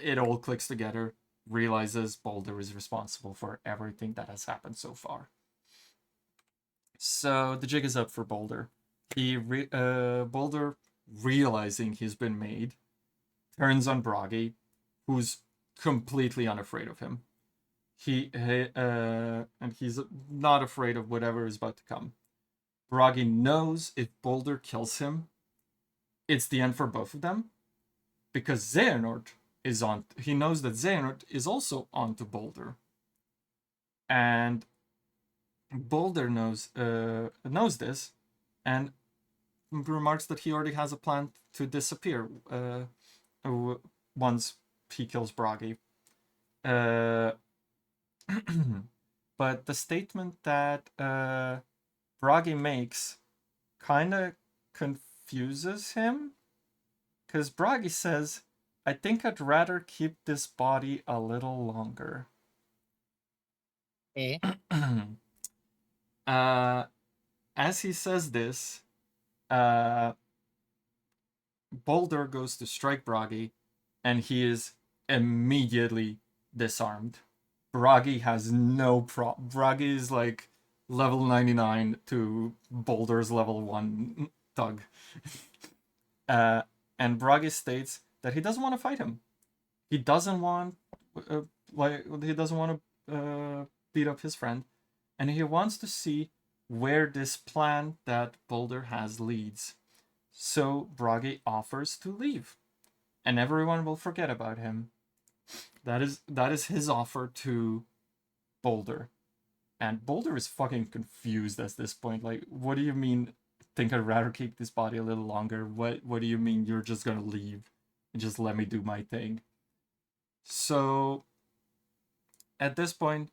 it all clicks together, realizes Boulder is responsible for everything that has happened so far. So the jig is up for Boulder. Boulder, realizing he's been made, turns on Bragi, who's completely unafraid of him. And he's not afraid of whatever is about to come. Bragi knows if Boulder kills him, it's the end for both of them, because Xehanort is on. He knows that Xehanort is also on to Boulder, and Boulder knows this, and remarks that he already has a plan to disappear once he kills Bragi. But the statement that Bragi makes kind of confuses him, because Bragi says, "I think I'd rather keep this body a little longer." Eh? As he says this, Boulder goes to strike Bragi, and he is immediately disarmed. Bragi has no problem. Bragi is like level 99 to Boulder's level 1 thug. And Bragi states that he doesn't want to fight him. He doesn't want to beat up his friend, and he wants to see where this plan that Boulder has leads. So Bragi offers to leave, and everyone will forget about him. That is his offer to Boulder. And Boulder is fucking confused at this point. Like, what do you mean, think I'd rather keep this body a little longer? What do you mean you're just gonna leave and just let me do my thing? So at this point,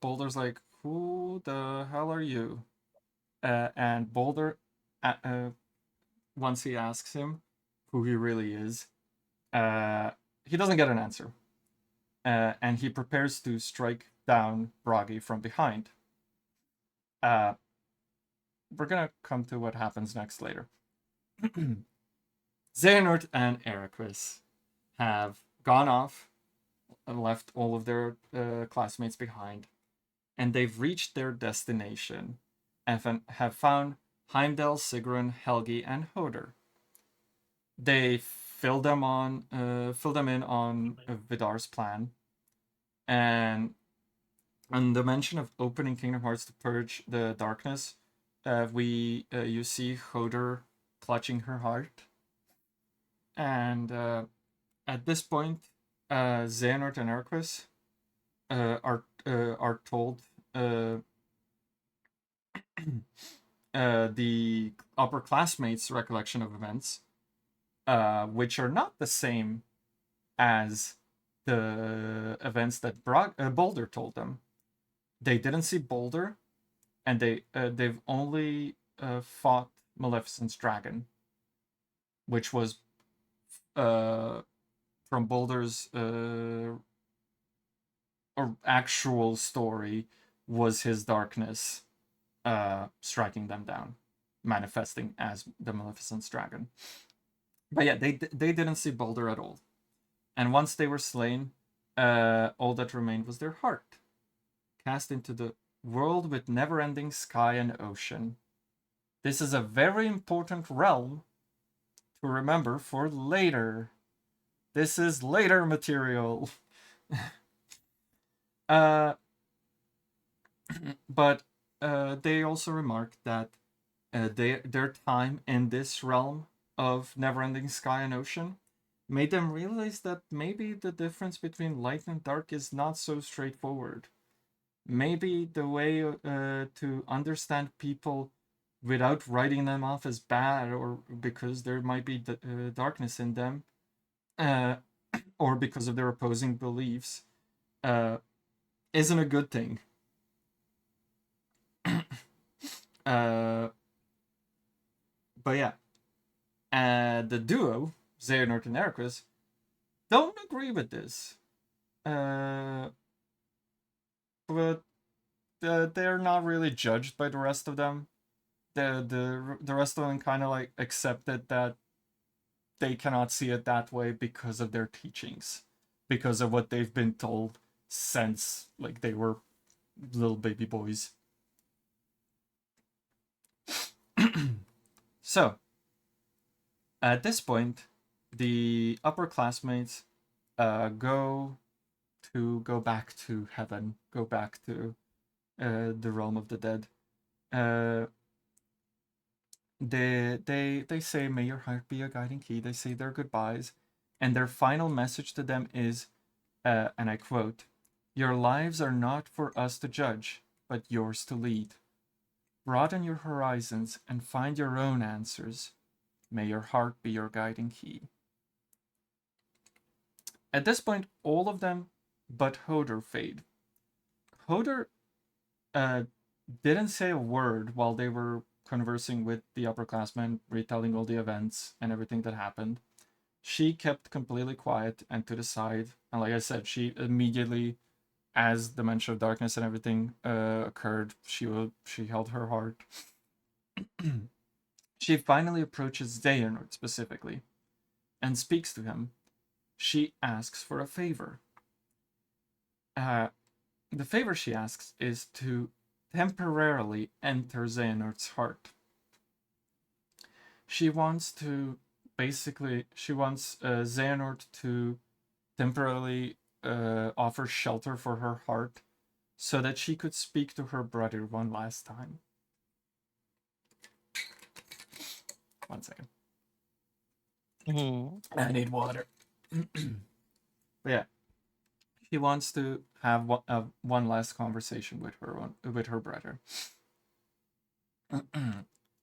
Boulder's like, who the hell are you? And Boulder, once he asks him who he really is, he doesn't get an answer. And he prepares to strike down Bragi from behind. We're gonna come to what happens next later. Xehanort and Eraqus have gone off and left all of their classmates behind, and they've reached their destination and have found Heimdall, Sigrun, Helgi, and Hoder. They fill them in on Vidar's plan, and on the mention of opening Kingdom Hearts to purge the darkness, you see Hoder clutching her heart, and at this point, Xehanort and Eraqus are told the upperclassmates' recollection of events, which are not the same as the events that Boulder told them. They didn't see Boulder, and they've only fought Maleficent's dragon, which was from Boulder's or actual story, was his darkness striking them down, manifesting as the Maleficent's dragon. But yeah, they didn't see Boulder at all. And once they were slain, all that remained was their heart, cast into the world with never-ending sky and ocean. This is a very important realm to remember for later. This is later material. But they also remarked that their time in this realm of never-ending sky and ocean made them realize that maybe the difference between light and dark is not so straightforward. Maybe the way to understand people without writing them off as bad, or because there might be darkness in them, or because of their opposing beliefs, isn't a good thing. But yeah, the duo, Xehanort and Eraqus, don't agree with this. But they're not really judged by the rest of them. The rest of them kind of like accepted that they cannot see it that way because of their teachings, because of what they've been told since like they were little baby boys. So, at this point, the upperclassmates go back to heaven, go back to the realm of the dead. They say, "May your heart be your guiding key." They say their goodbyes, and their final message to them is, and I quote, "Your lives are not for us to judge, but yours to lead. Broaden your horizons and find your own answers. May your heart be your guiding key." At this point, all of them but Hodor fade. Hodor didn't say a word while they were conversing with the upperclassmen, retelling all the events and everything that happened. She kept completely quiet and to the side. And like I said, she immediately, as the mention of darkness and everything occurred, she held her heart. She finally approaches Xehanort specifically and speaks to him. She asks for a favor. The favor she asks is to temporarily enter Xehanort's heart. She wants Xehanort to temporarily offer shelter for her heart so that she could speak to her brother one last time. 1 second. I need water. But yeah, she wants to have one last conversation with her brother.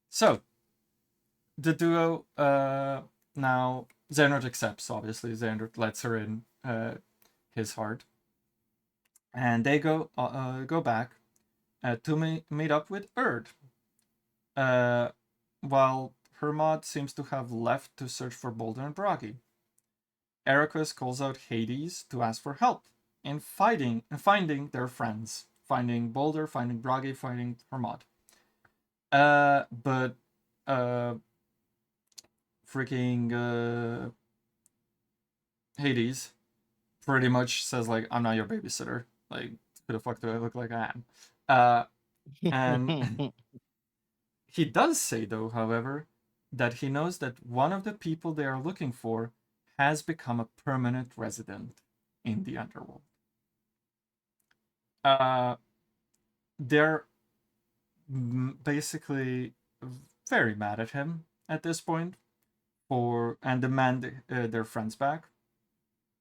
So the duo now Xehanort accepts. Obviously, Xehanort lets her in his heart, and they go back to meet up with Erd. While Hermod seems to have left to search for Boulder and Bragi. Eraqus calls out Hades to ask for help in finding their friends, finding Boulder, finding Bragi, finding Hermod. But freaking Hades pretty much says like, "I'm not your babysitter. Like, who the fuck do I look like I am?" And he does say, though, however, that he knows that one of the people they are looking for has become a permanent resident in the underworld. They're basically very mad at him at this point and demand their friends back,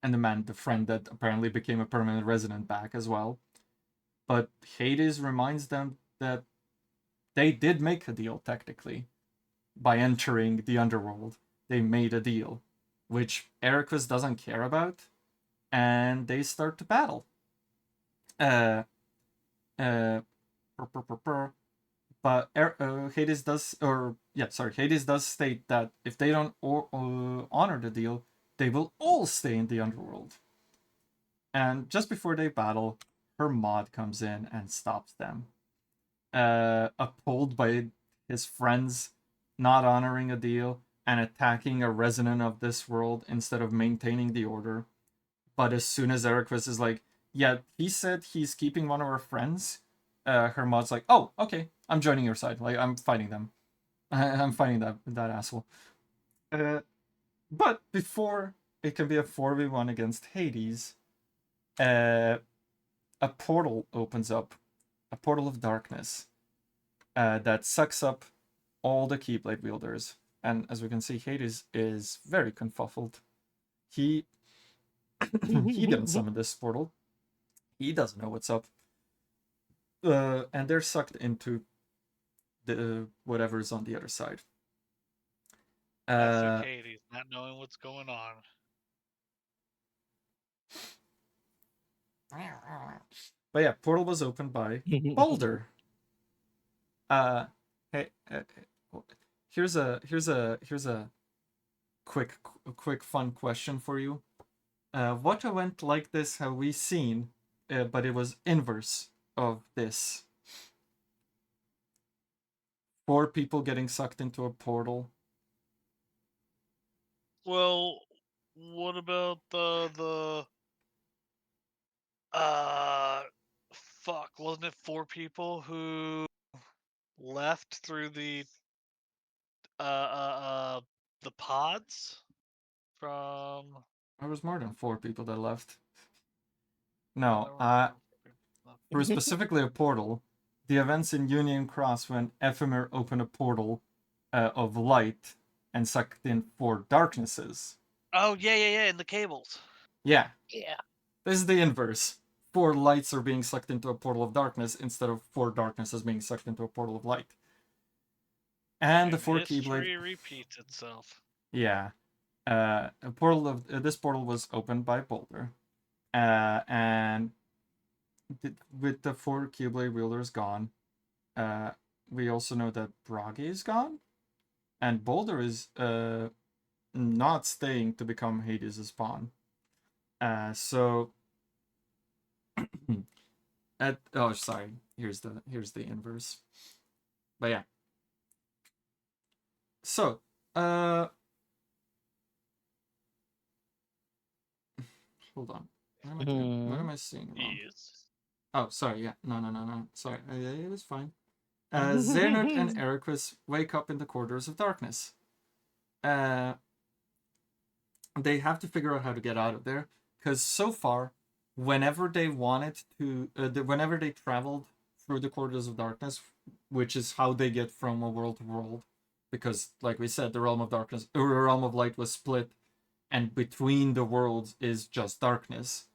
and demand the friend that apparently became a permanent resident back as well. But Hades reminds them that they did make a deal technically by entering the underworld. They made a deal, which Eraqus doesn't care about, and they start to battle. But Hades does state that if they don't honor the deal, they will all stay in the underworld. And just before they battle, Hermod comes in and stops them. Appalled by his friends not honoring a deal and attacking a resident of this world instead of maintaining the order. But as soon as Eraqus is like, "Yeah, he said he's keeping one of our friends," Hermod's like, "Oh, okay, I'm joining your side. Like, I'm fighting them. I'm fighting that asshole." But before it can be a 4v1 against Hades, a portal opens up, a portal of darkness that sucks up all the Keyblade wielders. And as we can see, Hades is very confuffled. He didn't summon this portal. He doesn't know what's up. And they're sucked into the whatever's on the other side. That's Hades not knowing what's going on. But yeah, portal was opened by Boulder. Hey, here's a quick fun question for you. What event like this have we seen, but it was inverse of this? 4 people getting sucked into a portal. Well, what about uh fuck, wasn't it 4 people who left through uh uh uh the pods from There was more than 4 people that left. no, No, there weren't more than 4 people left. through specifically a portal. The events in Union Cross when Ephemer opened a portal of light and sucked in 4 darknesses. Oh yeah, in the cables. Yeah, Yeah. this is the inverse. 4 lights are being sucked into a portal of darkness instead of 4 darknesses being sucked into a portal of light. And the 4 Keyblade. History repeats itself. Yeah. A portal of this portal was opened by Boulder. And with the 4 Keyblade wielders gone, we also know that Brage is gone, and Boulder is not staying to become Hades' spawn. So sorry, here's the inverse. But yeah. So hold on. What am I doing? What am I seeing wrong? Yes. Oh, sorry. Yeah, no. Sorry, it was fine. Xehanort and Eraqus wake up in the corridors of darkness. They have to figure out how to get out of there, because so far, whenever they wanted to, whenever they traveled through the corridors of darkness, which is how they get from a world to world, because like we said, the realm of darkness or the realm of light was split, and between the worlds is just darkness.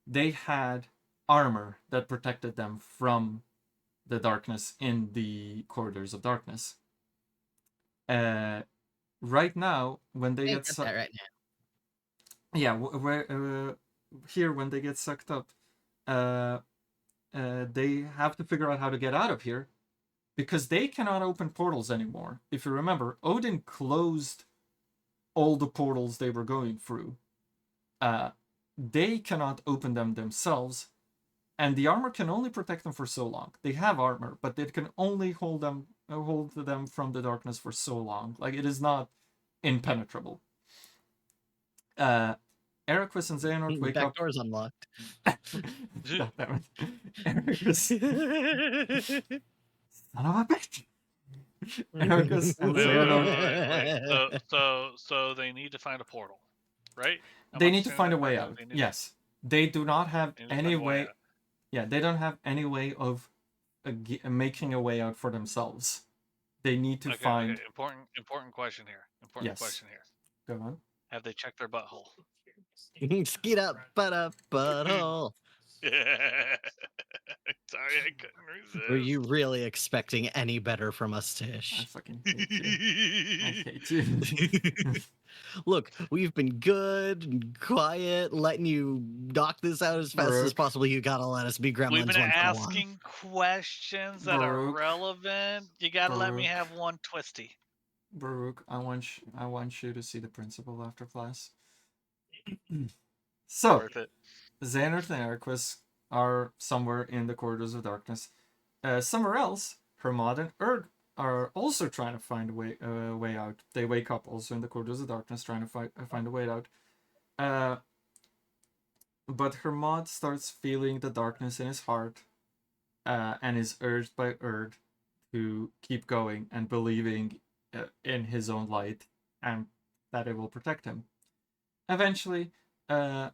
They had armor that protected them from the darkness in the corridors of darkness. Right now, when they get that right now. Yeah, here when they get sucked up, they have to figure out how to get out of here, because they cannot open portals anymore. If you remember, Odin closed all the portals they were going through. They cannot open them themselves, and the armor can only protect them for so long. They have armor, but it can only hold them from the darkness for so long. Like, it is not impenetrable. Eraqus and Xehanort wake Back up. door's unlocked. God damn it. Eraqus. Son of a bitch. Eraqus and Xehanort. So they need to find a portal, right? They need to find a way out. Yes. They do not have any way. Yeah, they don't have any way of making a way out for themselves. They need to find. Okay. Important question here. Question here. Go on. Have they checked their butthole? Skeet up, butthole. Sorry, I couldn't resist. Were you really expecting any better from us, I Tish? fucking hate you. I hate you. Look, we've been good and quiet, letting you knock this out as fast as possible. You gotta let us be gremlins. We've been once asking questions that are relevant. You gotta let me have one twisty. Baruch, I want you to see the principal after class. So, Xehanort and Eraqus are somewhere in the corridors of darkness. Somewhere else, Hermod and Erd are also trying to find a way out. They wake up also in the corridors of darkness, trying to find a way out. But Hermod starts feeling the darkness in his heart, and is urged by Erd to keep going and believing in his own light and that it will protect him. Eventually, Hermod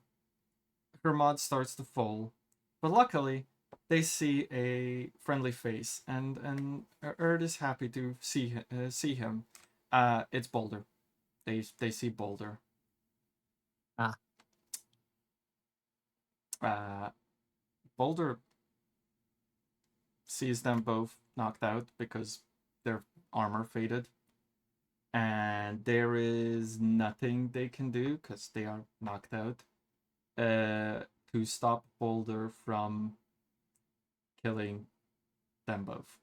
starts to fall, but luckily they see a friendly face, and Erd is happy to see him. It's Boulder. They see Boulder. Boulder sees them both knocked out because their armor faded, and there is nothing they can do because they are knocked out to stop Boulder from killing them both.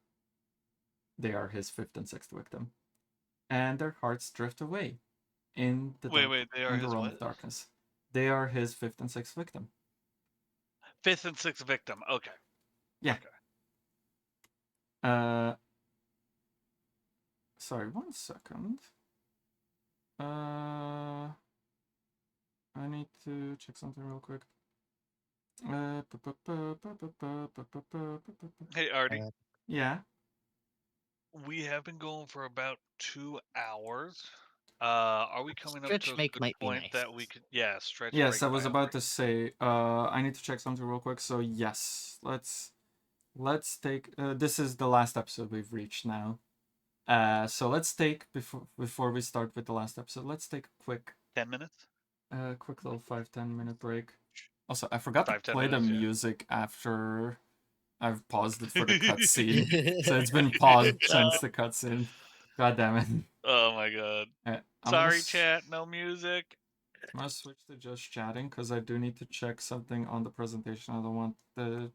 They are his 5th and 6th victim, and their hearts drift away in the realm of darkness. They are his 5th and 6th victim. 5th and 6th victim. Okay. Yeah. Okay. Sorry, 1 second. I need to check something real quick. Hey, Artie. Yeah. We have been going for about 2 hours. Are we coming up to Stretch a make good might be point nice. that we could? Yeah, stretch Yes, break. I was about to say. I need to check something real quick. So yes, let's take. This is the last episode we've reached now. So let's take before we start with the last episode. Let's take a quick 10 minutes. Quick little 5-10 minute break. Also, I forgot to 5-10 play the minutes. Yeah. music after I've paused it for the cutscene. So it's been paused since the cutscene. God damn it. Oh my god. Sorry, chat. No music. I'm gonna switch to just chatting because I do need to check something on the presentation. I don't want the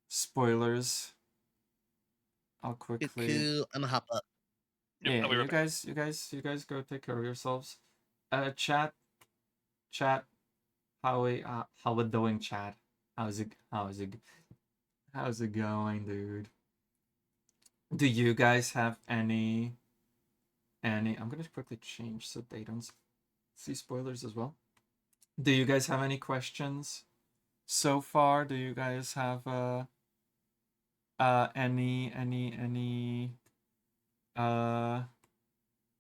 spoilers. I'll quickly. Cool. I'm a hop up. Yep, Yeah, I'll be right back. you guys go take care of yourselves. Chat. How we doing, chat? How's it going, dude? Do you guys have any? I'm gonna quickly change so they don't see spoilers as well. Do you guys have any questions so far? Do you guys have any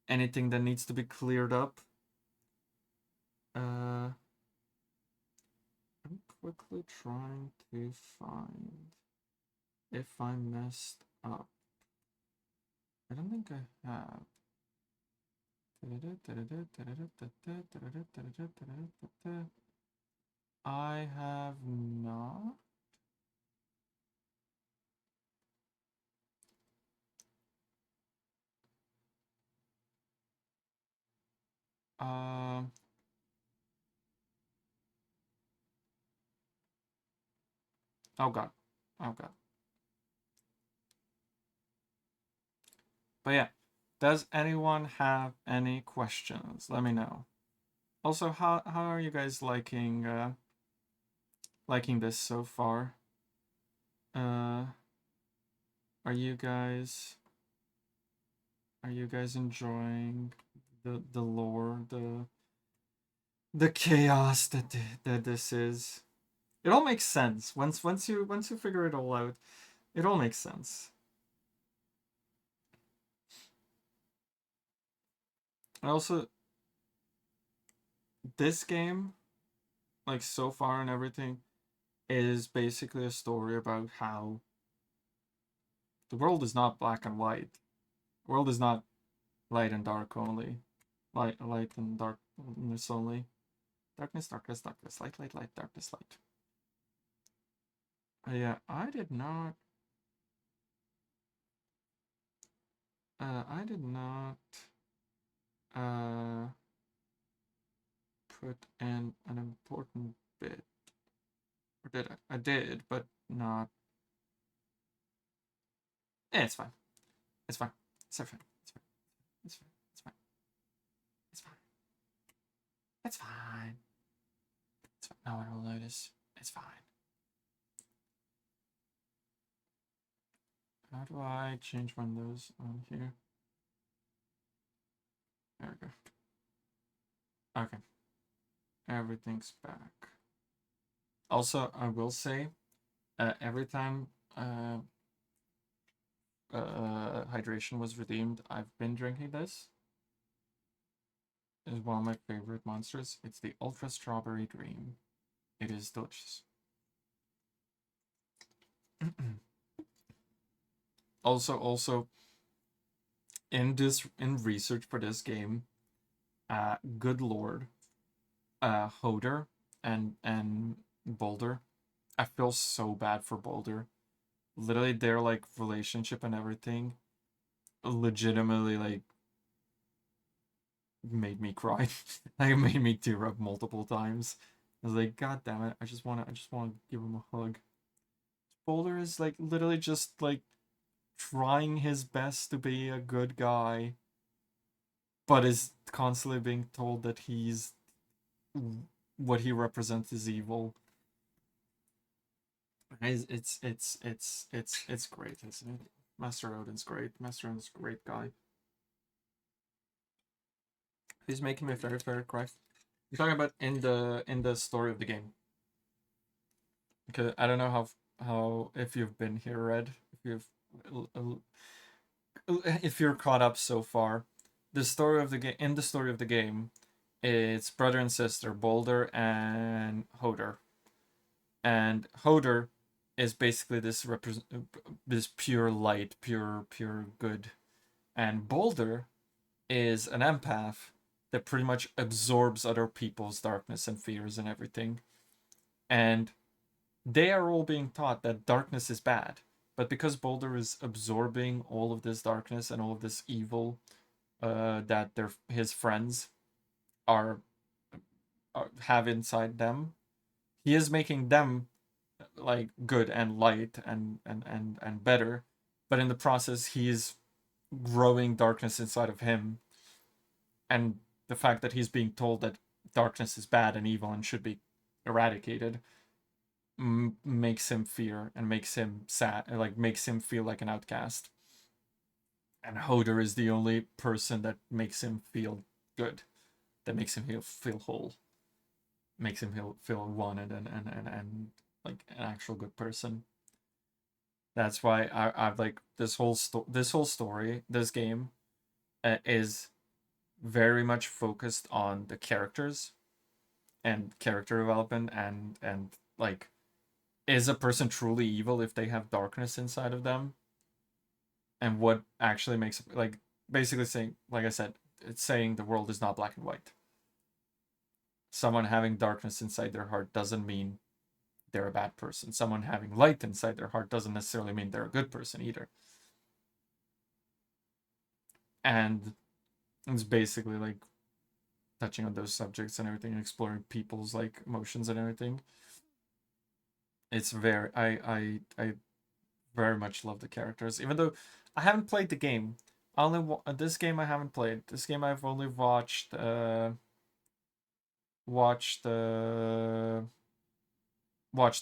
anything that needs to be cleared up? I'm quickly trying to find if I messed up. I don't think I have. I have not. Oh god. Oh god. But yeah, does anyone have any questions? Let me know. Also, how are you guys liking this so far? Are you guys enjoying the lore, the chaos that this is? It all makes sense once you figure it all out. It all makes sense. And also, this game, like so far and everything, is basically a story about how the world is not black and white. The world is not light and dark only. Light and darkness only. Darkness, darkness, darkness. Light, light, light, darkness, light. Yeah, I did not. I did not. Put in an important bit. Or did I? I did, but not. Yeah, it's fine. It's fine. It's fine. It's fine. It's fine. It's fine. It's fine. It's fine. It's fine. No one will notice. It's fine. How do I change windows on here? There we go. Okay. Everything's back. Also, I will say, every time hydration was redeemed, I've been drinking this. It is one of my favorite monsters. It's the Ultra Strawberry Dream. It is delicious. also in research for this game, good lord, Hoder and Boulder, I feel so bad for Boulder. Literally their like relationship and everything legitimately like made me cry. Like it made me tear up multiple times. I was like, God damn it, I just wanna give him a hug. Boulder is like literally just like trying his best to be a good guy, but is constantly being told that he's what he represents is evil. It's great, isn't it? Master Odin's great. Master Odin's a great guy. He's making me very, very cry. You're talking about in the story of the game. Okay, I don't know how if you've been here, Red. If you're caught up so far, the story of the game in the story of the game, it's brother and sister Boulder and Hoder, and Hoder is basically this pure light, pure good, and Boulder is an empath that pretty much absorbs other people's darkness and fears and everything. And they are all being taught that darkness is bad. But because Boulder is absorbing all of this darkness and all of this evil that his friends are have inside them, he is making them like good and light and better. But in the process, he is growing darkness inside of him, and the fact that he's being told that darkness is bad and evil and should be eradicated makes him fear and makes him sad, like makes him feel like an outcast. And Hoder is the only person that makes him feel good, that makes him feel whole, makes him feel wanted and like an actual good person. That's why I've like this whole story, this game is very much focused on the characters and character development and like, is a person truly evil if they have darkness inside of them, and what actually makes, like, basically saying, like I said, it's saying the world is not black and white. Someone having darkness inside their heart doesn't mean they're a bad person. Someone having light inside their heart doesn't necessarily mean they're a good person either. And it's basically like touching on those subjects and everything, and exploring people's like emotions and everything. It's very, I very much love the characters, even though I haven't played the game. This game I haven't played. This game I've only watched the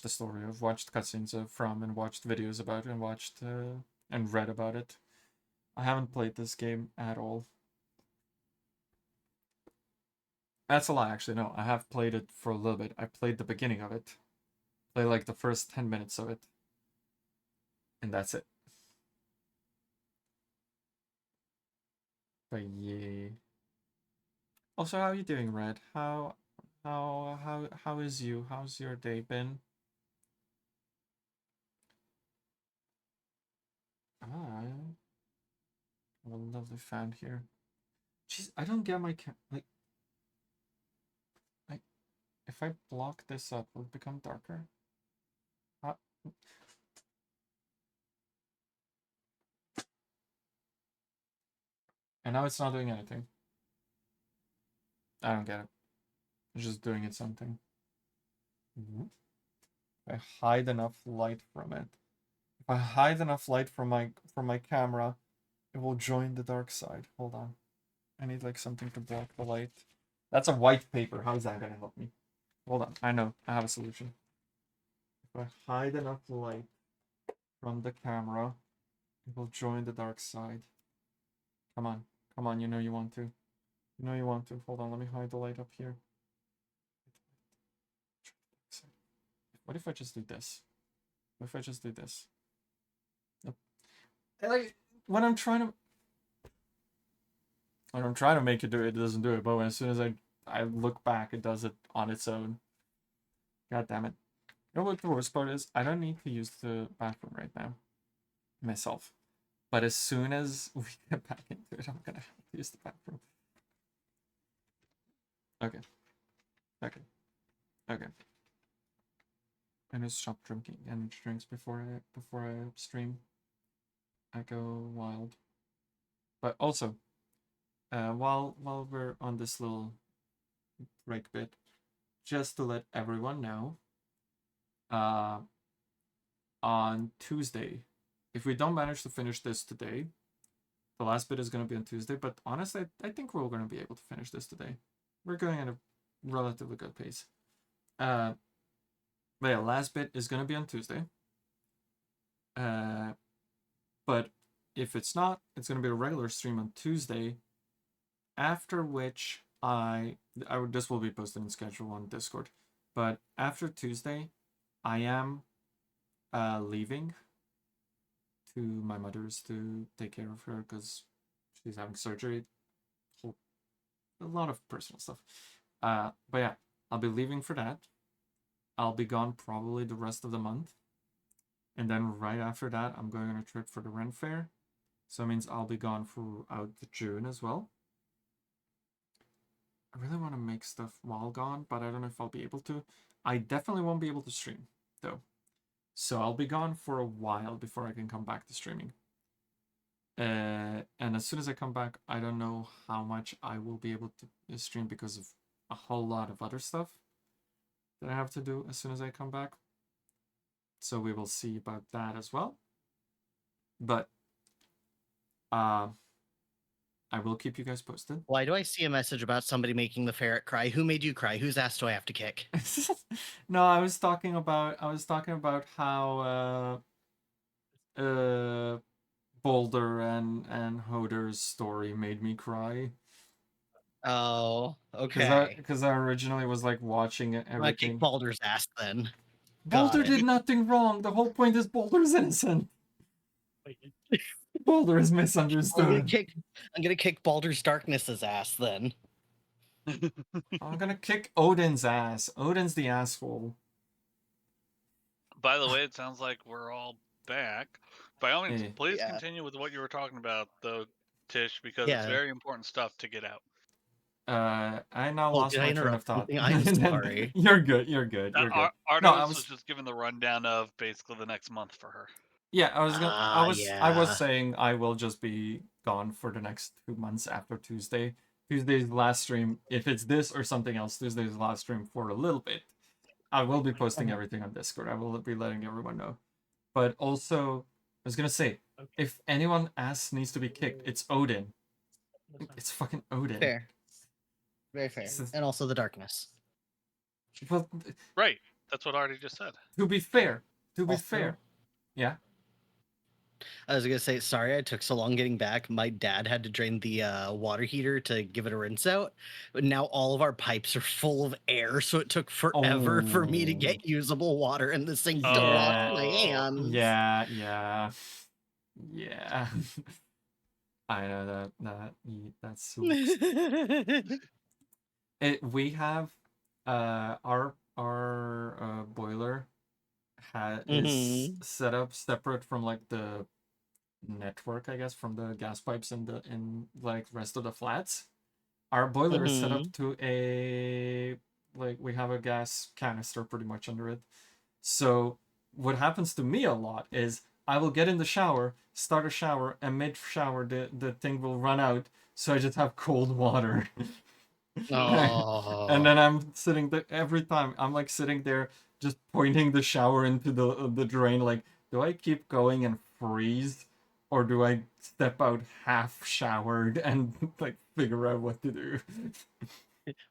story of, watched cutscenes from, and watched videos about it, and watched and read about it. I haven't played this game at all. That's a lie, actually. No, I have played it for a little bit. I played the beginning of it. Played like the first 10 minutes of it. And that's it. But yeah. Also, how are you doing, Red? How is you? How's your day been? Ah, I have a lovely fan here. Jeez, I don't get my like, if I block this up, will it become darker? And now it's not doing anything. I don't get it. It's just doing it something. If I hide enough light from it. If I hide enough light from my camera, it will join the dark side. Hold on. I need like something to block the light. That's a white paper. How is that gonna help me? Hold on. I know. I have a solution. If I hide enough light from the camera, it will join the dark side. Come on. Come on, you know you want to. You know you want to. Hold on, let me hide the light up here. What if I just do this? What if I just do this? Nope. Like, when I'm trying to make it do it, it doesn't do it. But as soon as I look back, it does it on its own. God damn it. You know what the worst part is? I don't need to use the bathroom right now. Myself. But as soon as we get back into it, I'm gonna have to use the bathroom. Okay. Okay. Okay. I need to stop drinking energy drinks before I stream. I go wild. But also, while we're on this little break bit, just to let everyone know, on Tuesday, if we don't manage to finish this today, the last bit is going to be on Tuesday. But honestly, I think we're going to be able to finish this today. We're going at a relatively good pace. But yeah, last bit is going to be on Tuesday. But if it's not, it's going to be a regular stream on Tuesday, after which this will be posted in schedule on Discord, but after Tuesday, I am leaving to my mother's to take care of her because she's having surgery. A lot of personal stuff. But yeah, I'll be leaving for that. I'll be gone probably the rest of the month. And then right after that, I'm going on a trip for the Ren Fair. So it means I'll be gone throughout June as well. I really want to make stuff while gone, but I don't know if I'll be able to. I definitely won't be able to stream, though. So I'll be gone for a while before I can come back to streaming. And as soon as I come back, I don't know how much I will be able to stream because of a whole lot of other stuff that I have to do as soon as I come back. So we will see about that as well. But I will keep you guys posted. Why do I see a message about somebody making the ferret cry? Who made you cry? Whose ass do I have to kick? No, I was talking about how Boulder and Hoder's story made me cry. Oh, okay. Because I originally was like watching everything. I kick Baldur's ass then. Boulder did nothing wrong. The whole point is Boulder's innocent. Boulder is misunderstood. I'm gonna kick Baldur's Darkness's ass then. I'm gonna kick Odin's ass. Odin's the asshole. By the way, it sounds like we're all back. By all means, please continue with what you were talking about, though, Tish, because it's very important stuff to get out. I now lost my train of thought. I'm sorry. You're good. You're good. Artemis was just giving the rundown of basically the next month for her. Yeah, I was saying I will just be gone for the next 2 months after Tuesday. Tuesday's last stream, if it's this or something else, Tuesday's last stream for a little bit. I will be posting everything on Discord. I will be letting everyone know. But also, I was gonna say, if anyone ass needs to be kicked, it's Odin. It's fucking Odin. Fair. Very fair. And also the darkness. Well, right. That's what Artie just said. To be fair. Yeah. I was gonna say, sorry I took so long getting back. My dad had to drain the water heater to give it a rinse out, but now all of our pipes are full of air, so it took forever for me to get usable water in the sink to wash my hands. Yeah. I know that sucks. We have our boiler is set up separate from like the network, I guess, from the gas pipes in like rest of the flats. Our boiler is set up to a we have a gas canister pretty much under it. So what happens to me a lot is I will get in the shower, start a shower, and mid shower the thing will run out, so I just have cold water. And then I'm sitting there every time. I'm like sitting there just pointing the shower into the drain, like, do I keep going and freeze, or do I step out half showered and like figure out what to do?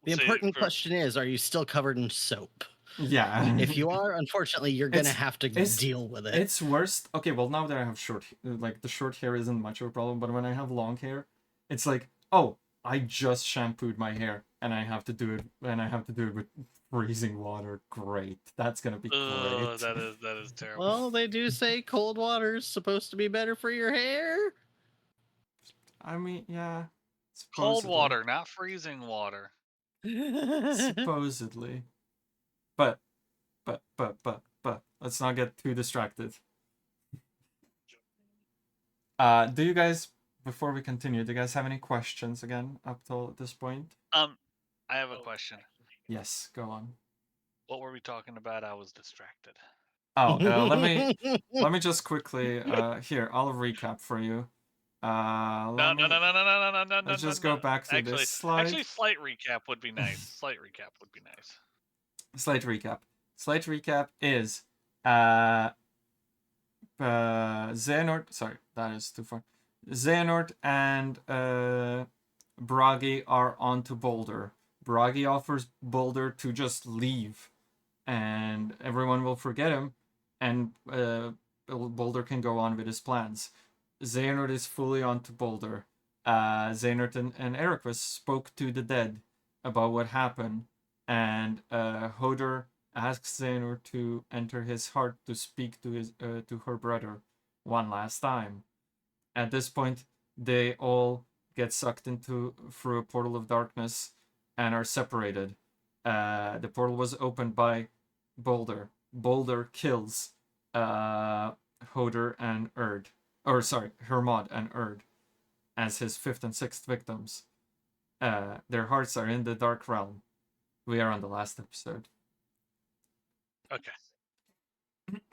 The important question is, are you still covered in soap? Yeah. If you are, unfortunately, you're gonna have to deal with it. It's worse. Okay, well, now that I have the short hair isn't much of a problem, but when I have long hair, it's like, oh, I just shampooed my hair and I have to do it with freezing water. Great. That's gonna be great. That is terrible. Well, they do say cold water is supposed to be better for your hair. I mean, yeah. Supposedly. Cold water, not freezing water. Supposedly. But let's not get too distracted. Do you guys, before we continue, do you guys have any questions again up till this point? I have a question. Yes, go on. What were we talking about? I was distracted. Oh, let me just quickly here. I'll recap for you. No. Let's just go back to this slide. Actually, slight recap would be nice. Slight recap is Xehanort. Sorry, that is too far. Xehanort and Bragi are onto Boulder. Bragi offers Boulder to just leave, and everyone will forget him, and Boulder can go on with his plans. Xehanort is fully onto Boulder. Xehanort and Eraqus spoke to the dead. about what happened, and Hodor asks Xehanort to enter his heart to speak to her brother one last time. At this point, they all get sucked through a portal of darkness and are separated. The portal was opened by Boulder. Boulder kills Hodor and Erd, or sorry, Hermod and Erd as his fifth and sixth victims. Their hearts are in the Dark Realm. We are on the last episode. Okay.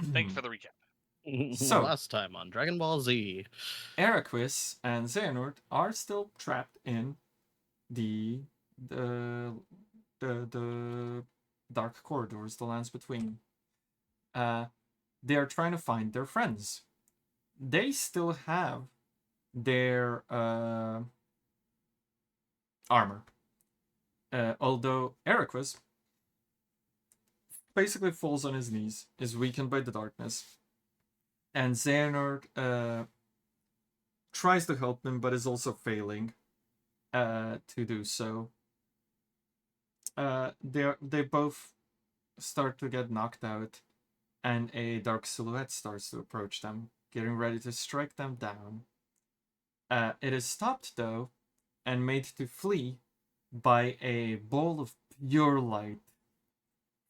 Thank you for the recap. So, last time on Dragon Ball Z, Araquis and Xehanort are still trapped in the dark corridors, the lands between. They are trying to find their friends. They still have their armor. Although Araquis basically falls on his knees, is weakened by the darkness, and Xehanort tries to help him, but is also failing to do so. They both start to get knocked out, and a dark silhouette starts to approach them, getting ready to strike them down. It is stopped, though, and made to flee by a ball of pure light.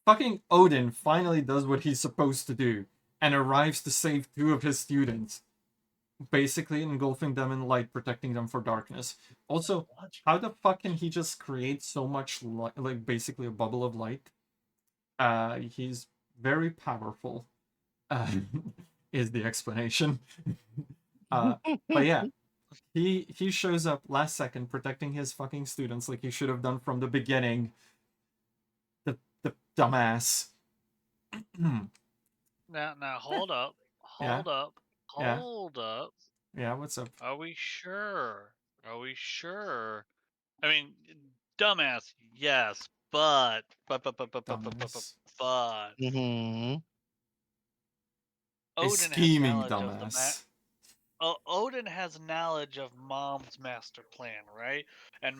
Fucking Odin finally does what he's supposed to do, and arrives to save two of his students, basically engulfing them in light, protecting them for darkness. Also, how the fuck can he just create so much light, like basically a bubble of light? He's very powerful, is the explanation. But yeah, he shows up last second protecting his fucking students like he should have done from the beginning. The dumbass. Now hold up. Yeah. Hold up. Yeah, what's up? Are we sure? Are we sure? I mean, dumbass, yes, but Dumbass. Mhm. A Odin has scheming knowledge of the dumbass. Odin has knowledge of Mom's master plan, right? And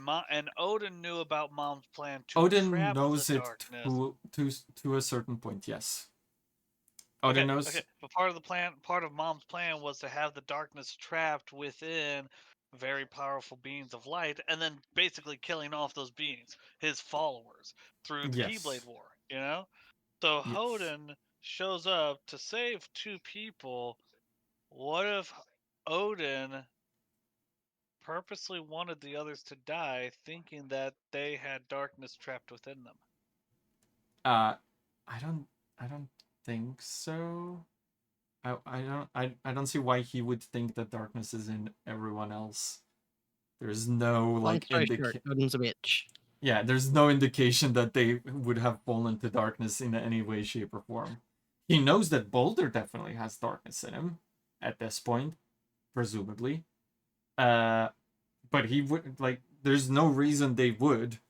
Odin knew about Mom's plan to Odin trap knows the it darkness. to a certain point, yes. Odin Okay, knows. okay. But part of Mom's plan was to have the darkness trapped within very powerful beings of light, and then basically killing off those beings, his followers, through the Yes. Keyblade War. You know, so Yes. Odin shows up to save two people. What if Odin purposely wanted the others to die, thinking that they had darkness trapped within them? I don't think so. I don't see why he would think that darkness is in everyone else. There's no like Odin's a bitch. Yeah, there's no indication that they would have fallen to darkness in any way, shape, or form. He knows that Boulder definitely has darkness in him at this point, presumably. But he would like. There's no reason they would,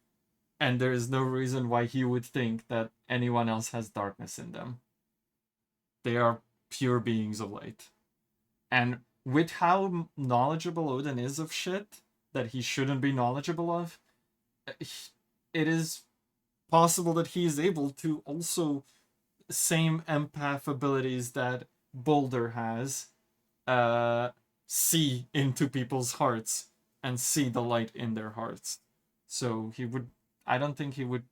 and there is no reason why he would think that anyone else has darkness in them. They are pure beings of light, and with how knowledgeable Odin is of shit that he shouldn't be knowledgeable of, it is possible that he is able to also same empath abilities that Boulder has see into people's hearts and see the light in their hearts. So I don't think he would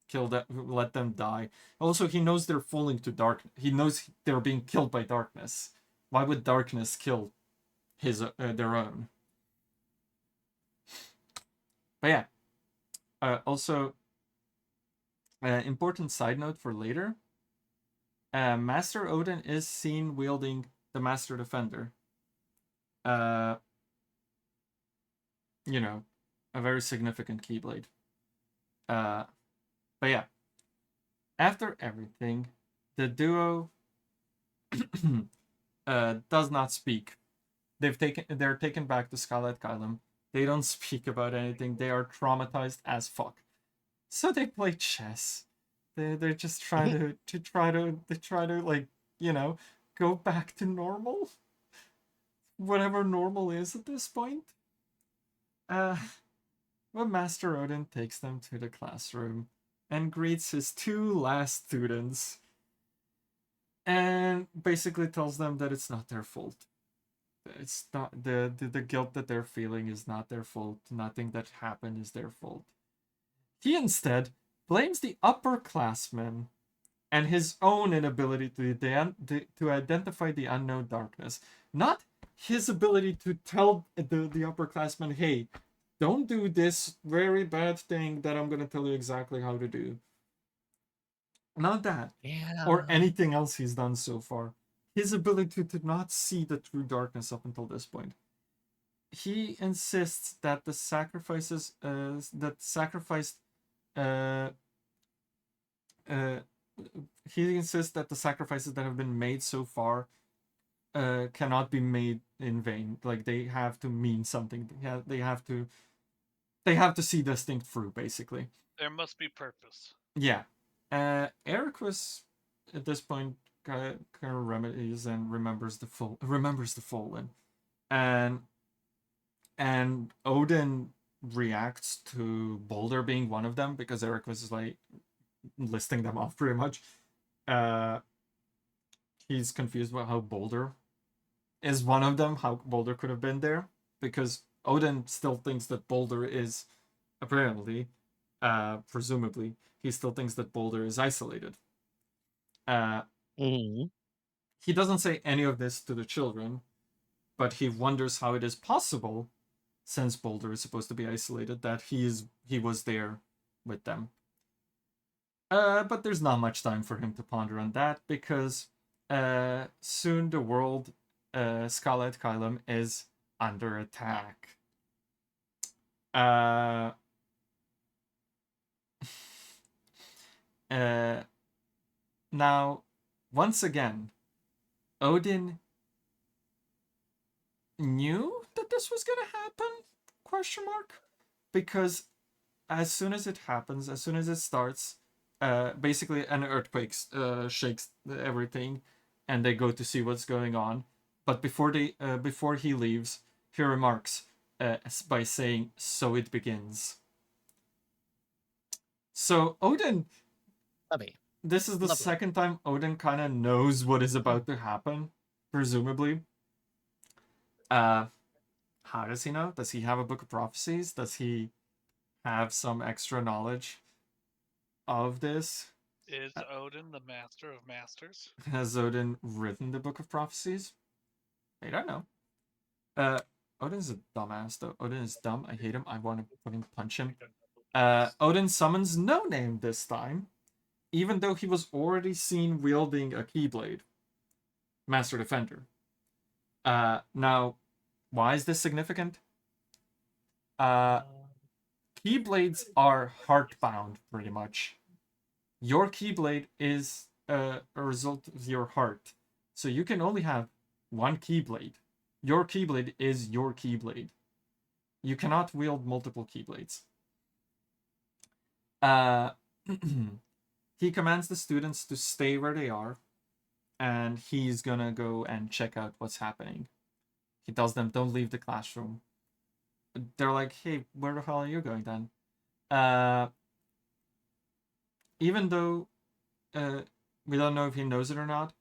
kill them, let them die. Also, he knows they're falling to dark. He knows they're being killed by darkness. Why would darkness kill their own? But yeah. Also, important side note for later. Master Odin is seen wielding the Master Defender. You know, a very significant Keyblade. But yeah, after everything, the duo does not speak. They're taken back to Scarlet Kylum. They don't speak about anything. They are traumatized as fuck. So they play chess. They're just trying to try to like, you know, go back to normal. Whatever normal is at this point. But Master Odin takes them to the classroom and greets his 2 last students and basically tells them that it's not their fault. It's not the guilt that they're feeling is not their fault. Nothing that happened is their fault. He instead blames the upperclassmen and his own inability to identify the unknown darkness, not his ability to tell the upperclassmen, hey, don't do this very bad thing that I'm going to tell you exactly how to do. Not that. Yeah. Or anything else he's done so far. His ability to not see the true darkness up until this point. He insists that the sacrifices he insists that the sacrifices that have been made so far cannot be made in vain. Like, they have to mean something. They have to see this thing through, basically. There must be purpose. Yeah. Eric was at this point kind of remedies and remembers the fallen, and Odin reacts to Boulder being one of them because Eric was like listing them off pretty much. He's confused about how Boulder is one of them, how Boulder could have been there, because Odin still thinks that Boulder is apparently, presumably, he still thinks that Boulder is isolated. He doesn't say any of this to the children, but he wonders how it is possible, since Boulder is supposed to be isolated, that he was there with them. But there's not much time for him to ponder on that, because soon the world, Scarlet Kylum, is under attack. Now, once again, Odin knew that this was gonna happen? Question mark? Because as soon as it happens, as soon as it starts, basically an earthquake shakes everything, and they go to see what's going on. But before he leaves, he remarks by saying, "So it begins." So Odin, this is the second time Odin kind of knows what is about to happen, presumably. How does he know? Does he have a book of prophecies? Does he have some extra knowledge of this? Is Odin the master of masters? Has Odin written the book of prophecies? I don't know. Odin's a dumbass, though. Odin is dumb. I hate him. I want to fucking punch him. Odin summons No Name this time, even though he was already seen wielding a Keyblade. Master Defender. Now, why is this significant? Keyblades are heart-bound, pretty much. Your Keyblade is a result of your heart. So you can only have one Keyblade. Your Keyblade is your Keyblade. You cannot wield multiple Keyblades. He commands the students to stay where they are, and he's gonna go and check out what's happening. He tells them, don't leave the classroom. They're like, hey, where the hell are you going then? Even though we don't know if he knows it or not,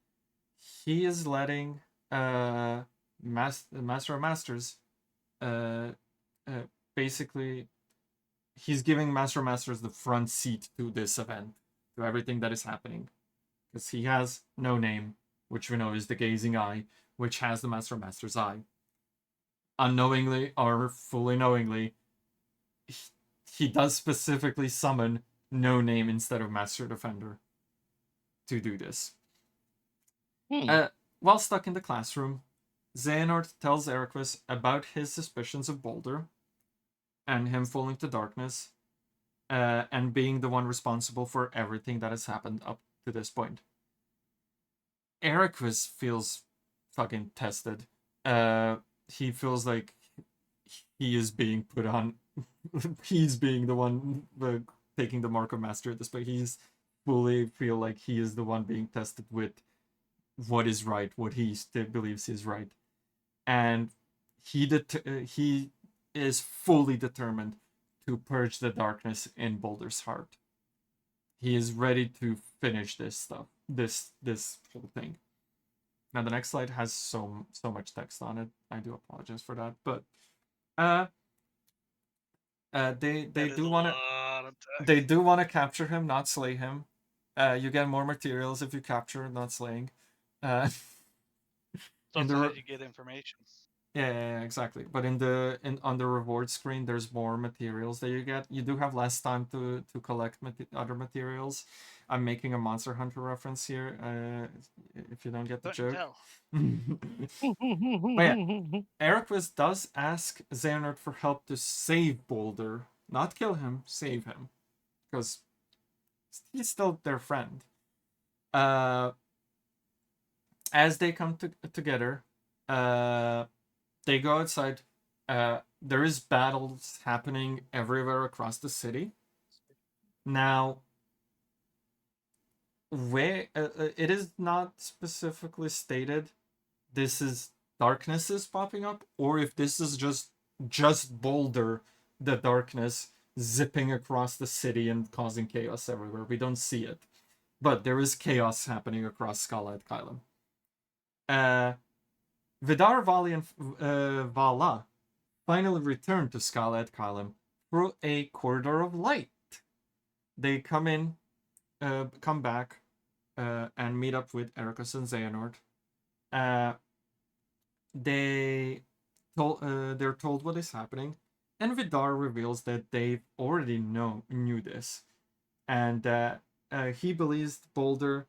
he is letting Master of Masters, basically, he's giving Master of Masters the front seat to this event, to everything that is happening. Because he has No Name, which we know is the Gazing Eye, which has the Master of Masters' eye. Unknowingly or fully knowingly, he does specifically summon No Name instead of Master Defender to do this. While stuck in the classroom, Xehanort tells Eraqus about his suspicions of Boulder and him falling to darkness, and being the one responsible for everything that has happened up to this point. Eraqus feels fucking tested. He feels like he is being put on. He's being the one taking the mark of master at this point. He's fully feel like he is the one being tested with what is right, what he believes is right, and he is fully determined to purge the darkness in Boulder's heart. He is ready to finish this stuff, this whole thing. Now the next slide has so much text on it. I do apologize for that, but they do want to capture him, not slay him. You get more materials if you capture, not slaying. Sometimes you get information. Yeah, exactly. But on the reward screen, there's more materials that you get. You do have less time to collect other materials. I'm making a Monster Hunter reference here. If you don't get the joke. Yeah, Eraqus does ask Xehanort for help to save Boulder, not kill him, save him, because he's still their friend. As they come together, they go outside. There is battles happening everywhere across the city. Now, where it is not specifically stated, this is darkness is popping up, or if this is just Boulder, the darkness zipping across the city and causing chaos everywhere. We don't see it, but there is chaos happening across Scarlet Kylum. Vidar, Vali, and Vala finally return to Scarlet Kylum through a corridor of light. They come back, and meet up with Eraqus and Xehanort. They're told what is happening, and Vidar reveals that they already knew this, and he believes Boulder.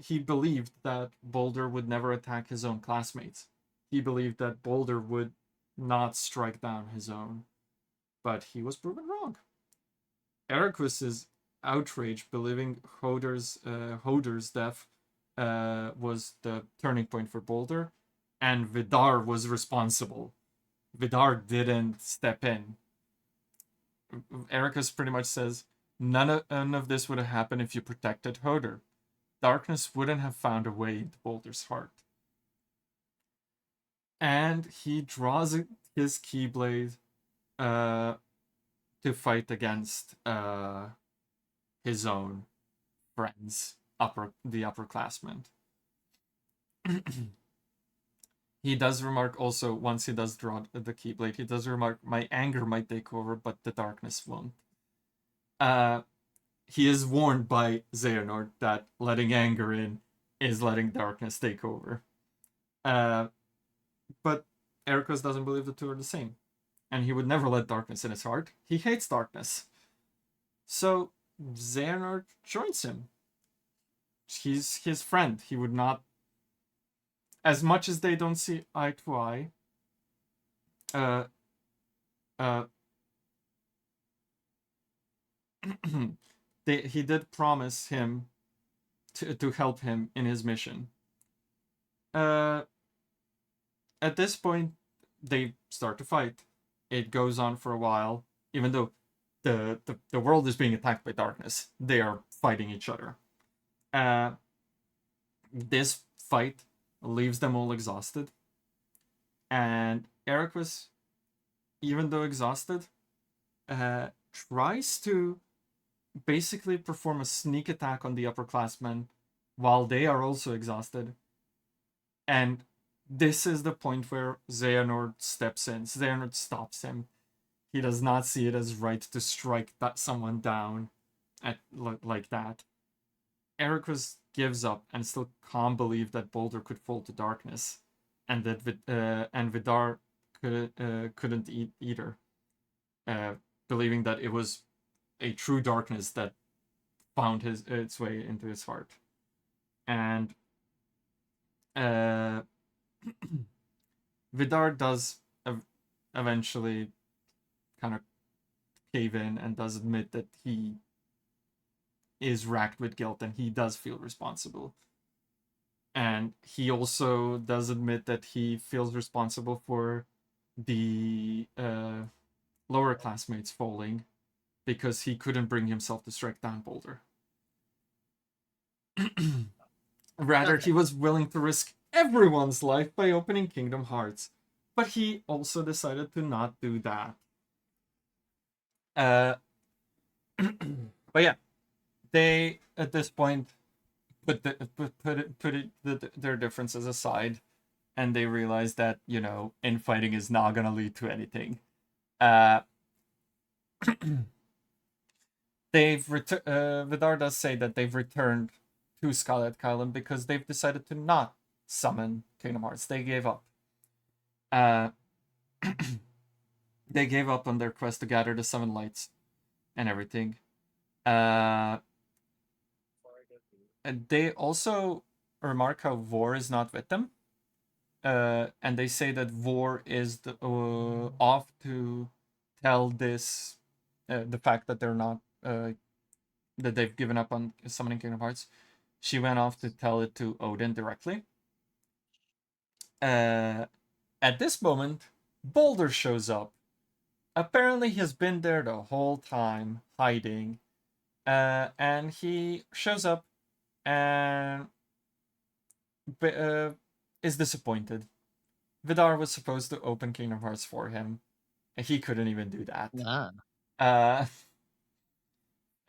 He believed that Boulder would never attack his own classmates. He believed that Boulder would not strike down his own, but he was proven wrong. Eraqus is outraged, believing Hoder's death was the turning point for Boulder, and Vidar was responsible. Vidar didn't step in. Eraqus pretty much says, none of this would have happened if you protected Hoder. Darkness wouldn't have found a way into Boulder's heart. And he draws his Keyblade to fight against his own friends, the upperclassmen. He does remark also, once he does draw the Keyblade, he does remark, my anger might take over, but the darkness won't. He is warned by Xehanort that letting anger in is letting darkness take over. But Eraqus doesn't believe the two are the same. And he would never let darkness in his heart. He hates darkness. So Xehanort joins him. He's his friend. He would not... As much as they don't see eye to eye, he did promise him to help him in his mission. At this point, they start to fight. It goes on for a while, even though the world is being attacked by darkness. They are fighting each other. This fight leaves them all exhausted. And Eraqus, even though exhausted, tries to basically perform a sneak attack on the upperclassmen while they are also exhausted. And this is the point where Xehanort steps in. Xehanort stops him. He does not see it as right to strike someone down like that. Eraqus gives up and still can't believe that Boulder could fall to darkness, and that Vidar couldn't either. Believing that it was a true darkness that found its way into his heart. And Vidar does eventually kind of cave in and does admit that he is racked with guilt and he does feel responsible. And he also does admit that he feels responsible for the lower classmates falling because he couldn't bring himself to strike down Boulder. Rather, he was willing to risk everyone's life by opening Kingdom Hearts. But he also decided to not do that. Uh, but yeah, they at this point their differences aside, and they realize that infighting is not gonna lead to anything. Vidar does say that they've returned to Scarlet Island because they've decided to not summon Kingdom Hearts. They gave up. They gave up on their quest to gather the 7 lights and everything. And they also remark how Vor is not with them. And they say that Vor is off to tell this the fact that they're not that they've given up on summoning Kingdom Hearts. She went off to tell it to Odin directly. At this moment, Boulder shows up. Apparently, he's been there the whole time, hiding. And he shows up and is disappointed. Vidar was supposed to open Kingdom Hearts for him, and he couldn't even do that.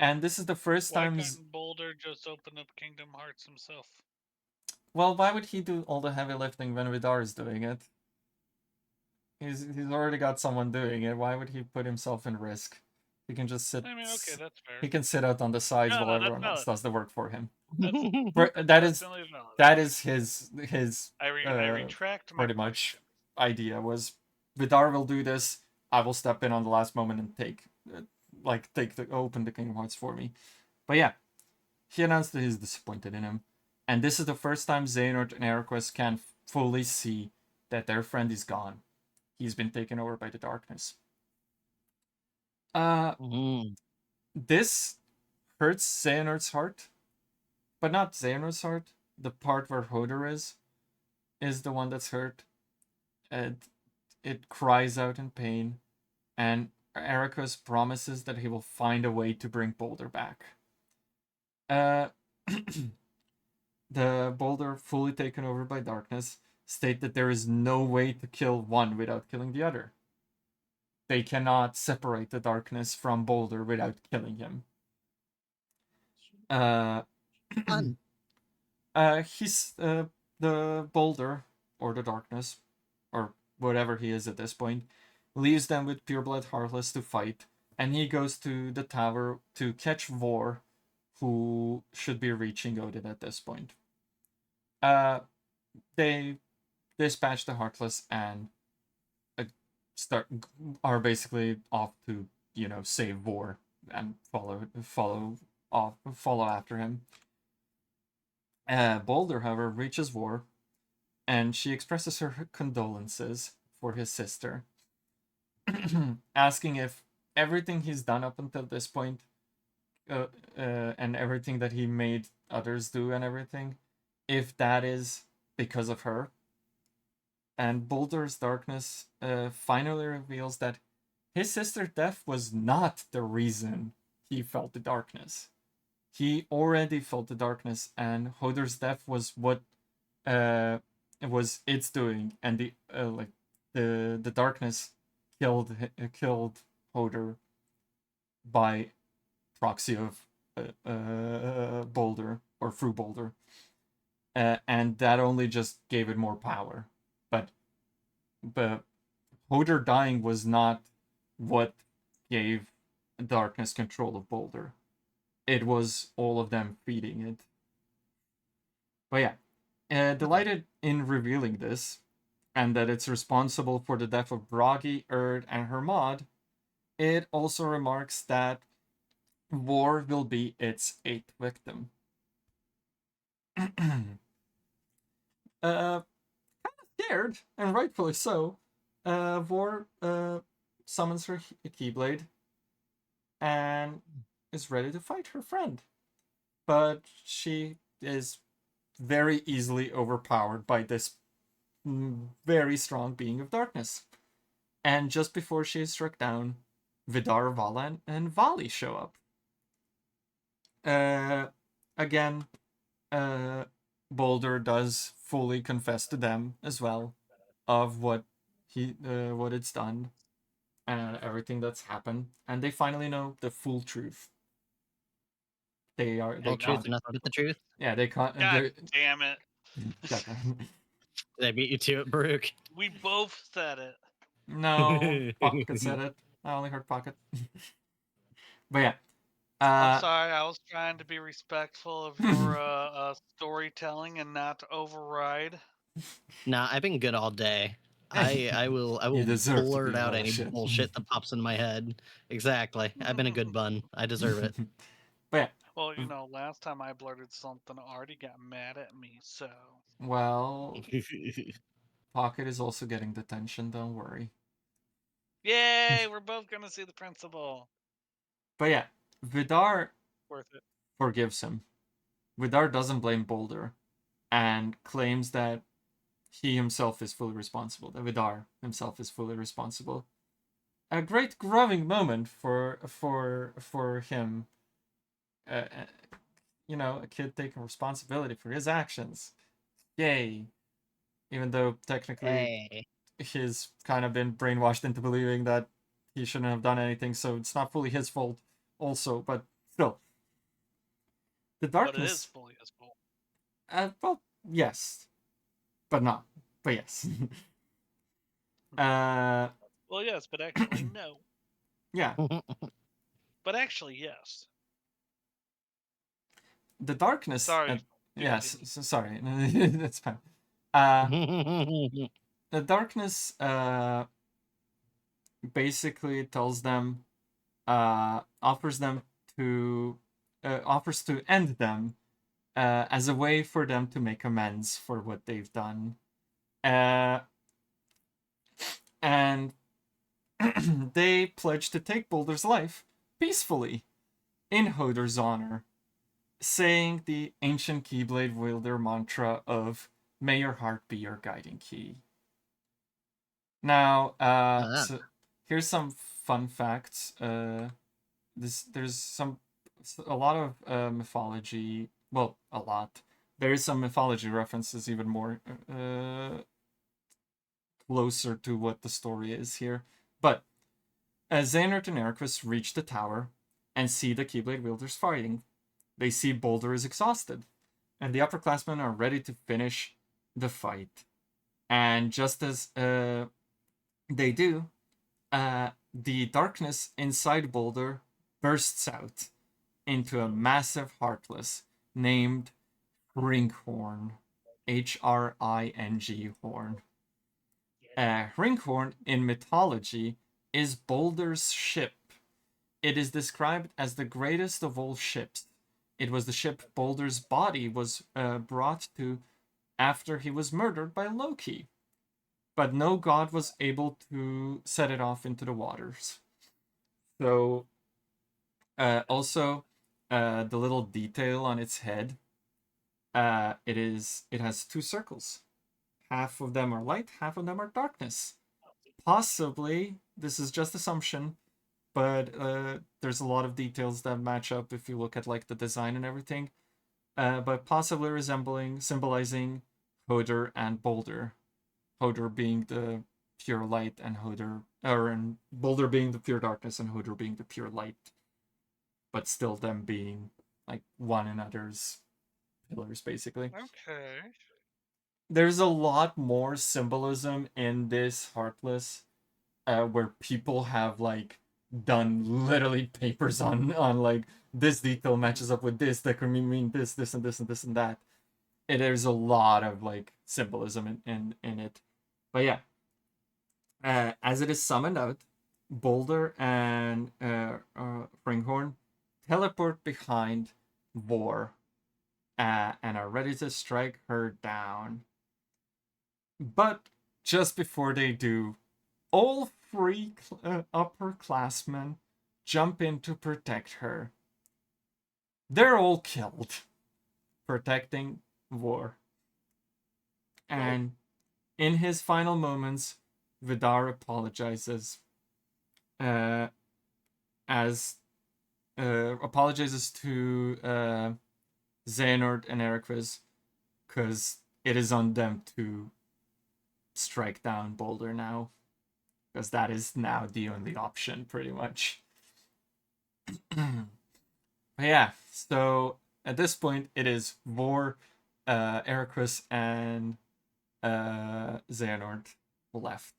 And this is the first time. Why couldn't Boulder just open up Kingdom Hearts himself? Well, why would he do all the heavy lifting when Vidar is doing it? He's already got someone doing it. Why would he put himself in risk? He can just sit. I mean, okay, that's fair. He can sit out on the sides while everyone else does the work for him. That is his. I retract my pretty much idea was Vidar will do this. I will step in on the last moment and open the Kingdom Hearts for me. But yeah, he announced that he's disappointed in him, and this is the first time Xehanort and Aeroquest can fully see that their friend is gone. He's been taken over by the darkness. This hurts Xehanort's heart, but not Xehanort's heart. The part where Hoder is the one that's hurt. It cries out in pain, and Aeroquest promises that he will find a way to bring Boulder back. The Boulder, fully taken over by darkness, state that there is no way to kill one without killing the other. They cannot separate the darkness from Boulder without killing him. He's the Boulder, or the darkness, or whatever he is at this point, leaves them with Pureblood Heartless to fight, and he goes to the tower to catch Vor, who should be reaching Odin at this point. They dispatch the Heartless and are basically off to save Vor and follow after him. Boulder, however, reaches Vor, and she expresses her condolences for his sister, asking if everything he's done up until this point, and everything that he made others do and everything, if that is because of her. And Boulder's darkness finally reveals that his sister's death was not the reason he felt the darkness. He already felt the darkness, and Hoder's death was what was its doing, and the darkness killed Hoder by proxy of Boulder, or through Boulder, and that only just gave it more power. But Hoder dying was not what gave darkness control of Boulder. It was all of them feeding it. But yeah, delighted in revealing this, and that it's responsible for the death of Bragi, Erd, and Hermod, it also remarks that Vor will be its 8th victim. Kind of scared, and rightfully so, Vor summons her Keyblade and is ready to fight her friend. But she is very easily overpowered by this very strong being of darkness. And just before she is struck down, Vidar, Vala, and Vali show up. Again, Boulder does fully confess to them as well of what it's done, everything that's happened, and they finally know the full truth. They All truth and nothing but the truth. Yeah, they can't. God damn it! God damn. Did I beat you to it, Baruch? We both said it. No, Pocket said it. I only heard Pocket. But yeah. I'm sorry, I was trying to be respectful of your storytelling and not override. Nah, I've been good all day. I will deserve to blurt be out any bullshit. bullshit that pops in my head. Exactly. I've been a good bun. I deserve it. But yeah. Well, you know, last time I blurted something, Artie got mad at me, so. Well, Pocket is also getting detention, don't worry. Yay, we're both gonna see the principal. But yeah, Vidar Worth it. forgives him. Vidar doesn't blame Boulder and claims that he himself is fully responsible. That Vidar himself is fully responsible. A great growing moment for him. You know, a kid taking responsibility for his actions. Yay! Even though technically he's kind of been brainwashed into believing that he shouldn't have done anything, so it's not fully his fault. Also, but still, the darkness. But it is fully his fault. Well, yes, but not. But yes. Well, yes, but actually, no. Yeah. But actually, yes. The darkness. Sorry. Yes. Sorry. That's fine. The darkness basically tells them, offers to end them as a way for them to make amends for what they've done. And they pledge to take Boulder's life peacefully in Hodor's honor, saying the ancient Keyblade wielder mantra of "May your heart be your guiding key." Now, so here's some fun facts. There's a lot of mythology. Well, a lot. There is some mythology references, even more closer to what the story is here. But as Xehanort and Eraqus reach the tower and see the Keyblade wielders fighting, they see Boulder is exhausted, and the upperclassmen are ready to finish the fight. And just as they do, the darkness inside Boulder bursts out into a massive Heartless named Hringhorn. Hring horn. Hringhorn in mythology is Boulder's ship. It is described as the greatest of all ships. It was the ship Boulder's body was brought to after he was murdered by Loki. But no god was able to set it off into the waters. So, also, the little detail on its head, it has two circles. Half of them are light, half of them are darkness. Possibly, this is just assumption, but there's a lot of details that match up if you look at like the design and everything. But possibly symbolizing Hodor and Boulder. Hodor being the pure light and Boulder being the pure darkness and Hodor being the pure light. But still them being like one another's pillars, basically. Okay. There's a lot more symbolism in this Heartless, where people have like done literally papers on like this detail matches up with this that can mean this and this and this and that. And there's a lot of like symbolism in it. But yeah, as it is summoned out, Boulder and Hringhorn teleport behind Vor and are ready to strike her down. But just before they do, all three upperclassmen jump in to protect her. They're all killed, protecting Vor. And in his final moments, Vidar apologizes, apologizes to Xehanort and Eraqus, because it is on them to strike down Boulder now. because that is now the only option, pretty much. But yeah, so at this point, it is Vor, Eraqus, and Xehanort left.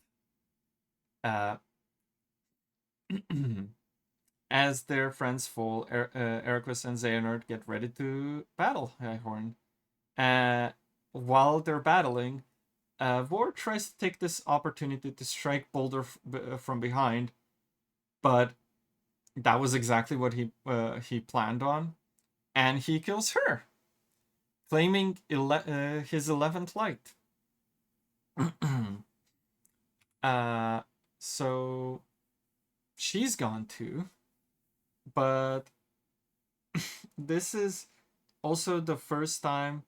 As their friends fall, Eraqus and Xehanort get ready to battle Highhorn. While they're battling, Vor tries to take this opportunity to strike Boulder from behind, but that was exactly what he planned on, and he kills her, claiming his 11th light. So she's gone too, but this is also the first time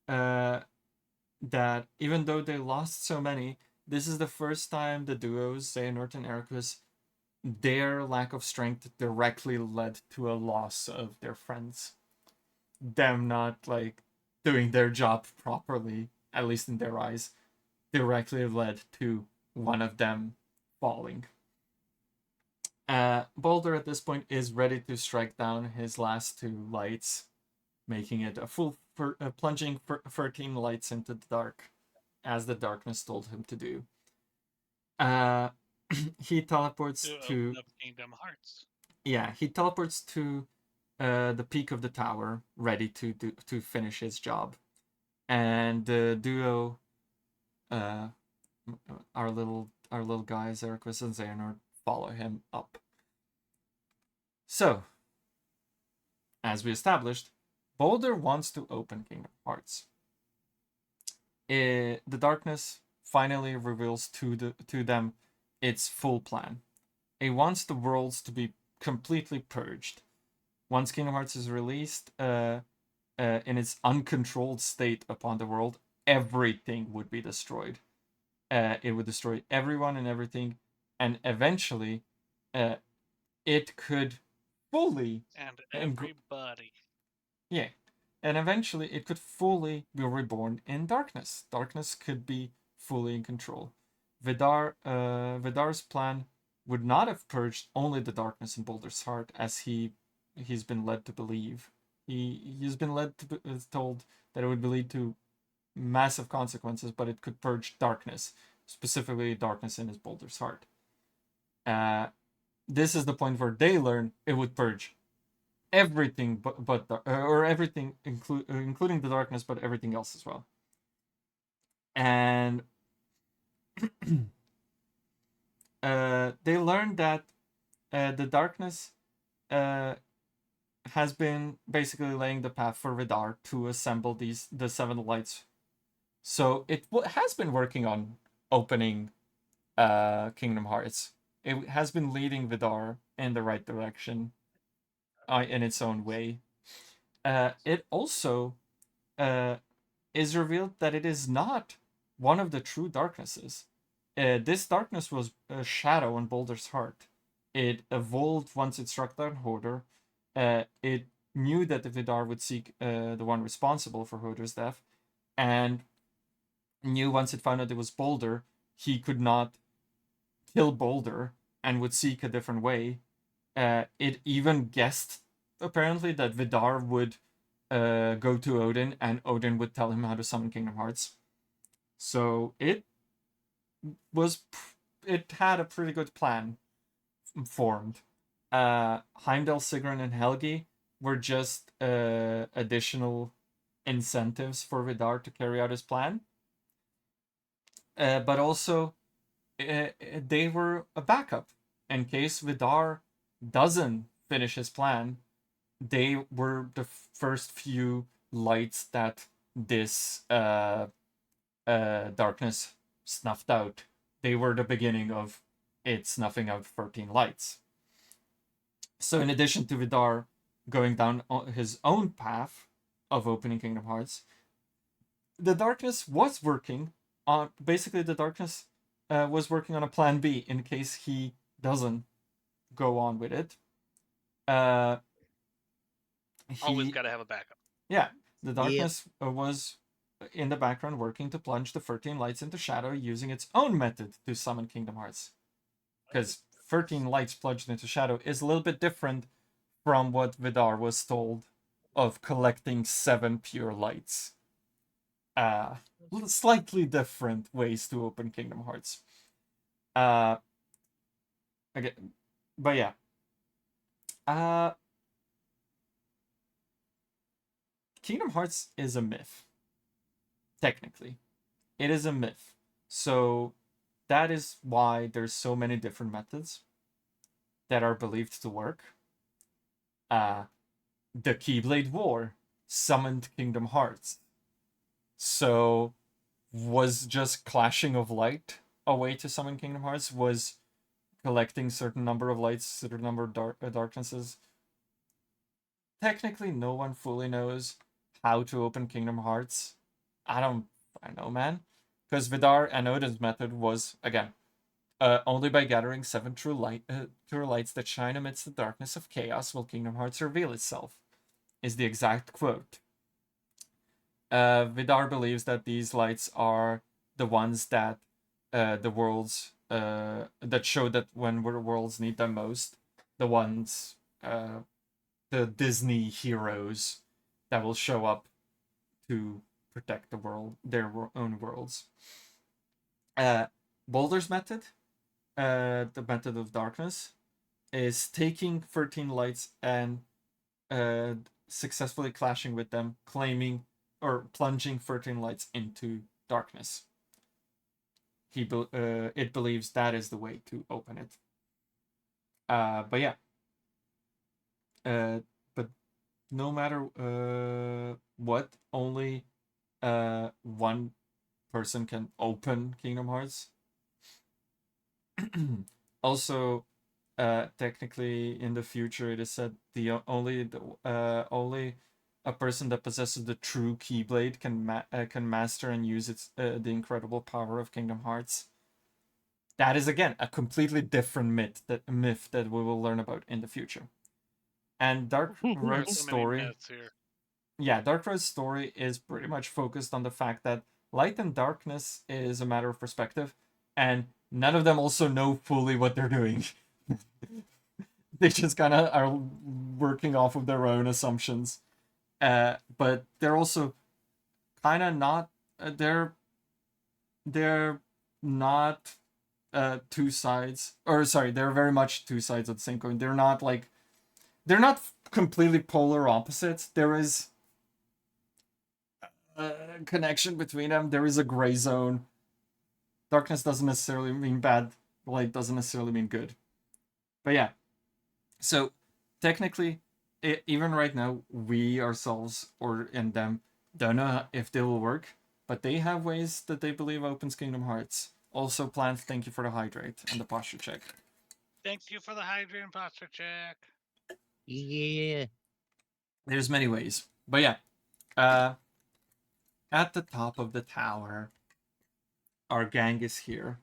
that, even though they lost so many, this is the first time the duos, Xehanort and Eraqus, their lack of strength directly led to a loss of their friends. Them not like doing their job properly, at least in their eyes, directly led to one of them falling. Boulder at this point is ready to strike down his last 2 lights, making it a full plunging 13 lights into the dark, as the darkness told him to do. He teleports to Kingdom Hearts. Yeah, he teleports to the peak of the tower, ready to finish his job, and the duo, our little guys, Eraqus and Xehanort, follow him up. So, as we established, Boulder wants to open Kingdom Hearts. The darkness finally reveals to them its full plan. It wants the worlds to be completely purged. Once Kingdom Hearts is released in its uncontrolled state upon the world, everything would be destroyed. It would destroy everyone and everything, and eventually it could fully... And everybody. Yeah. And eventually it could fully be reborn in darkness. Darkness could be fully in control. Vidar's plan would not have purged only the darkness in Boulder's heart, as he's been led to believe. He's been led to told that it would lead to massive consequences, but it could purge darkness, specifically darkness in his Boulder's heart. This is the point where they learn it would purge everything but or everything including the darkness, but everything else as well. And they learned that the darkness has been basically laying the path for Vidar to assemble the 7 lights. So it has been working on opening Kingdom Hearts. It has been leading Vidar in the right direction in its own way. It also is revealed that it is not one of the true darknesses. This darkness was a shadow on Boulder's heart. It evolved once it struck down Hoarder. It knew that the Vidar would seek the one responsible for Hoarder's death, and knew once it found out it was Boulder, he could not kill Boulder and would seek a different way. It even guessed, apparently, that Vidar would go to Odin, and Odin would tell him how to summon Kingdom Hearts. So it had a pretty good plan formed. Heimdall, Sigrun, and Helgi were just additional incentives for Vidar to carry out his plan. But also, they were a backup. In case Vidar doesn't finish his plan, they were the first few lights that this darkness snuffed out. They were the beginning of it snuffing out 13 lights. So in addition to Vidar going down his own path of opening Kingdom Hearts, the darkness was working on... Basically, the darkness was working on a plan B in case he doesn't go on with it. Always got to have a backup. Yeah, the darkness was in the background working to plunge the 13 lights into shadow, using its own method to summon Kingdom Hearts. because 13 lights plunged into shadow is a little bit different from what Vidar was told of collecting 7 pure lights. Slightly different ways to open Kingdom Hearts. Okay, but yeah. Kingdom Hearts is a myth. Technically, it is a myth. So that is why there's so many different methods that are believed to work. The Keyblade War summoned Kingdom Hearts. So was just clashing of light a way to summon Kingdom Hearts? Was collecting certain number of lights, certain number of darknesses? Technically, no one fully knows how to open Kingdom Hearts. I know, man. Because Vidar and Odin's method was, again, only by gathering 7 true lights that shine amidst the darkness of chaos will Kingdom Hearts reveal itself, is the exact quote. Vidar believes that these lights are the ones that the worlds that show that when worlds need them most, the ones the Disney heroes that will show up to protect the world, their own worlds. Boulder's method, the method of darkness, is taking 13 lights and successfully clashing with them, claiming or plunging 13 lights into darkness. It believes that is the way to open it. But yeah. But no matter what, only one person can open Kingdom Hearts. Also, technically, in the future, it is said only a person that possesses the true Keyblade can master and use the incredible power of Kingdom Hearts. That is again a completely different myth that we will learn about in the future. And Dark Road's story. Yeah, Dark Road's story is pretty much focused on the fact that light and darkness is a matter of perspective, and none of them also know fully what they're doing. They just kind of are working off of their own assumptions. But they're also kind of not. They're not two sides. Or sorry, they're very much two sides of the same coin. They're not completely polar opposites. There is a connection between them. There is a gray zone. Darkness doesn't necessarily mean bad. Light doesn't necessarily mean good. But yeah. So technically, even right now, we ourselves and them don't know if they will work, but they have ways that they believe opens Kingdom Hearts. Also, Plant, thank you for the hydrate and the posture check. Thank you for the hydrate and posture check. Yeah. There's many ways. But yeah. At the top of the tower, our gang is here.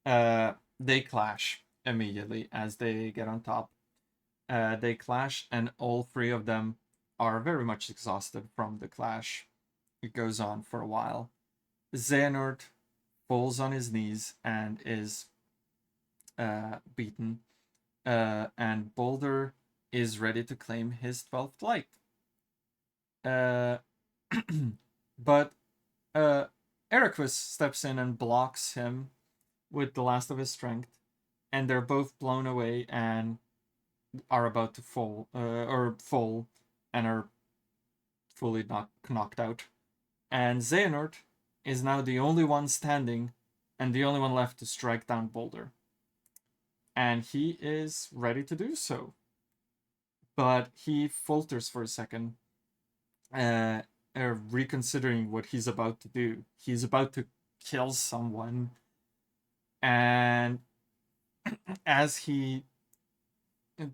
They clash immediately as they get on top. They clash, and all 3 of them are very much exhausted from the clash. It goes on for a while. Xehanort falls on his knees and is beaten. And Boulder is ready to claim his 12th light. But Eraqus steps in and blocks him with the last of his strength, and they're both blown away and are about to fall, and are fully knocked out. And Xehanort is now the only one standing and the only one left to strike down Boulder. And he is ready to do so. But he falters for a second, reconsidering what he's about to do. He's about to kill someone. And as he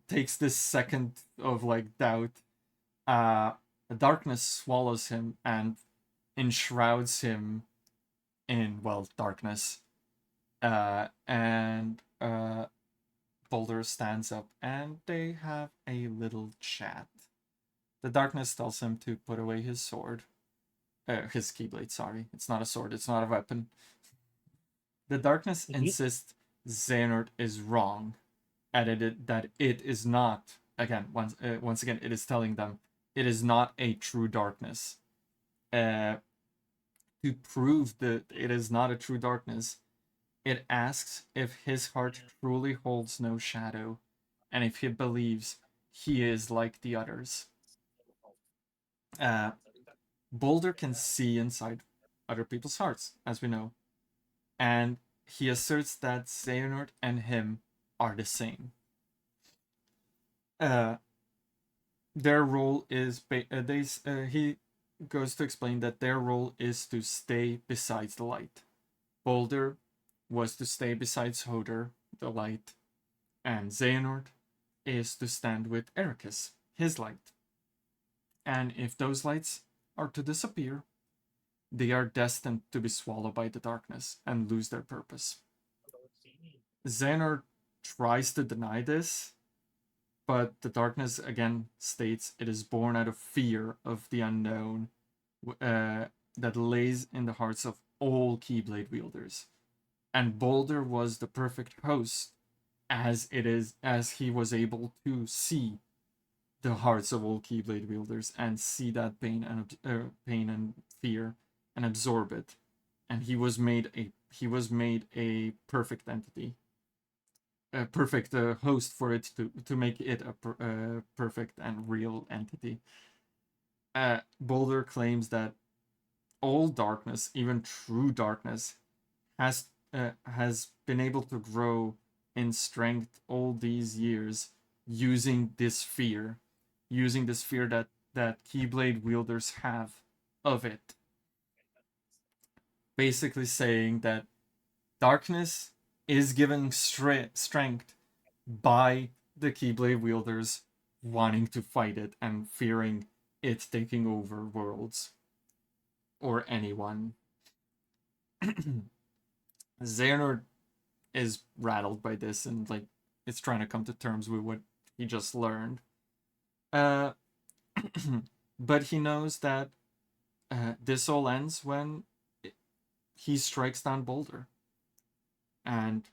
takes this second of doubt, darkness swallows him and enshrouds him in darkness. And Boulder stands up and they have a little chat. The darkness tells him to put away his sword. His Keyblade, sorry. It's not a sword, it's not a weapon. The darkness insists Xehanort is wrong, and that it is not, again, once again, it is telling them it is not a true darkness. To prove that it is not a true darkness, it asks if his heart truly holds no shadow, and if he believes he is like the others. Boulder can see inside other people's hearts, as we know, and he asserts that Xehanort and him are the same. Their role is he goes to explain that their role is to stay beside the light. Boulder was to stay beside Hodor, the light, and Xehanort is to stand with Ericus, his light. And if those lights are to disappear, they are destined to be swallowed by the darkness and lose their purpose. Xehanort tries to deny this, but the darkness again states it is born out of fear of the unknown that lays in the hearts of all Keyblade wielders. And Boulder was the perfect host, as he was able to see the hearts of all Keyblade wielders and see that pain and fear and absorb it. And he was made a perfect entity, a perfect host for it to make it a perfect and real entity. Boulder claims that all darkness, even true darkness, has been able to grow in strength all these years using this fear that Keyblade wielders have of it. Basically saying that darkness is given strength by the Keyblade wielders wanting to fight it and fearing it taking over worlds or anyone. Xehanort is rattled by this and like it's trying to come to terms with what he just learned. But he knows that this all ends when he strikes down Boulder, and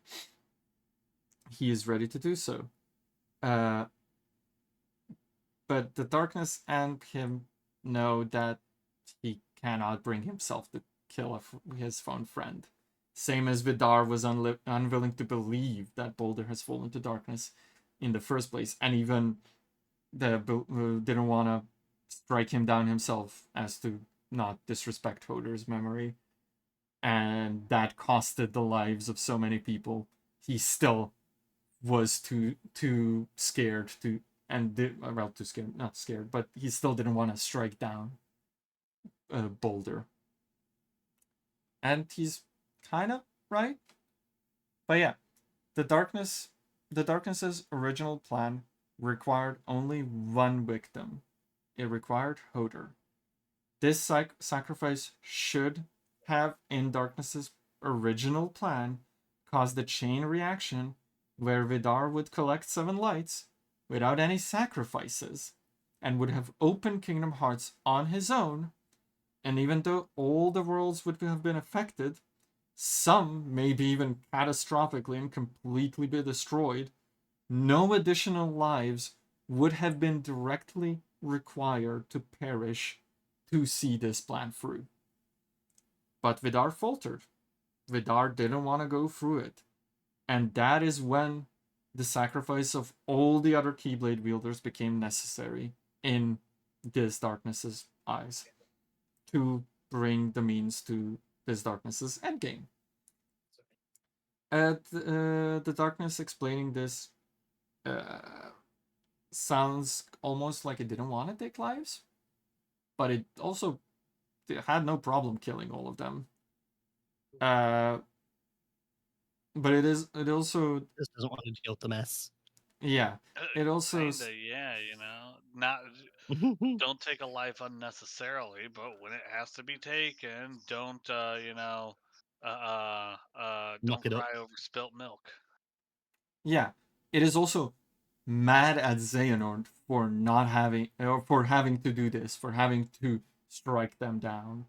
he is ready to do so. But the darkness and him know that he cannot bring himself to kill his own friend. Same as Vidar was unwilling to believe that Boulder has fallen to darkness in the first place, and even didn't want to strike him down himself as to not disrespect Hodor's memory. And that costed the lives of so many people. He still was too scared to, and too scared, not scared, but he still didn't want to strike down Boulder. And he's kind of right. But yeah, the darkness's original plan required only one victim. It required Hodor. This sacrifice should have, in Darkness's original plan, caused a chain reaction where Vidar would collect 7 lights without any sacrifices and would have opened Kingdom Hearts on his own. And even though all the worlds would have been affected, some maybe even catastrophically and completely be destroyed, no additional lives would have been directly required to perish to see this plan through. But Vidar faltered. Vidar didn't want to go through it. And that is when the sacrifice of all the other Keyblade wielders became necessary in this darkness's eyes to bring the means to this darkness's endgame. The darkness explaining this sounds almost like it didn't want to take lives, but it also had no problem killing all of them. But it also just doesn't want to deal with the mess. Yeah, it also yeah, not don't take a life unnecessarily, but when it has to be taken, don't don't cry over spilt milk. Yeah, it is also mad at Xehanort for not having, or for having to do this, for having to strike them down.